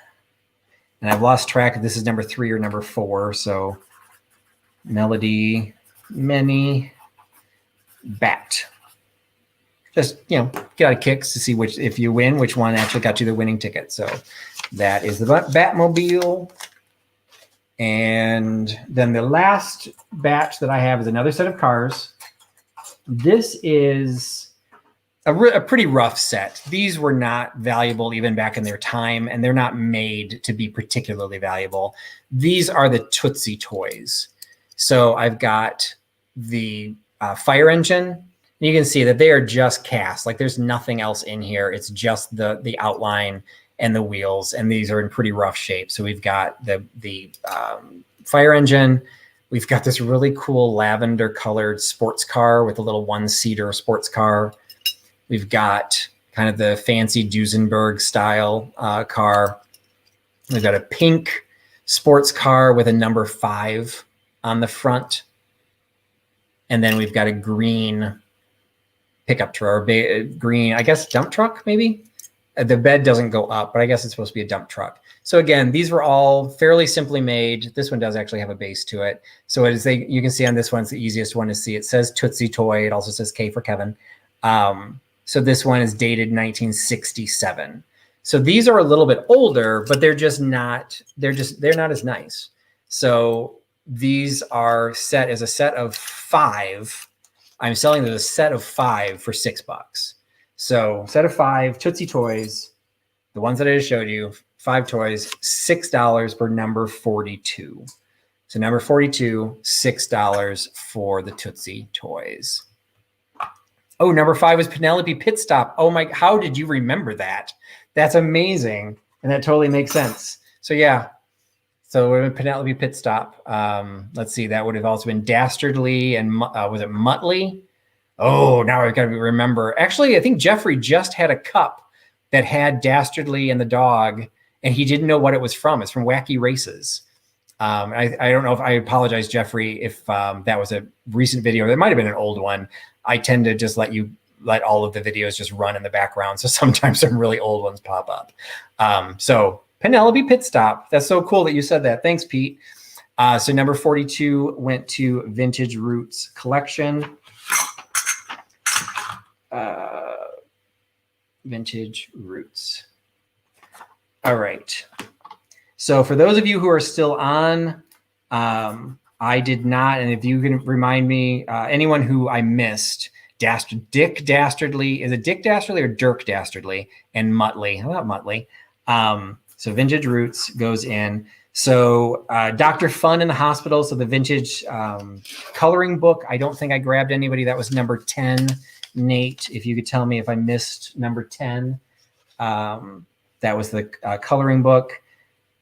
And I've lost track if this is number 3 or number 4. So Melody, Many, Bat. Just, get out of kicks to see if you win, which one actually got you the winning ticket. So that is the Batmobile. And then the last batch that I have is another set of cars. This is a pretty rough set. These were not valuable even back in their time, and they're not made to be particularly valuable. These are the Tootsie toys. So I've got the fire engine. And you can see that they are just cast. Like there's nothing else in here. It's just the outline and the wheels, and these are in pretty rough shape. So we've got the fire engine. We've got this really cool lavender colored sports car with a little one-seater sports car. We've got kind of the fancy Duesenberg style car. We've got a pink sports car with a number 5 on the front. And then we've got a green pickup truck, or green, I guess, dump truck, maybe? The bed doesn't go up, but I guess it's supposed to be a dump truck. So again, these were all fairly simply made. This one does actually have a base to it. So as you can see on this one, it's the easiest one to see. It says Tootsie Toy. It also says K for Kevin. So this one is dated 1967. So these are a little bit older, but they're not as nice. So these are set as a set of 5. I'm selling a set of 5 for $6. So set of 5 Tootsie toys, the ones that I just showed you, 5 toys, $6 per number 42. So number 42, $6 for the Tootsie toys. Oh, number 5 was Penelope Pit Stop. Oh my, how did you remember that? That's amazing. And that totally makes sense. So yeah, so we're in Penelope Pit Stop. Let's see, that would have also been Dastardly and was it Muttley? Oh, now I've got to remember. Actually, I think Jeffrey just had a cup that had Dastardly and the dog, and he didn't know what it was from. It's from Wacky Races. I don't know if I apologize, Jeffrey, if that was a recent video. It might have been an old one. I tend to just let all of the videos just run in the background. So sometimes some really old ones pop up. So Penelope Pit Stop. That's so cool that you said that. Thanks, Pete. So number 42 went to Vintage Roots Collection. Vintage Roots. All right. So for those of you who are still on, I did not, and if you can remind me, anyone who I missed, Dick Dastardly, is it Dick Dastardly or Dirk Dastardly? And Muttley, how about Muttley? So Vintage Roots goes in. So Dr. Fun in the Hospital, so the vintage coloring book, I don't think I grabbed anybody. That was number 10. Nate, if you could tell me if I missed number 10. That was the coloring book.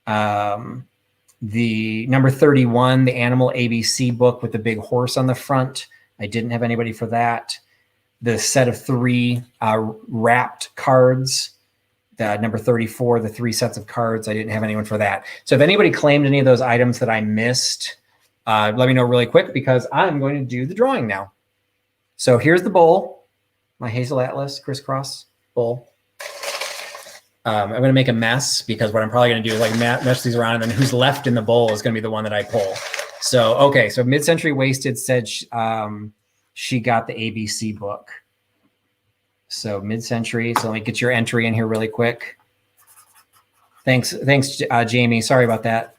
The number 31, the Animal ABC book with the big horse on the front. I didn't have anybody for that. The set of 3 wrapped cards. Number 34, the 3 sets of cards. I didn't have anyone for that. So if anybody claimed any of those items that I missed, let me know really quick because I'm going to do the drawing now. So here's the bowl, my Hazel Atlas crisscross bowl. I'm going to make a mess because what I'm probably going to do is like mesh these around, and then who's left in the bowl is going to be the one that I pull. So, okay. So Mid-Century Wasted said she got the ABC book. So Mid-Century. So let me get your entry in here really quick. Thanks, Jamie. Sorry about that.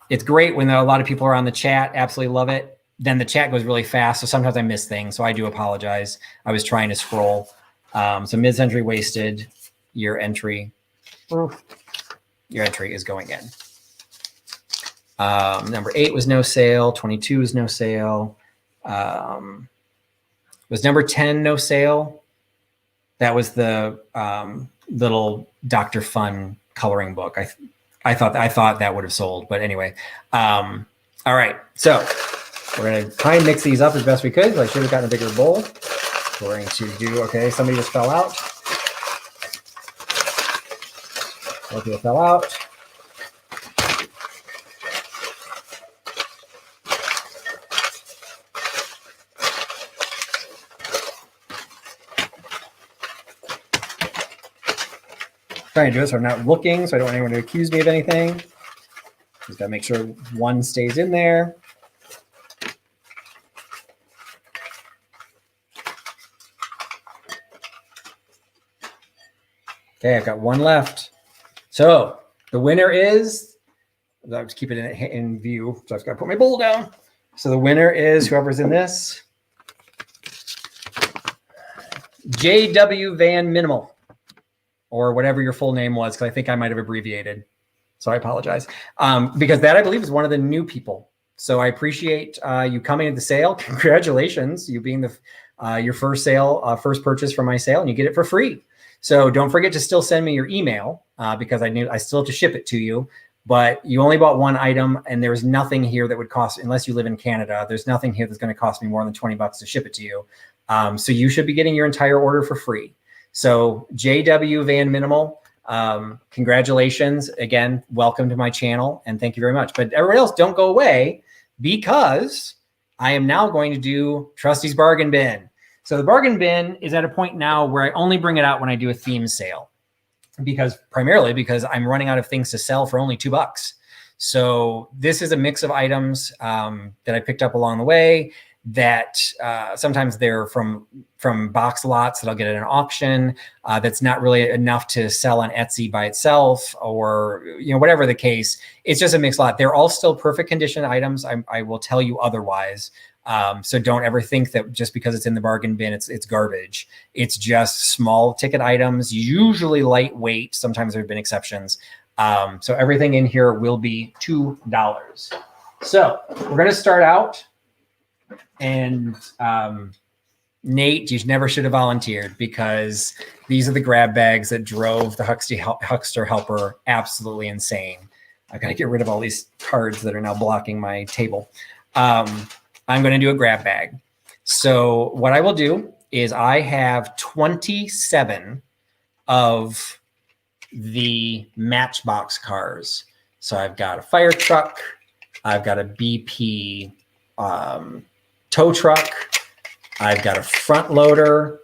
It's great when a lot of people are on the chat. Absolutely love it. Then the chat goes really fast, so sometimes I miss things. So I do apologize. I was trying to scroll. So Mid-Century Wasted, your entry is going in. Number 8 was no sale. 22 was no sale. Was number 10 no sale? That was the little Dr. Fun coloring book. I thought that would have sold, but anyway. All right, so we're gonna try and mix these up as best we could. I should have gotten a bigger bowl. We're going to do, okay, somebody just fell out. More people fell out. Trying to do this so I'm not looking, so I don't want anyone to accuse me of anything. Just gotta make sure one stays in there. Okay, I've got one left. So the winner is I'll just keep it in view. So I've got to put my bowl down. So the winner is whoever's in this. JW Van Minimal, or whatever your full name was, because I think I might have abbreviated. So I apologize. Because that, I believe, is one of the new people. So I appreciate you coming to the sale. Congratulations, you being your first sale, first purchase from my sale, and you get it for free. So don't forget to still send me your email because I still have to ship it to you. But you only bought one item, and there's nothing here that would cost, unless you live in Canada, there's nothing here that's going to cost me more than $20 to ship it to you. So you should be getting your entire order for free. So JW Van Minimal, congratulations. Again, welcome to my channel, and thank you very much. But everyone else, don't go away, because I am now going to do Trusty's Bargain Bin. So the bargain bin is at a point now where I only bring it out when I do a theme sale, primarily because I'm running out of things to sell for only $2. So this is a mix of items that I picked up along the way that sometimes they're from box lots that I'll get at an auction that's not really enough to sell on Etsy by itself, or whatever the case. It's just a mixed lot. They're all still perfect condition items. I will tell you otherwise. So don't ever think that just because it's in the bargain bin, it's garbage. It's just small ticket items, usually lightweight. Sometimes there have been exceptions. So everything in here will be $2. So we're going to start out, and Nate, you never should have volunteered, because these are the grab bags that drove the Huckster helper absolutely insane. I've got to get rid of all these cards that are now blocking my table. I'm going to do a grab bag. So what I will do is I have 27 of the Matchbox cars. So I've got a fire truck. I've got a BP tow truck. I've got a front loader,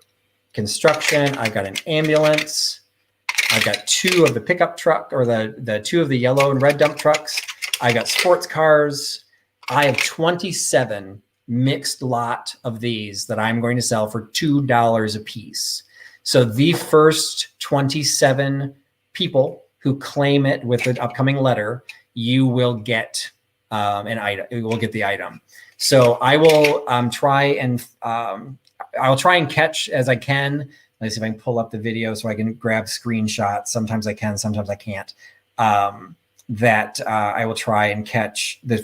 construction. I've got an ambulance. I've got 2 of the pickup truck, or the 2 of the yellow and red dump trucks. I got sports cars. I have 27 mixed lot of these that I'm going to sell for $2 a piece. So the first 27 people who claim it with the upcoming letter, you will get an item. You will get the item. So I will try and catch as I can. Let's see if I can pull up the video so I can grab screenshots. Sometimes I can, sometimes I can't. I will try and catch the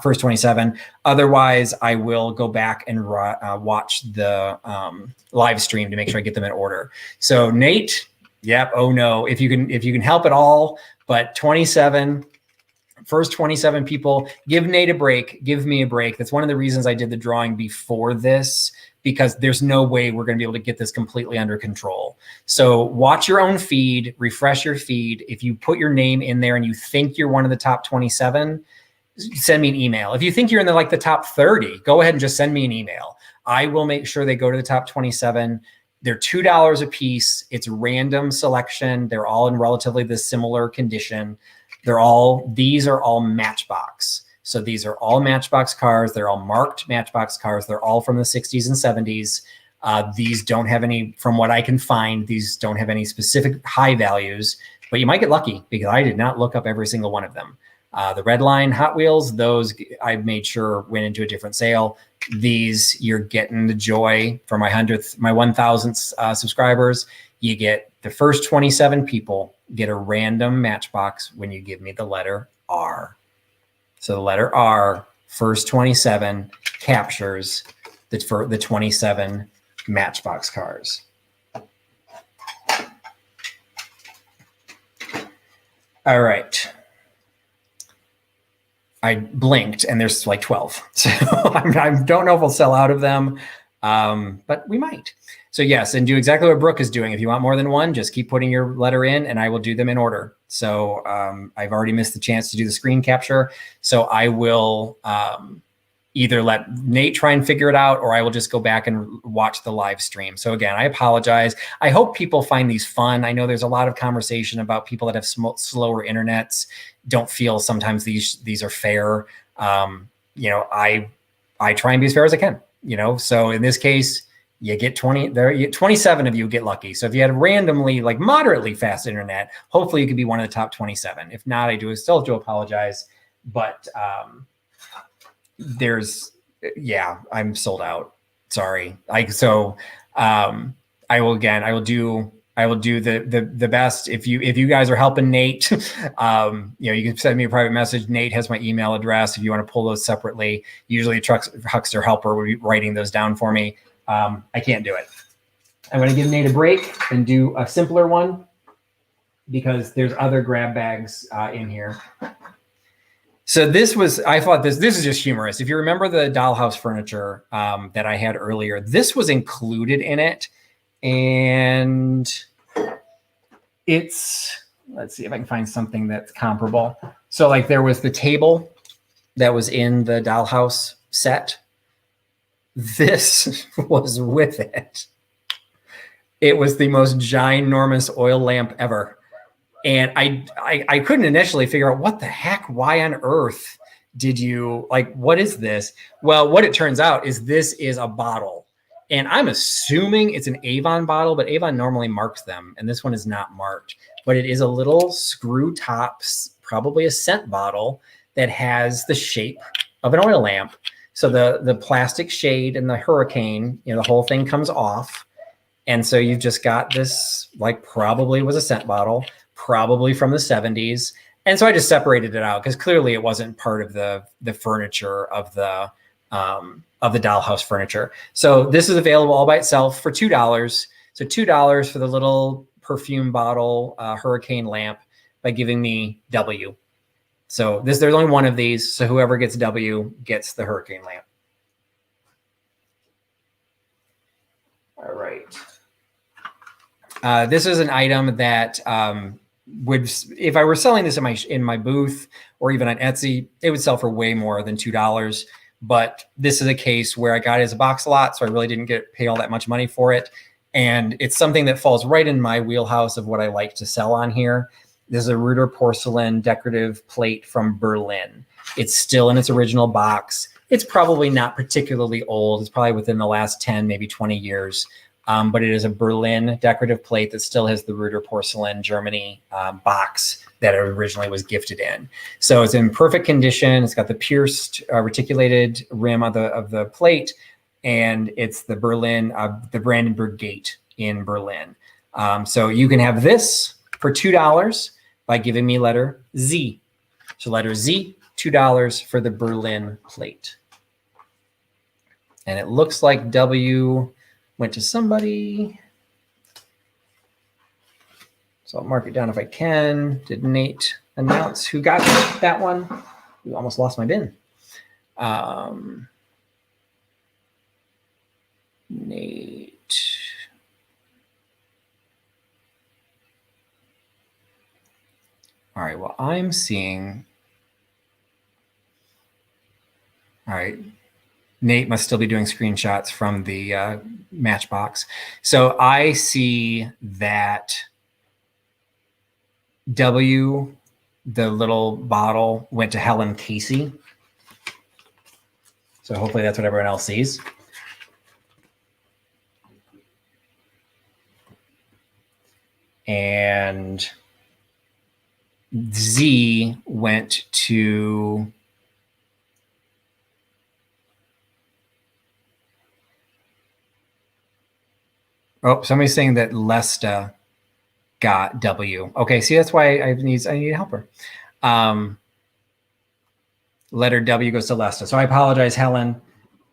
first 27. Otherwise, I will go back and watch the live stream to make sure I get them in order. So Nate, yep. Oh no, if you can help at all, but 27. First 27 people, give Nate a break, give me a break. That's one of the reasons I did the drawing before this, because there's no way we're going to be able to get this completely under control. So watch your own feed, refresh your feed. If you put your name in there and you think you're one of the top 27, send me an email. If you think you're in the top 30, go ahead and just send me an email. I will make sure they go to the top 27. They're $2 a piece. It's random selection. They're all in relatively the similar condition. These are all Matchbox. So these are all Matchbox cars. They're all marked Matchbox cars. They're all from the 60s and 70s. These don't have any, from what I can find, these don't have any specific high values, but you might get lucky, because I did not look up every single one of them. The red line Hot Wheels, those I made sure went into a different sale. These, you're getting the joy for my 1,000th subscribers. You get the first 27 people get a random Matchbox when you give me the letter R. So the letter R, first 27 captures the 27 Matchbox cars. All right. I blinked and there's like 12. So I don't know if we'll sell out of them, but we might. So yes, and do exactly what Brooke is doing. If you want more than one, just keep putting your letter in and I will do them in order. So I've already missed the chance to do the screen capture. So I will either let Nate try and figure it out, or I will just go back and watch the live stream. So again, I apologize. I hope people find these fun. I know there's a lot of conversation about people that have slower internets, don't feel sometimes these are fair. You know, I try and be as fair as I can, you know? So in this case, you get 27 of you get lucky. So if you had a randomly, like moderately fast internet, hopefully you could be one of the top 27. If not, I still have to apologize. but yeah, I'm sold out. Sorry. I will do the best. If you guys are helping Nate, you can send me a private message. Nate has my email address if you want to pull those separately. Usually Huckster helper will be writing those down for me. I can't do it. I'm going to give Nate a break and do a simpler one because there's other grab bags in here. So I thought this is just humorous. If you remember the Dollhouse Furniture that I had earlier, this was included in it. And let's see if I can find something that's comparable. So like there was the table that was in the Dollhouse set. This was with it. It was the most ginormous oil lamp ever. And I couldn't initially figure out what the heck, why on earth did you, like, what is this? Well, what it turns out is this is a bottle. And I'm assuming it's an Avon bottle, but Avon normally marks them. And this one is not marked. But it is a little screw top, probably a scent bottle that has the shape of an oil lamp. So the plastic shade and the hurricane, the whole thing comes off. And so you've just got this, like, probably was a scent bottle, probably from the 70s. And so I just separated it out because clearly it wasn't part of the furniture of the Dollhouse Furniture. So this is available all by itself for $2. So $2 for the little perfume bottle hurricane lamp by giving me W. So there's only one of these. So whoever gets W gets the hurricane lamp. All right. This is an item that if I were selling this in my booth or even on Etsy, it would sell for way more than $2. But this is a case where I got it as a box a lot, so I really didn't pay all that much money for it. And it's something that falls right in my wheelhouse of what I like to sell on here. This is a Reuter porcelain decorative plate from Berlin. It's still in its original box. It's probably not particularly old. It's probably within the last 10, maybe 20 years. But it is a Berlin decorative plate that still has the Reuter porcelain Germany box that it originally was gifted in. So it's in perfect condition. It's got the pierced reticulated rim of the plate, and it's the the Brandenburg Gate in Berlin. So you can have this for $2 by giving me letter Z. So letter Z, $2 for the Berlin plate. And it looks like W went to somebody. So I'll mark it down if I can. Did Nate announce who got that one? We almost lost my bin. Nate. All right, well, I'm seeing. All right. Nate must still be doing screenshots from the Matchbox. So I see that W, the little bottle, went to Helen Casey. So hopefully that's what everyone else sees. And Z went to somebody's saying that Lesta got W. Okay, see, that's why I need a helper. Letter W goes to Lesta. So I apologize, Helen.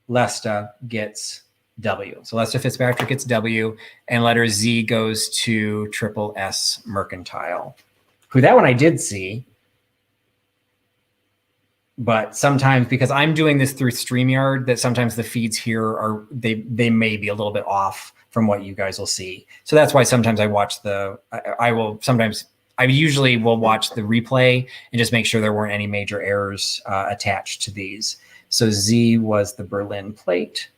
Lesta gets W. So Lesta Fitzpatrick gets W, and letter Z goes to THMercantile, who that one I did see. But sometimes, because I'm doing this through StreamYard, that sometimes the feeds here they may be a little bit off from what you guys will see. So that's why sometimes I watch I usually will watch the replay and just make sure there weren't any major errors attached to these. So Z was the Berlin plate.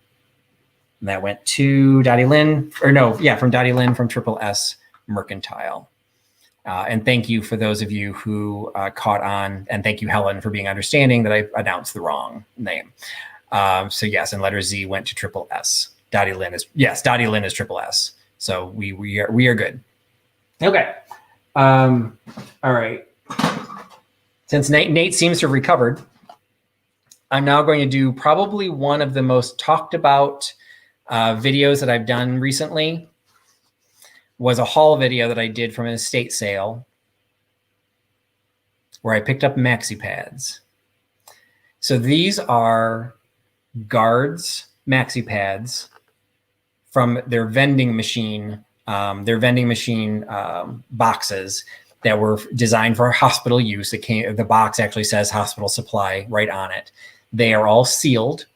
And that went to Dottie Lynn, from Dottie Lynn from THMercantile. And thank you for those of you who caught on, and thank you, Helen, for being understanding that I announced the wrong name. So yes, and letter Z went to THS. Dottie Lynn is THS. So we are good. Okay. All right. Since Nate seems to have recovered, I'm now going to do probably one of the most talked about videos that I've done recently. Was a haul video that I did from an estate sale where I picked up maxi pads. So these are Guards maxi pads from their vending machine boxes that were designed for hospital use. The box actually says hospital supply right on it. They are all sealed.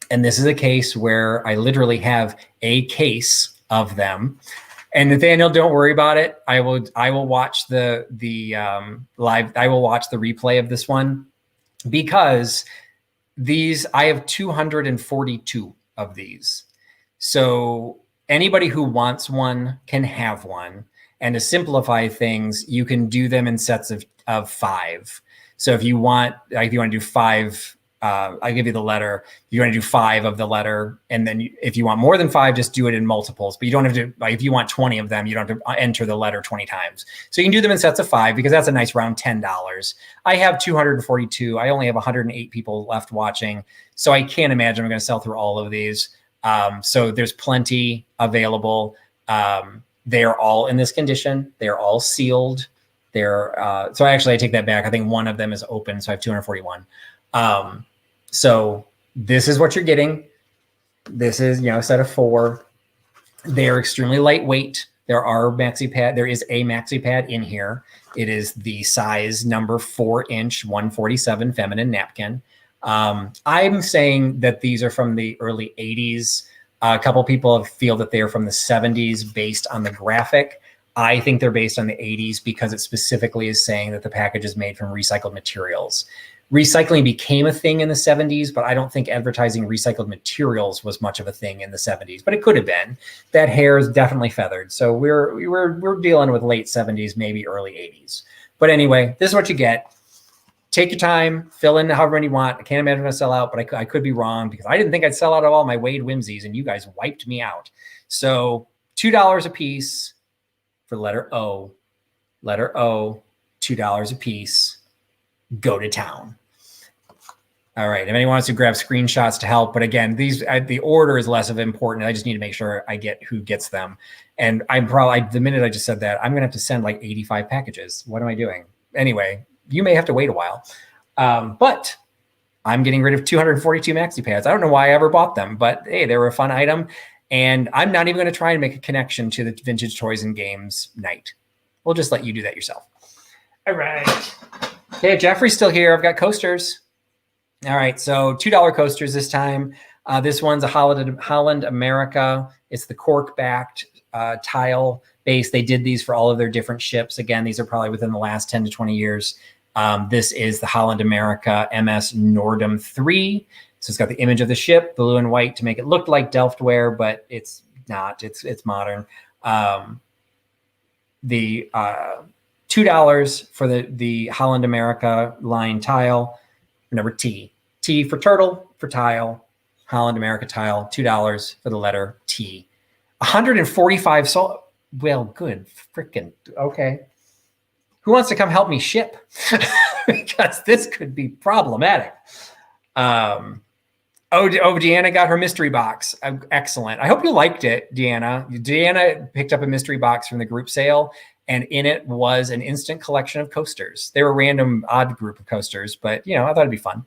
And this is a case where I literally have a case of them. And Nathaniel, don't worry about it. I will watch the live. I will watch the replay of this one because I have 242 of these. So anybody who wants one can have one. And to simplify things, you can do them in sets of 5. So if you want to do 5, I'll give you the letter. You want to do 5 of the letter. And then if you want more than 5, just do it in multiples. But you don't have to, if you want 20 of them, you don't have to enter the letter 20 times. So you can do them in sets of 5 because that's a nice round $10. I have 242. I only have 108 people left watching. So I can't imagine I'm going to sell through all of these. So there's plenty available. They are all in this condition. They're all sealed. So I take that back. I think one of them is open. So I have 241. So this is what you're getting. This is, a set of 4. They're extremely lightweight. There is a maxi pad in here. It is the size number 4-inch, 147 feminine napkin. I'm saying that these are from the early 80s. A couple people feel that they're from the 70s based on the graphic. I think they're based on the 80s because it specifically is saying that the package is made from recycled materials. Recycling became a thing in the 70s, but I don't think advertising recycled materials was much of a thing in the 70s, but it could have been. That hair is definitely feathered. So we're dealing with late 70s, maybe early 80s. But anyway, this is what you get. Take your time, fill in however many you want. I can't imagine I'm going to sell out, but I could be wrong because I didn't think I'd sell out of all my Wade Whimsies, and you guys wiped me out. So $2 a piece for letter O. Letter O, $2 a piece. Go to town. All right. If anyone wants to grab screenshots to help, but again, the order is less of important. I just need to make sure I get who gets them. And the minute I just said that, I'm going to have to send like 85 packages. What am I doing? Anyway, you may have to wait a while. But I'm getting rid of 242 maxi pads. I don't know why I ever bought them, but hey, they were a fun item. And I'm not even going to try and make a connection to the Vintage Toys and Games night. We'll just let you do that yourself. All right. Okay, Jeffrey's still here. I've got coasters. All right, so $2 coasters this time. This one's a Holland America. It's the cork-backed tile base. They did these for all of their different ships. Again, these are probably within the last 10 to 20 years. This is the Holland America MS Nordum 3. So it's got the image of the ship, blue and white, to make it look like Delftware, but it's not. It's modern. The $2 for the Holland America line tile. Number T. T for turtle, for tile. Holland America tile, $2 for the letter T. 145 sold. Well, good freaking okay. Who wants to come help me ship? Because this could be problematic. Deanna got her mystery box. Excellent. I hope you liked it, Deanna. Deanna picked up a mystery box from the group sale, and in it was an instant collection of coasters. They were a random odd group of coasters, but I thought it'd be fun.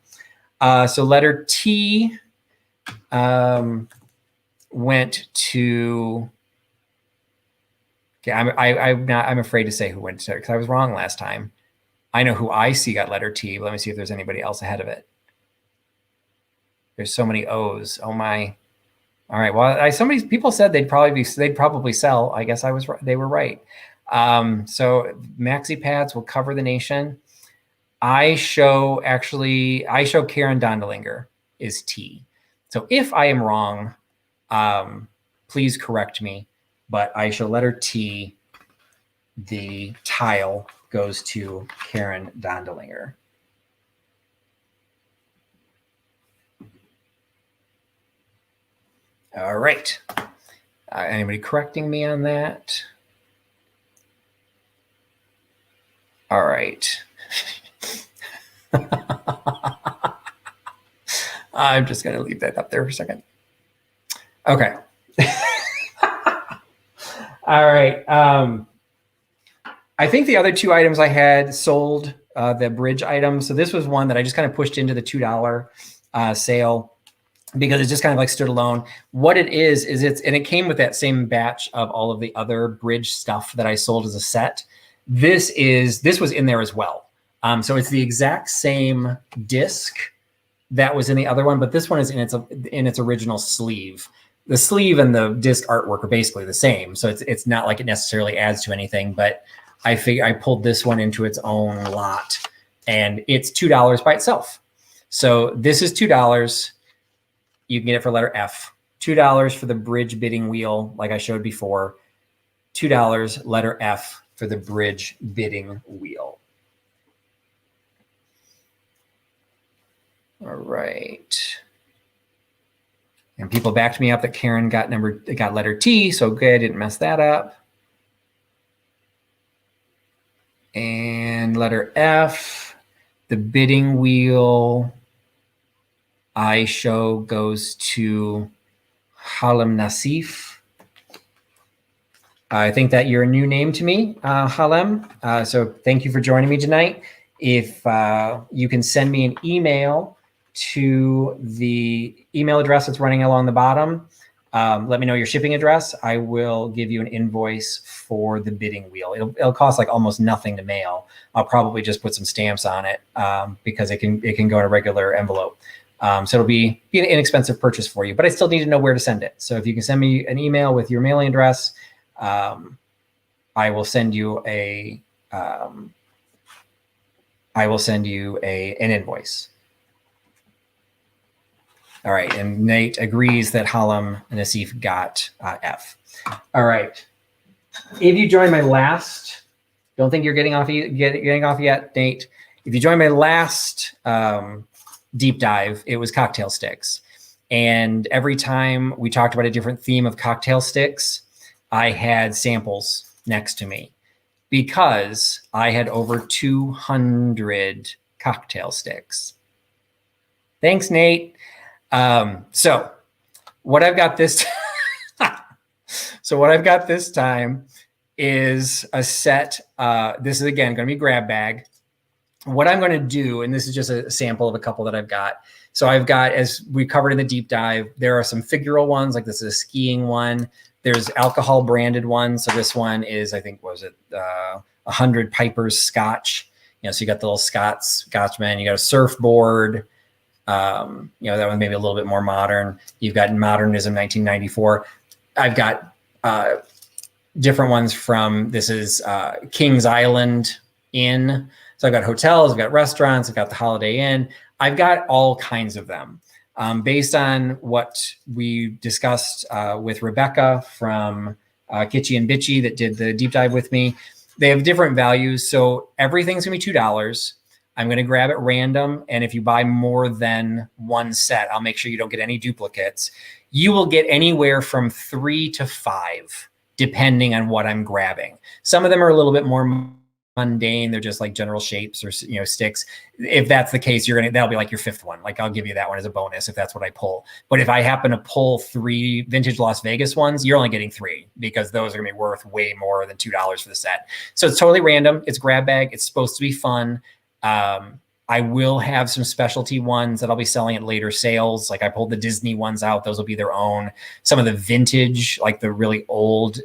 So letter T went to. Okay, I'm afraid to say who went to it because I was wrong last time. I know who I see got letter T, but let me see if there's anybody else ahead of it. There's so many O's. Oh my! All right. Well, people said they'd probably sell. I guess they were right. So maxi pads will cover the nation. I show Karen Dondelinger is T. So if I am wrong, please correct me. But I show letter T. The tile goes to Karen Dondelinger. All right. Anybody correcting me on that? All right. I'm just going to leave that up there for a second. Okay. All right. I think the other two items I had sold, the bridge item. So this was one that I just kind of pushed into the $2 sale because it just kind of like stood alone. What it is and it came with that same batch of all of the other bridge stuff that I sold as a set. This was in there as well. So it's the exact same disc that was in the other one, but this one is in its original sleeve. The sleeve and the disc artwork are basically the same. So it's not like it necessarily adds to anything, but I figure I pulled this one into its own lot and it's $2 by itself. So this is $2. You can get it for letter F. $2 for the bridge bidding wheel, like I showed before. $2 letter F for the bridge bidding wheel. All right. And people backed me up that Karen got letter T, so good, I didn't mess that up. And letter F, the bidding wheel I show goes to Halem Nassif. I think that you're a new name to me, Halem. So thank you for joining me tonight. If you can send me an email to the email address that's running along the bottom, let me know your shipping address. I will give you an invoice for the bidding wheel. It'll cost like almost nothing to mail. I'll probably just put some stamps on it because it can go in a regular envelope. So it'll be an inexpensive purchase for you, but I still need to know where to send it. So if you can send me an email with your mailing address, I will send you an invoice. All right, and Nate agrees that Halem Nassif got F. All right, if you join my last, don't think you're getting off yet, Nate. If you join my last deep dive, it was cocktail sticks. And every time we talked about a different theme of cocktail sticks, I had samples next to me because I had over 200 cocktail sticks. Thanks, Nate. So what I've got this time is a set. This is again going to be grab bag. What I'm going to do, and this is just a sample of a couple that I've got. So I've got, as we covered in the deep dive, there are some figural ones, like this is a skiing one. There's alcohol branded ones. So this one is, I think, 100 Piper's Scotch. So you got the little Scotchman. You got a surfboard. That one maybe a little bit more modern. You've got Modernism 1994. I've got different ones from, this is Kings Island Inn. So I've got hotels, I've got restaurants, I've got the Holiday Inn. I've got all kinds of them. Based on what we discussed with Rebecca from Kitschy and Bitchy that did the deep dive with me, they have different values. So everything's gonna be $2. I'm going to grab at random. And if you buy more than one set, I'll make sure you don't get any duplicates. You will get anywhere from 3 to 5, depending on what I'm grabbing. Some of them are a little bit more mundane. They're just like general shapes or, sticks. If that's the case, that'll be like your 5th one. Like I'll give you that one as a bonus if that's what I pull. But if I happen to pull 3 vintage Las Vegas ones, you're only getting 3 because those are going to be worth way more than $2 for the set. So it's totally random. It's grab bag. It's supposed to be fun. I will have some specialty ones that I'll be selling at later sales. Like I pulled the Disney ones out. Those will be their own. Some of the vintage, like the really old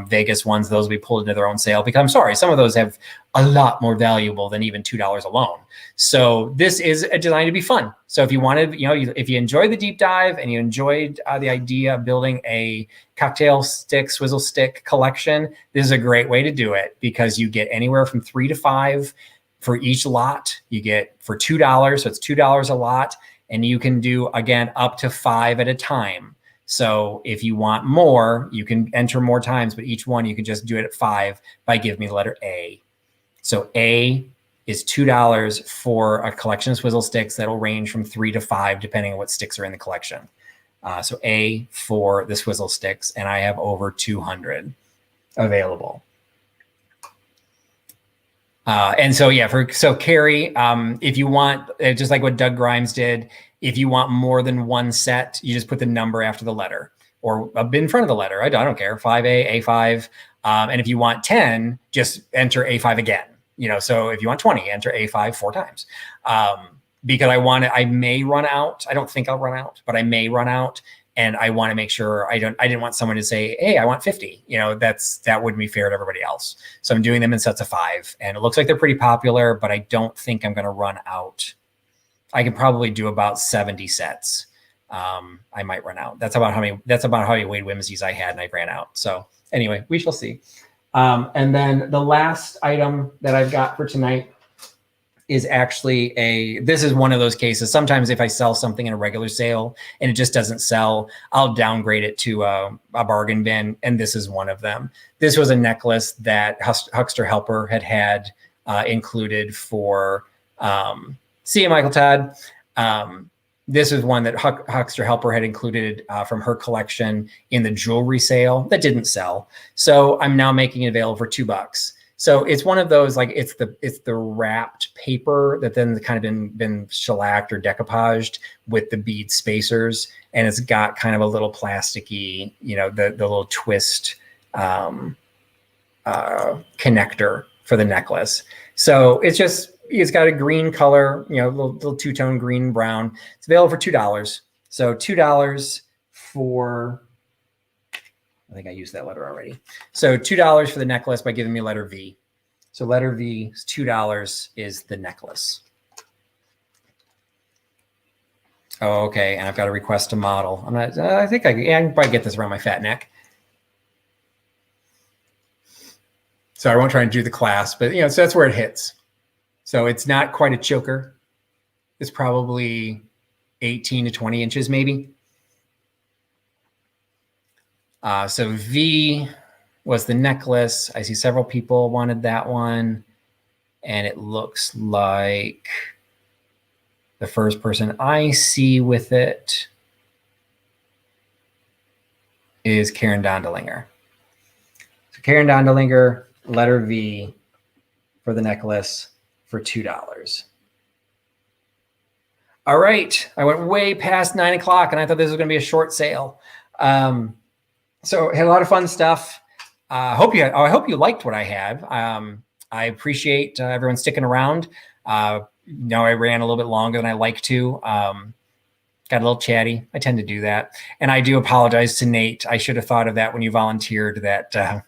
Vegas ones, those will be pulled into their own sale because I'm sorry, some of those have a lot more valuable than even $2 alone. So this is designed to be fun. So if you wanted, if you enjoyed the deep dive and you enjoyed the idea of building a cocktail stick, swizzle stick collection, this is a great way to do it because you get anywhere from 3 to 5 for each lot. You get for $2, so it's $2 a lot, and you can do, again, up to 5 at a time. So if you want more, you can enter more times, but each one you can just do it at 5 by giving me the letter A. So A is $2 for a collection of swizzle sticks that'll range from 3 to 5, depending on what sticks are in the collection. So A for the swizzle sticks, and I have over 200 available. And so, yeah, so Carrie, if you want, just like what Doug Grimes did, if you want more than one set, you just put the number after the letter or in front of the letter. I don't care, 5A, A5. And if you want 10, just enter A5 again. So if you want 20, enter A5 4 times. Because I may run out. I don't think I'll run out, but I may run out. And I want to make sure I didn't want someone to say, hey, I want 50. That wouldn't be fair to everybody else. So I'm doing them in sets of 5, and it looks like they're pretty popular, but I don't think I'm going to run out. I can probably do about 70 sets. I might run out. That's about how many Wade Whimsies I had, and I ran out. So anyway, we shall see. And then the last item that I've got for tonight is actually this is one of those cases. Sometimes if I sell something in a regular sale and it just doesn't sell, I'll downgrade it to a bargain bin. And this is one of them. This was a necklace that Huckster Helper had included for see you, Michael Todd. This is one that Huckster Helper had included from her collection in the jewelry sale that didn't sell. So I'm now making it available for $2. So it's one of those, like it's the wrapped paper that then kind of been shellacked or decoupaged with the bead spacers, and it's got kind of a little plasticky, the little twist connector for the necklace. So it's got a green color, little two-tone green and brown. It's available for $2. So $2 for. I think I used that letter already. So $2 for the necklace by giving me letter V. So letter V is $2 is the necklace. Oh, okay. And I've got to request a model. I think I can probably get this around my fat neck. So I won't try and do the clasp, but so that's where it hits. So it's not quite a choker. It's probably 18 to 20 inches maybe. So V was the necklace. I see several people wanted that one. And it looks like the first person I see with it is Karen Dondelinger. So Karen Dondelinger, letter V for the necklace for $2. All right. I went way past 9 o'clock and I thought this was going to be a short sale. So had a lot of fun stuff. I hope you liked what I had. I appreciate everyone sticking around. I ran a little bit longer than I like to. Got a little chatty. I tend to do that. And I do apologize to Nate. I should have thought of that when you volunteered that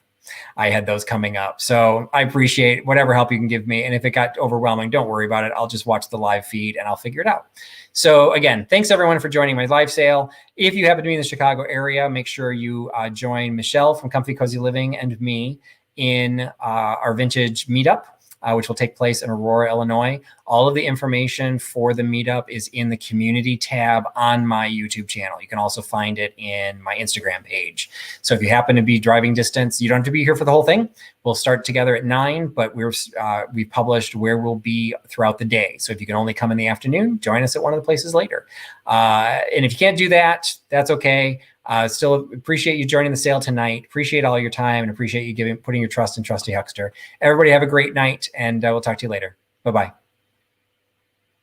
I had those coming up. So I appreciate whatever help you can give me. And if it got overwhelming, don't worry about it. I'll just watch the live feed and I'll figure it out. So again, thanks everyone for joining my live sale. If you happen to be in the Chicago area, make sure you join Michelle from Comfy Cozy Living and me in our vintage meetup, which will take place in Aurora, Illinois. All of the information for the meetup is in the community tab on my YouTube channel. You can also find it in my Instagram page. So if you happen to be driving distance, you don't have to be here for the whole thing. We'll start together at 9, but we published where we'll be throughout the day. So if you can only come in the afternoon, join us at one of the places later. And if you can't do that, that's okay. Still appreciate you joining the sale tonight. Appreciate all your time and appreciate you putting your trust in Trusty Huckster. Everybody have a great night, and we'll talk to you later. Bye-bye.